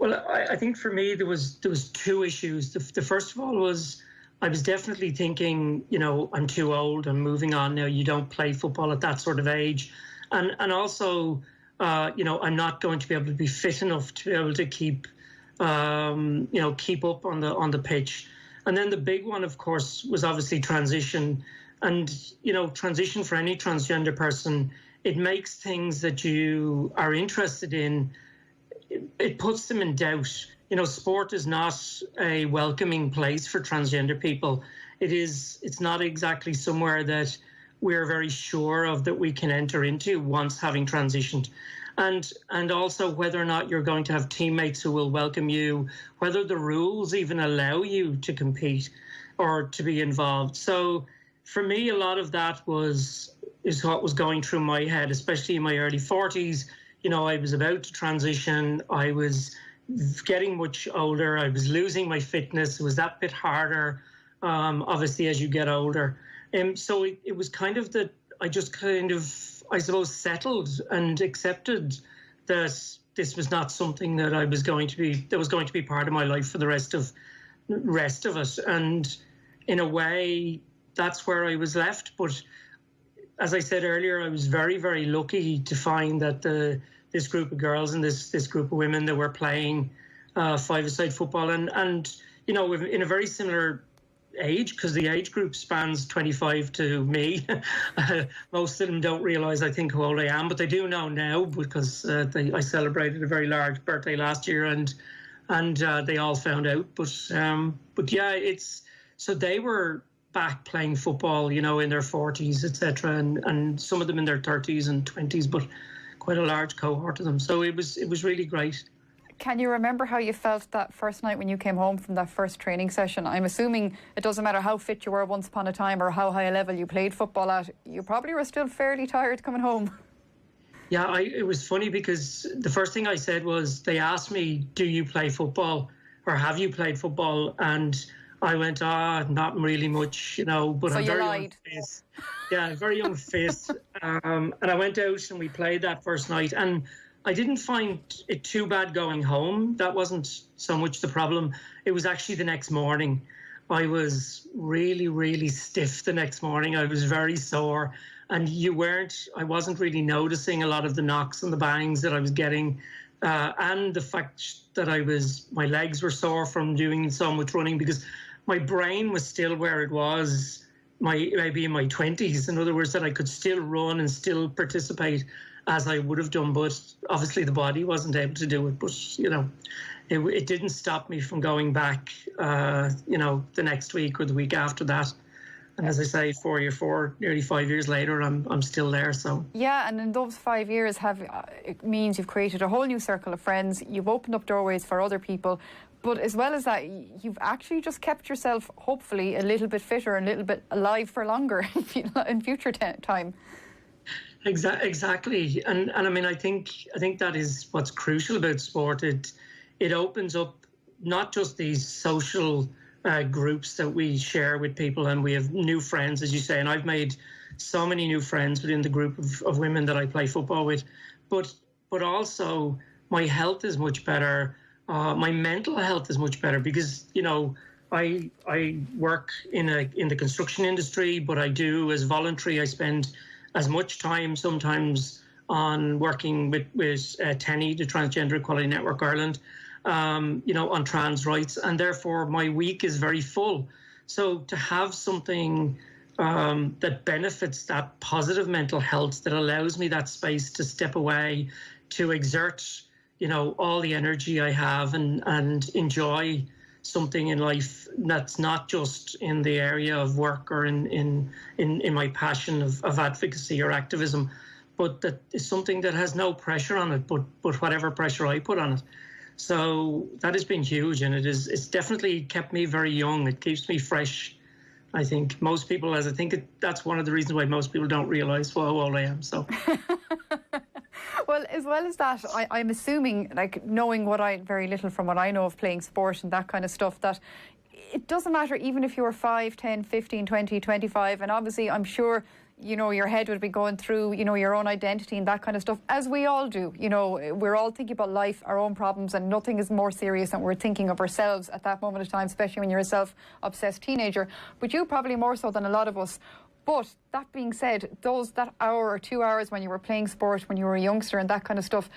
Well, I think for me there was two issues. The first of all was, I was definitely thinking, you know, I'm too old, I'm moving on now, you don't play football at that sort of age. And also, you know, I'm not going to be able to be fit enough to be able to keep up on the pitch. And then the big one, of course, was obviously transition. And, you know, transition for any transgender person, it makes things that you are interested in, it puts them in doubt. You know, sport is not a welcoming place for transgender people. It's not exactly somewhere that we're very sure of that we can enter into once having transitioned. And also whether or not you're going to have teammates who will welcome you, whether the rules even allow you to compete or to be involved. So for me, a lot of that is what was going through my head, especially in my early 40s. You know, I was about to transition. I was getting much older. I was losing my fitness. It was that bit harder, obviously, as you get older. So it was kind of that I just kind of, I suppose, settled and accepted that this was not something that was going to be part of my life for the rest of it. And in a way, that's where I was left. But as I said earlier, I was very, very lucky to find that this group of girls and this group of women that were playing five-a-side football and you know, in a very similar age, because the age group spans 25 to me. Most of them don't realise, I think, how old I am, but they do know now because I celebrated a very large birthday last year, and they all found out. But yeah, so they were back playing football, in their 40s, etc., and some of them in their 30s and 20s, but quite a large cohort of them. So it was really great. Can you remember how you felt that first night when you came home from that first training session? I'm assuming it doesn't matter how fit you were once upon a time or how high a level you played football at, you probably were still fairly tired coming home. Yeah, it was funny because the first thing I said was, they asked me, do you play football or have you played football? And I went, not really much, but so I'm very lied. Unfit. Yeah, very unfit. And I went out and we played that first night, and I didn't find it too bad going home. That wasn't so much the problem. It was actually the next morning. I was really, really stiff the next morning. I was very sore, and I wasn't really noticing a lot of the knocks and the bangs that I was getting. And the fact that my legs were sore from doing so much running, because my brain was still where it was maybe in my 20s. In other words, that I could still run and still participate as I would have done, but obviously the body wasn't able to do it. But, it didn't stop me from going back, the next week or the week after that. And as I say, nearly 5 years later, I'm still there. So yeah, and in those 5 years, it means you've created a whole new circle of friends. You've opened up doorways for other people, but as well as that, you've actually just kept yourself, hopefully, a little bit fitter and a little bit alive for longer in future time. Exactly, and I mean, I think that is what's crucial about sport. It opens up not just these social groups that we share with people, and we have new friends, as you say, and I've made so many new friends within the group of women that I play football with, but also my health is much better, my mental health is much better, because I work in the construction industry, but I do as voluntary. I spend as much time sometimes on working with TENI, the Transgender Equality Network Ireland, on trans rights, and therefore my week is very full. So to have something that benefits that positive mental health, that allows me that space to step away, to exert, all the energy I have and enjoy something in life that's not just in the area of work or in my passion of advocacy or activism, but that is something that has no pressure on it, but whatever pressure I put on it. So that has been huge, and it's definitely kept me very young. It keeps me fresh. I think most people, that's one of the reasons why most people don't realise how old I am. So. Well, as well as that, I'm assuming, knowing very little from what I know of playing sport and that kind of stuff, that it doesn't matter even if you were 5, 10, 15, 20, 25, and obviously I'm sure, your head would be going through, your own identity and that kind of stuff, as we all do. We're all thinking about life, our own problems, and nothing is more serious than we're thinking of ourselves at that moment of time, especially when you're a self-obsessed teenager. But you probably more so than a lot of us. But that being said, that hour or 2 hours when you were playing sport, when you were a youngster and that kind of stuff,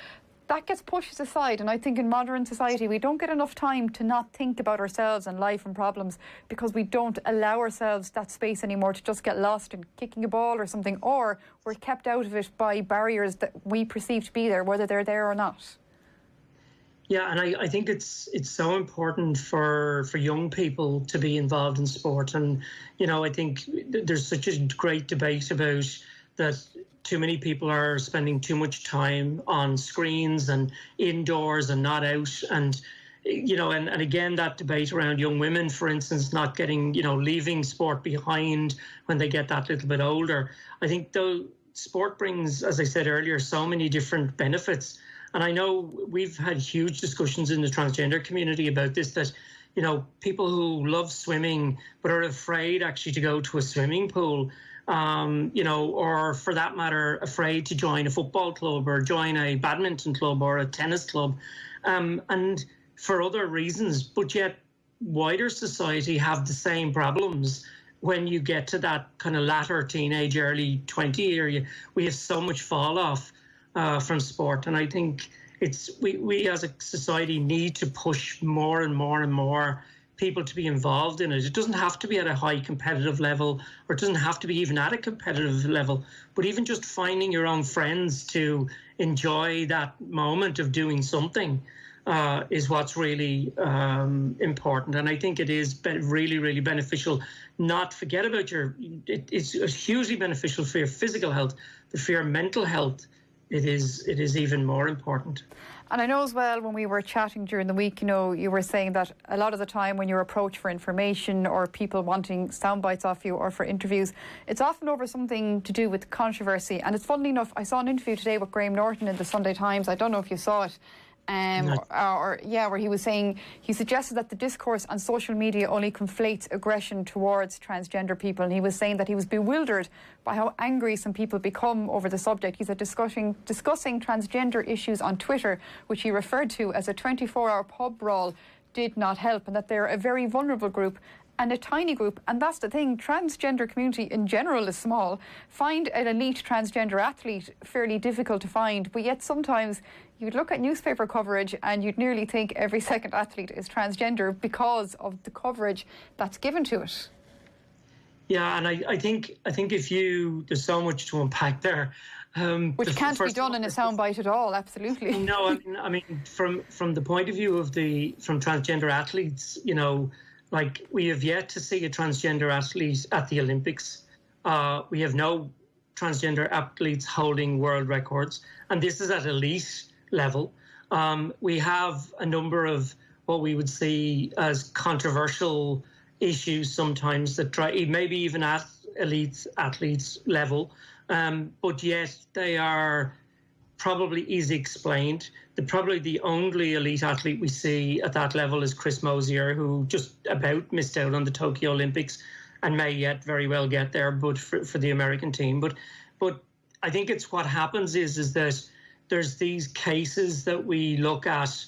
that gets pushed aside. And I think in modern society, we don't get enough time to not think about ourselves and life and problems, because we don't allow ourselves that space anymore to just get lost in kicking a ball or something, or we're kept out of it by barriers that we perceive to be there, whether they're there or not. Yeah, and I think it's so important for young people to be involved in sport. And, I think there's such a great debate about that too many people are spending too much time on screens and indoors and not out. And, and again, that debate around young women, for instance, not getting, leaving sport behind when they get that little bit older. I think, though, sport brings, as I said earlier, so many different benefits. And I know we've had huge discussions in the transgender community about this, that, people who love swimming but are afraid actually to go to a swimming pool, or for that matter, afraid to join a football club or join a badminton club or a tennis club, and for other reasons. But yet wider society have the same problems when you get to that kind of latter teenage, early 20 area. We have so much fall off from sport, and I think we as a society need to push more and more and more people to be involved in it. It doesn't have to be at a high competitive level, or it doesn't have to be even at a competitive level, but even just finding your own friends to enjoy that moment of doing something is what's really important. And I think it is really, really beneficial. Not forget about it's hugely beneficial for your physical health, but for your mental health, it is even more important. And I know as well, when we were chatting during the week, you were saying that a lot of the time when you're approached for information or people wanting sound bites off you or for interviews, it's often over something to do with controversy. And it's funny enough, I saw an interview today with Graham Norton in the Sunday Times. I don't know if you saw it. Where he was saying, he suggested that the discourse on social media only conflates aggression towards transgender people, and he was saying that he was bewildered by how angry some people become over the subject. He said discussing transgender issues on Twitter, which he referred to as a 24-hour pub brawl, did not help, and that they're a very vulnerable group and a tiny group. And that's the thing, transgender community in general is small. Find an elite transgender athlete fairly difficult to find, but yet sometimes you'd look at newspaper coverage and you'd nearly think every second athlete is transgender because of the coverage that's given to it. Yeah, and I think there's so much to unpack there. Which can't be done in a soundbite at all, absolutely. No, I mean from the point of view of from transgender athletes, like, we have yet to see a transgender athlete at the Olympics. We have no transgender athletes holding world records, and this is at elite level. We have a number of what we would see as controversial issues sometimes that maybe even at elite athletes level, but yet they are probably easy explained. Probably the only elite athlete we see at that level is Chris Mosier, who just about missed out on the Tokyo Olympics and may yet very well get there, but for the American team. But I think it's what happens is that there's these cases that we look at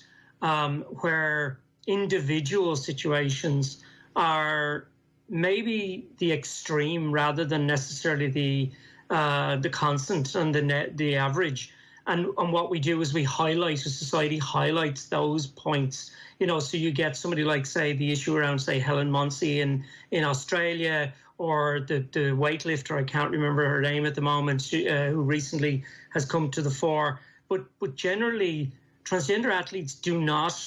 where individual situations are maybe the extreme rather than necessarily the constant and the average. And what we do is we highlight, a society highlights those points, so you get somebody like, say, the issue around, say, Helen Munsey in Australia, or the weightlifter, I can't remember her name at the moment, who recently has come to the fore. But generally, transgender athletes do not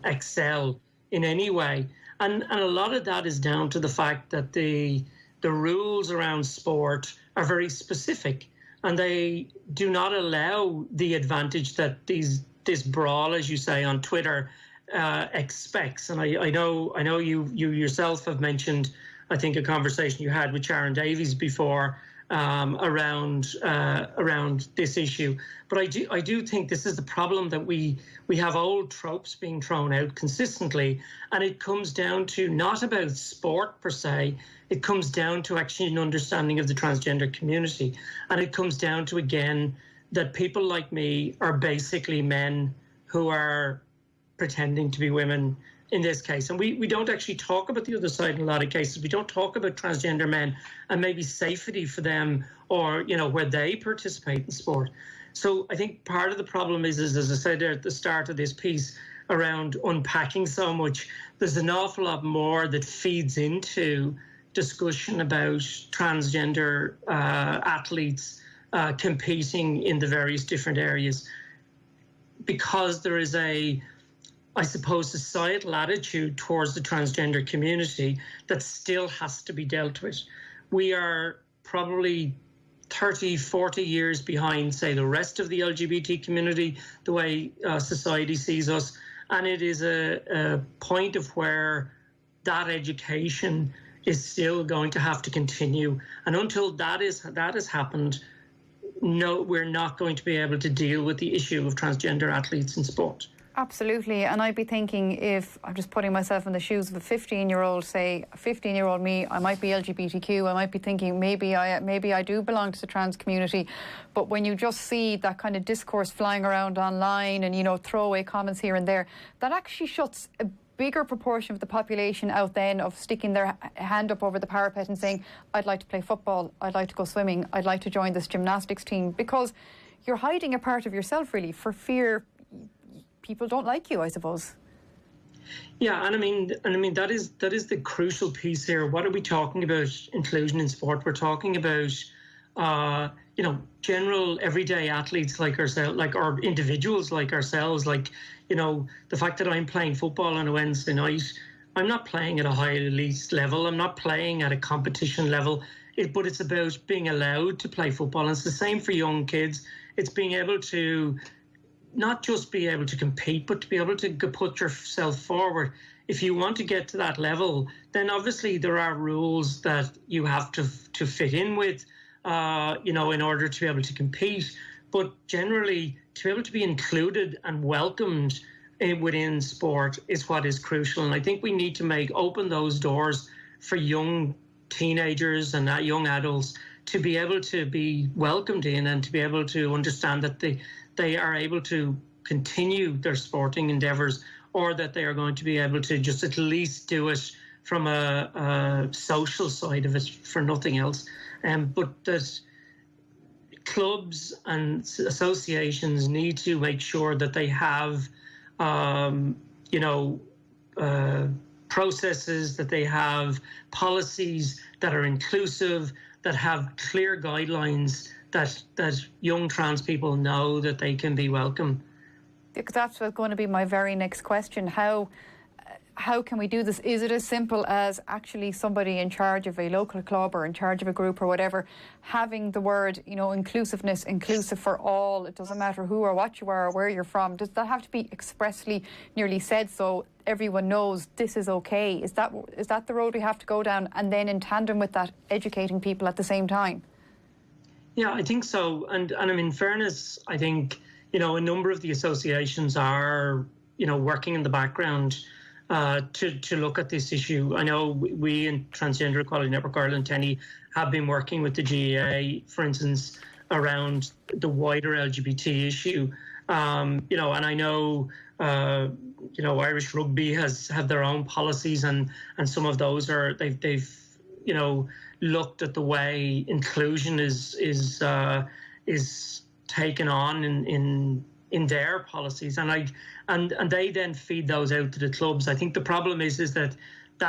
excel in any way. And a lot of that is down to the fact that the rules around sport are very specific, and they do not allow the advantage that this brawl, as you say, on Twitter expects. And I know you yourself have mentioned, I think, a conversation you had with Sharon Davies before around this issue. But I do think this is the problem, that we have old tropes being thrown out consistently, and it comes down to not about sport per se. It comes down to actually an understanding of the transgender community, and it comes down to, again, that people like me are basically men who are pretending to be women in this case. And we don't actually talk about the other side in a lot of cases. We don't talk about transgender men and maybe safety for them, or, where they participate in sport. So I think part of the problem is, as I said at the start of this piece, around unpacking so much, there's an awful lot more that feeds into discussion about transgender athletes competing in the various different areas, because there is a, I suppose, societal attitude towards the transgender community that still has to be dealt with. We are probably 30, 40 years behind, say, the rest of the LGBT community, the way society sees us. And it is a point of where that education is still going to have to continue. And until that has happened, no, we're not going to be able to deal with the issue of transgender athletes in sport. Absolutely. And I'd be thinking, if I'm just putting myself in the shoes of a 15-year-old, say a 15-year-old me, I might be LGBTQ, I might be thinking maybe I do belong to the trans community. But when you just see that kind of discourse flying around online and, throwaway comments here and there, that actually shuts a bigger proportion of the population out then of sticking their hand up over the parapet and saying, I'd like to play football, I'd like to go swimming, I'd like to join this gymnastics team, because you're hiding a part of yourself, really, for fear people don't like you, I suppose. Yeah, and I mean that is the crucial piece here. What are we talking about? Inclusion in sport. We're talking about, general everyday athletes like ourselves, or individuals like ourselves. Like, the fact that I'm playing football on a Wednesday night, I'm not playing at a high elite level. I'm not playing at a competition level. But it's about being allowed to play football. And it's the same for young kids. It's being able to not just be able to compete, but to be able to put yourself forward. If you want to get to that level, then obviously there are rules that you have to fit in with, in order to be able to compete. But generally, to be able to be included and welcomed within sport is what is crucial. And I think we need to open those doors for young teenagers and young adults to be able to be welcomed in and to be able to understand that they are able to continue their sporting endeavours, or that they are going to be able to just at least do it from a social side of it, for nothing else. But that clubs and associations need to make sure that they have, processes, that they have policies that are inclusive, that have clear guidelines, that young trans people know that they can be welcome. Because that's going to be my very next question. How can we do this? Is it as simple as actually somebody in charge of a local club or in charge of a group or whatever, having the word, inclusiveness, inclusive for all? It doesn't matter who or what you are or where you're from. Does that have to be expressly nearly said so everyone knows this is okay? Is that the road we have to go down? And then in tandem with that, educating people at the same time? Yeah, I think so. And in fairness, I think, a number of the associations are, working in the background to look at this issue. I know we in Transgender Equality Network Ireland, TENI, have been working with the GEA, for instance, around the wider LGBT issue. And I know, Irish rugby have their own policies, and some of those they've looked at the way inclusion is taken on in their policies, and they then feed those out to the clubs. I think the problem is that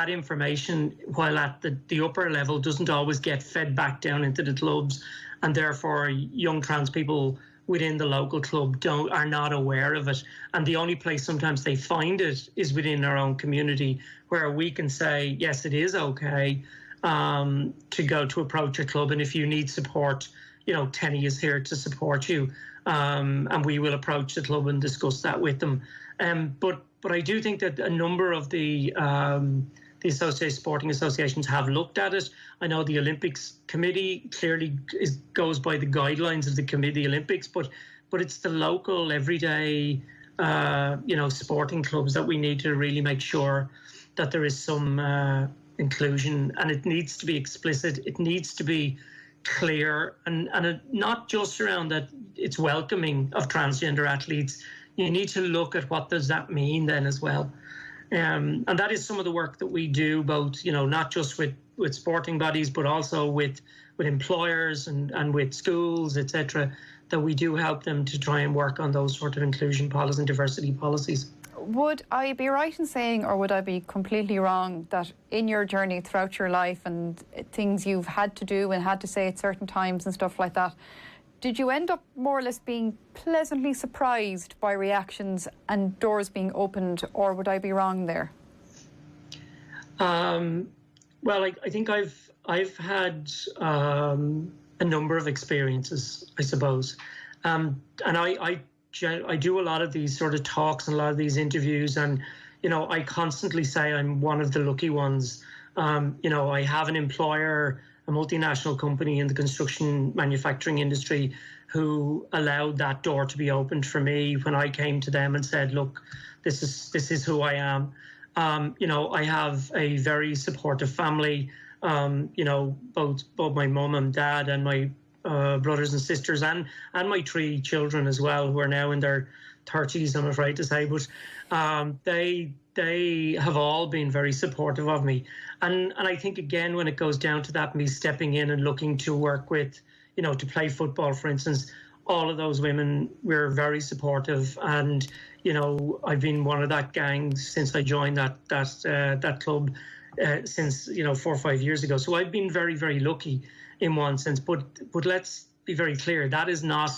information, while at the upper level, doesn't always get fed back down into the clubs, and therefore young trans people within the local club are not aware of it. And the only place sometimes they find it is within our own community, where we can say, yes, it is okay to go to approach a club, and if you need support, TENI is here to support you, and we will approach the club and discuss that with them. But I do think that a number of the sporting associations have looked at it. I know the Olympics Committee clearly goes by the guidelines of the Olympics, but it's the local everyday sporting clubs that we need to really make sure that there is some inclusion, and it needs to be explicit. It needs to be clear, and not just around that it's welcoming of transgender athletes. You need to look at what does that mean then as well. And that is some of the work that we do, both, not just with sporting bodies, but also with employers and with schools, etc., that we do help them to try and work on those sort of inclusion policies and diversity policies. Would I be right in saying, or would I be completely wrong, that in your journey throughout your life and things you've had to do and had to say at certain times and stuff like that, did you end up more or less being pleasantly surprised by reactions and doors being opened, or would I be wrong there? Well, I think I've had a number of experiences, I suppose, and I do a lot of these sort of talks and a lot of these interviews, and I constantly say I'm one of the lucky ones. I have an employer, a multinational company in the construction manufacturing industry, who allowed that door to be opened for me when I came to them and said, look, this is who I am. I have a very supportive family, both my mum and dad and my brothers and sisters and my 3 children as well, who are now in their 30s, I'm afraid to say, but they have all been very supportive of me. And I think, again, when it goes down to that, me stepping in and looking to work with, to play football, for instance, all of those women were very supportive, and you know, I've been one of that gang since I joined that club since, you know, 4 or 5 years ago. So I've been very, very lucky in one sense. But let's be very clear, that is not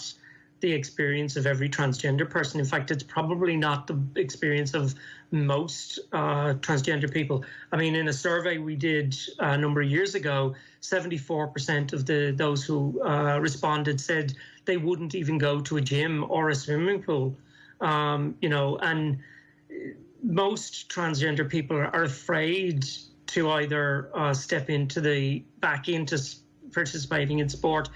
the experience of every transgender person. In fact, it's probably not the experience of most transgender people. I mean, in a survey we did a number of years ago, 74% of those who responded said they wouldn't even go to a gym or a swimming pool. You know, and most transgender people are afraid to either step back into participating in sport.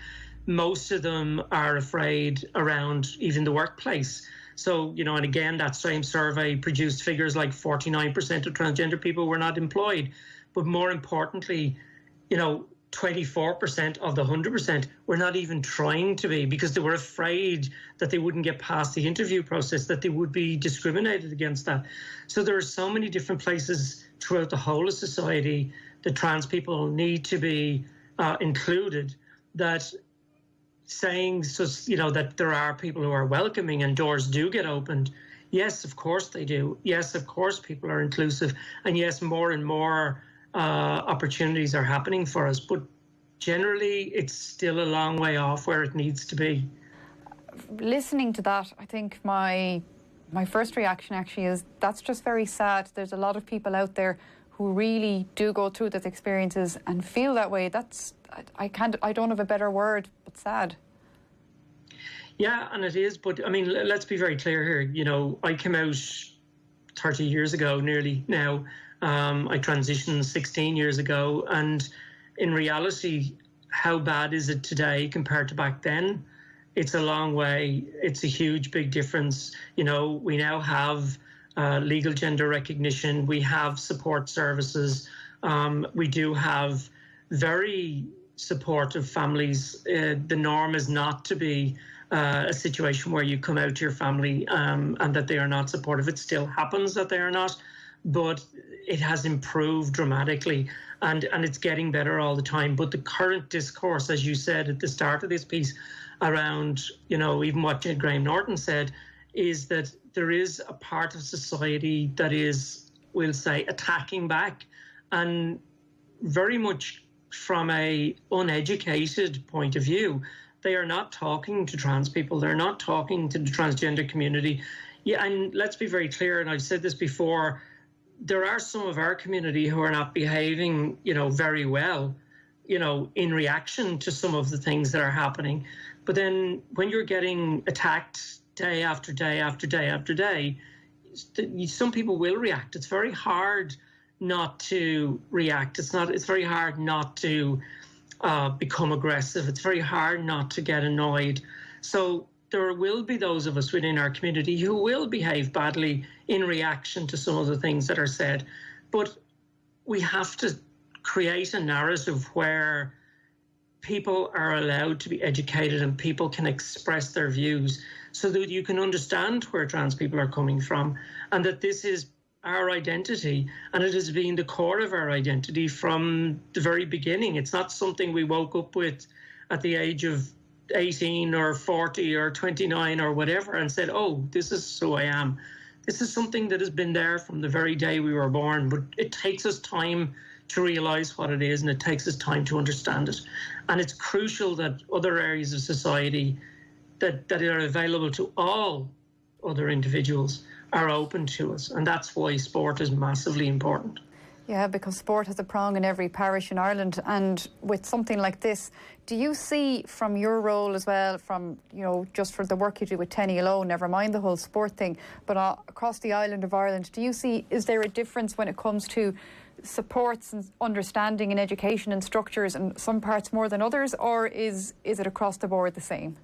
Most of them are afraid around even the workplace. So, you know, and again, that same survey produced figures like 49% of transgender people were not employed. But more importantly, you know, 24% of the 100% were not even trying to be, because they were afraid that they wouldn't get past the interview process, that they would be discriminated against that. So there are so many different places throughout the whole of society that trans people need to be included, that saying, so, you know, that there are people who are welcoming and doors do get opened. Yes, of course they do. Yes, of course people are inclusive. And yes, more and more opportunities are happening for us, but generally it's still a long way off where it needs to be. Listening to that, I think my first reaction actually is that's just very sad. There's a lot of people out there who really do go through those experiences and feel that way. That's I don't have a better word, but sad. Yeah, and it is, but I mean, let's be very clear here. You know, I came out 30 years ago nearly now. I transitioned 16 years ago, and in reality, how bad is it today compared to back then? It's a long way. It's a huge, big difference. You know, we now have legal gender recognition. We have support services. We do have very supportive families. The norm is not to be a situation where you come out to your family and that they are not supportive. It still happens that they are not, but it has improved dramatically, and it's getting better all the time. But the current discourse, as you said at the start of this piece, around, you know, even what Graham Norton said, is that there is a part of society that is, we'll say, attacking back, and very much from a uneducated point of view. They are not talking to trans people. They're not talking to the transgender community. Yeah, and let's be very clear, and I've said this before, there are some of our community who are not behaving, you know, very well, you know, in reaction to some of the things that are happening. But then when you're getting attacked day after day after day after day, some people will react. It's very hard not to react. It's very hard not to become aggressive. It's very hard not to get annoyed. So there will be those of us within our community who will behave badly in reaction to some of the things that are said. But we have to create a narrative where people are allowed to be educated and people can express their views, so that you can understand where trans people are coming from, and that this is our identity, and it has been the core of our identity from the very beginning. It's not something we woke up with at the age of 18 or 40 or 29 or whatever and said, oh, this is who I am. This is something that has been there from the very day we were born, but it takes us time to realise what it is, and it takes us time to understand it. And it's crucial that other areas of society that are available to all other individuals are open to us, and that's why sport is massively important. Yeah, because sport has a prong in every parish in Ireland, and with something like this, do you see from your role as well, from, you know, just for the work you do with Tenny alone, never mind the whole sport thing, but across the island of Ireland, do you see, is there a difference when it comes to supports and understanding and education and structures, and some parts more than others, or is it across the board the same?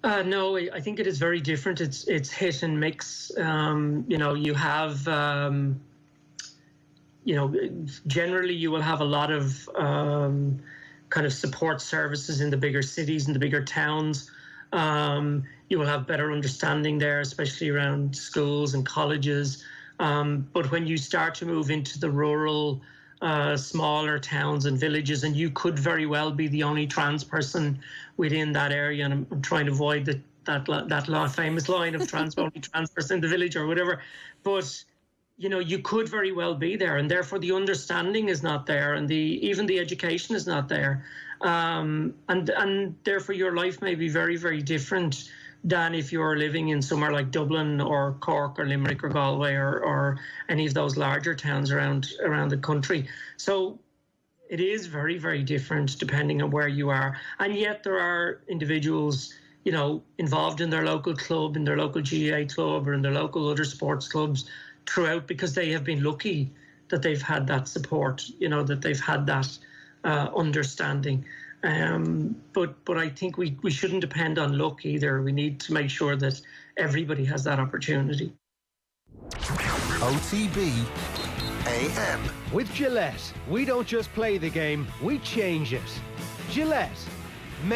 No, I think it is very different. It's hit and mix. You know, you have, you know, generally you will have a lot of kind of support services in the bigger cities, in the bigger towns. You will have better understanding there, especially around schools and colleges. But when you start to move into the rural smaller towns and villages, and you could very well be the only trans person within that area. And I'm trying to avoid that famous line of only trans person in the village or whatever. But you could very well be there, and therefore the understanding is not there, and even the education is not there, and therefore your life may be very, very different than if you're living in somewhere like Dublin or Cork or Limerick or Galway or any of those larger towns around the country. So it is very, very different depending on where you are, and yet there are individuals involved in their local club, in their local GAA club, or in their local other sports clubs throughout, because they have been lucky that they've had that support, that they've had that understanding. But I think we shouldn't depend on luck either. We need to make sure that everybody has that opportunity. OTB AM. With Gillette, we don't just play the game, we change it. Gillette,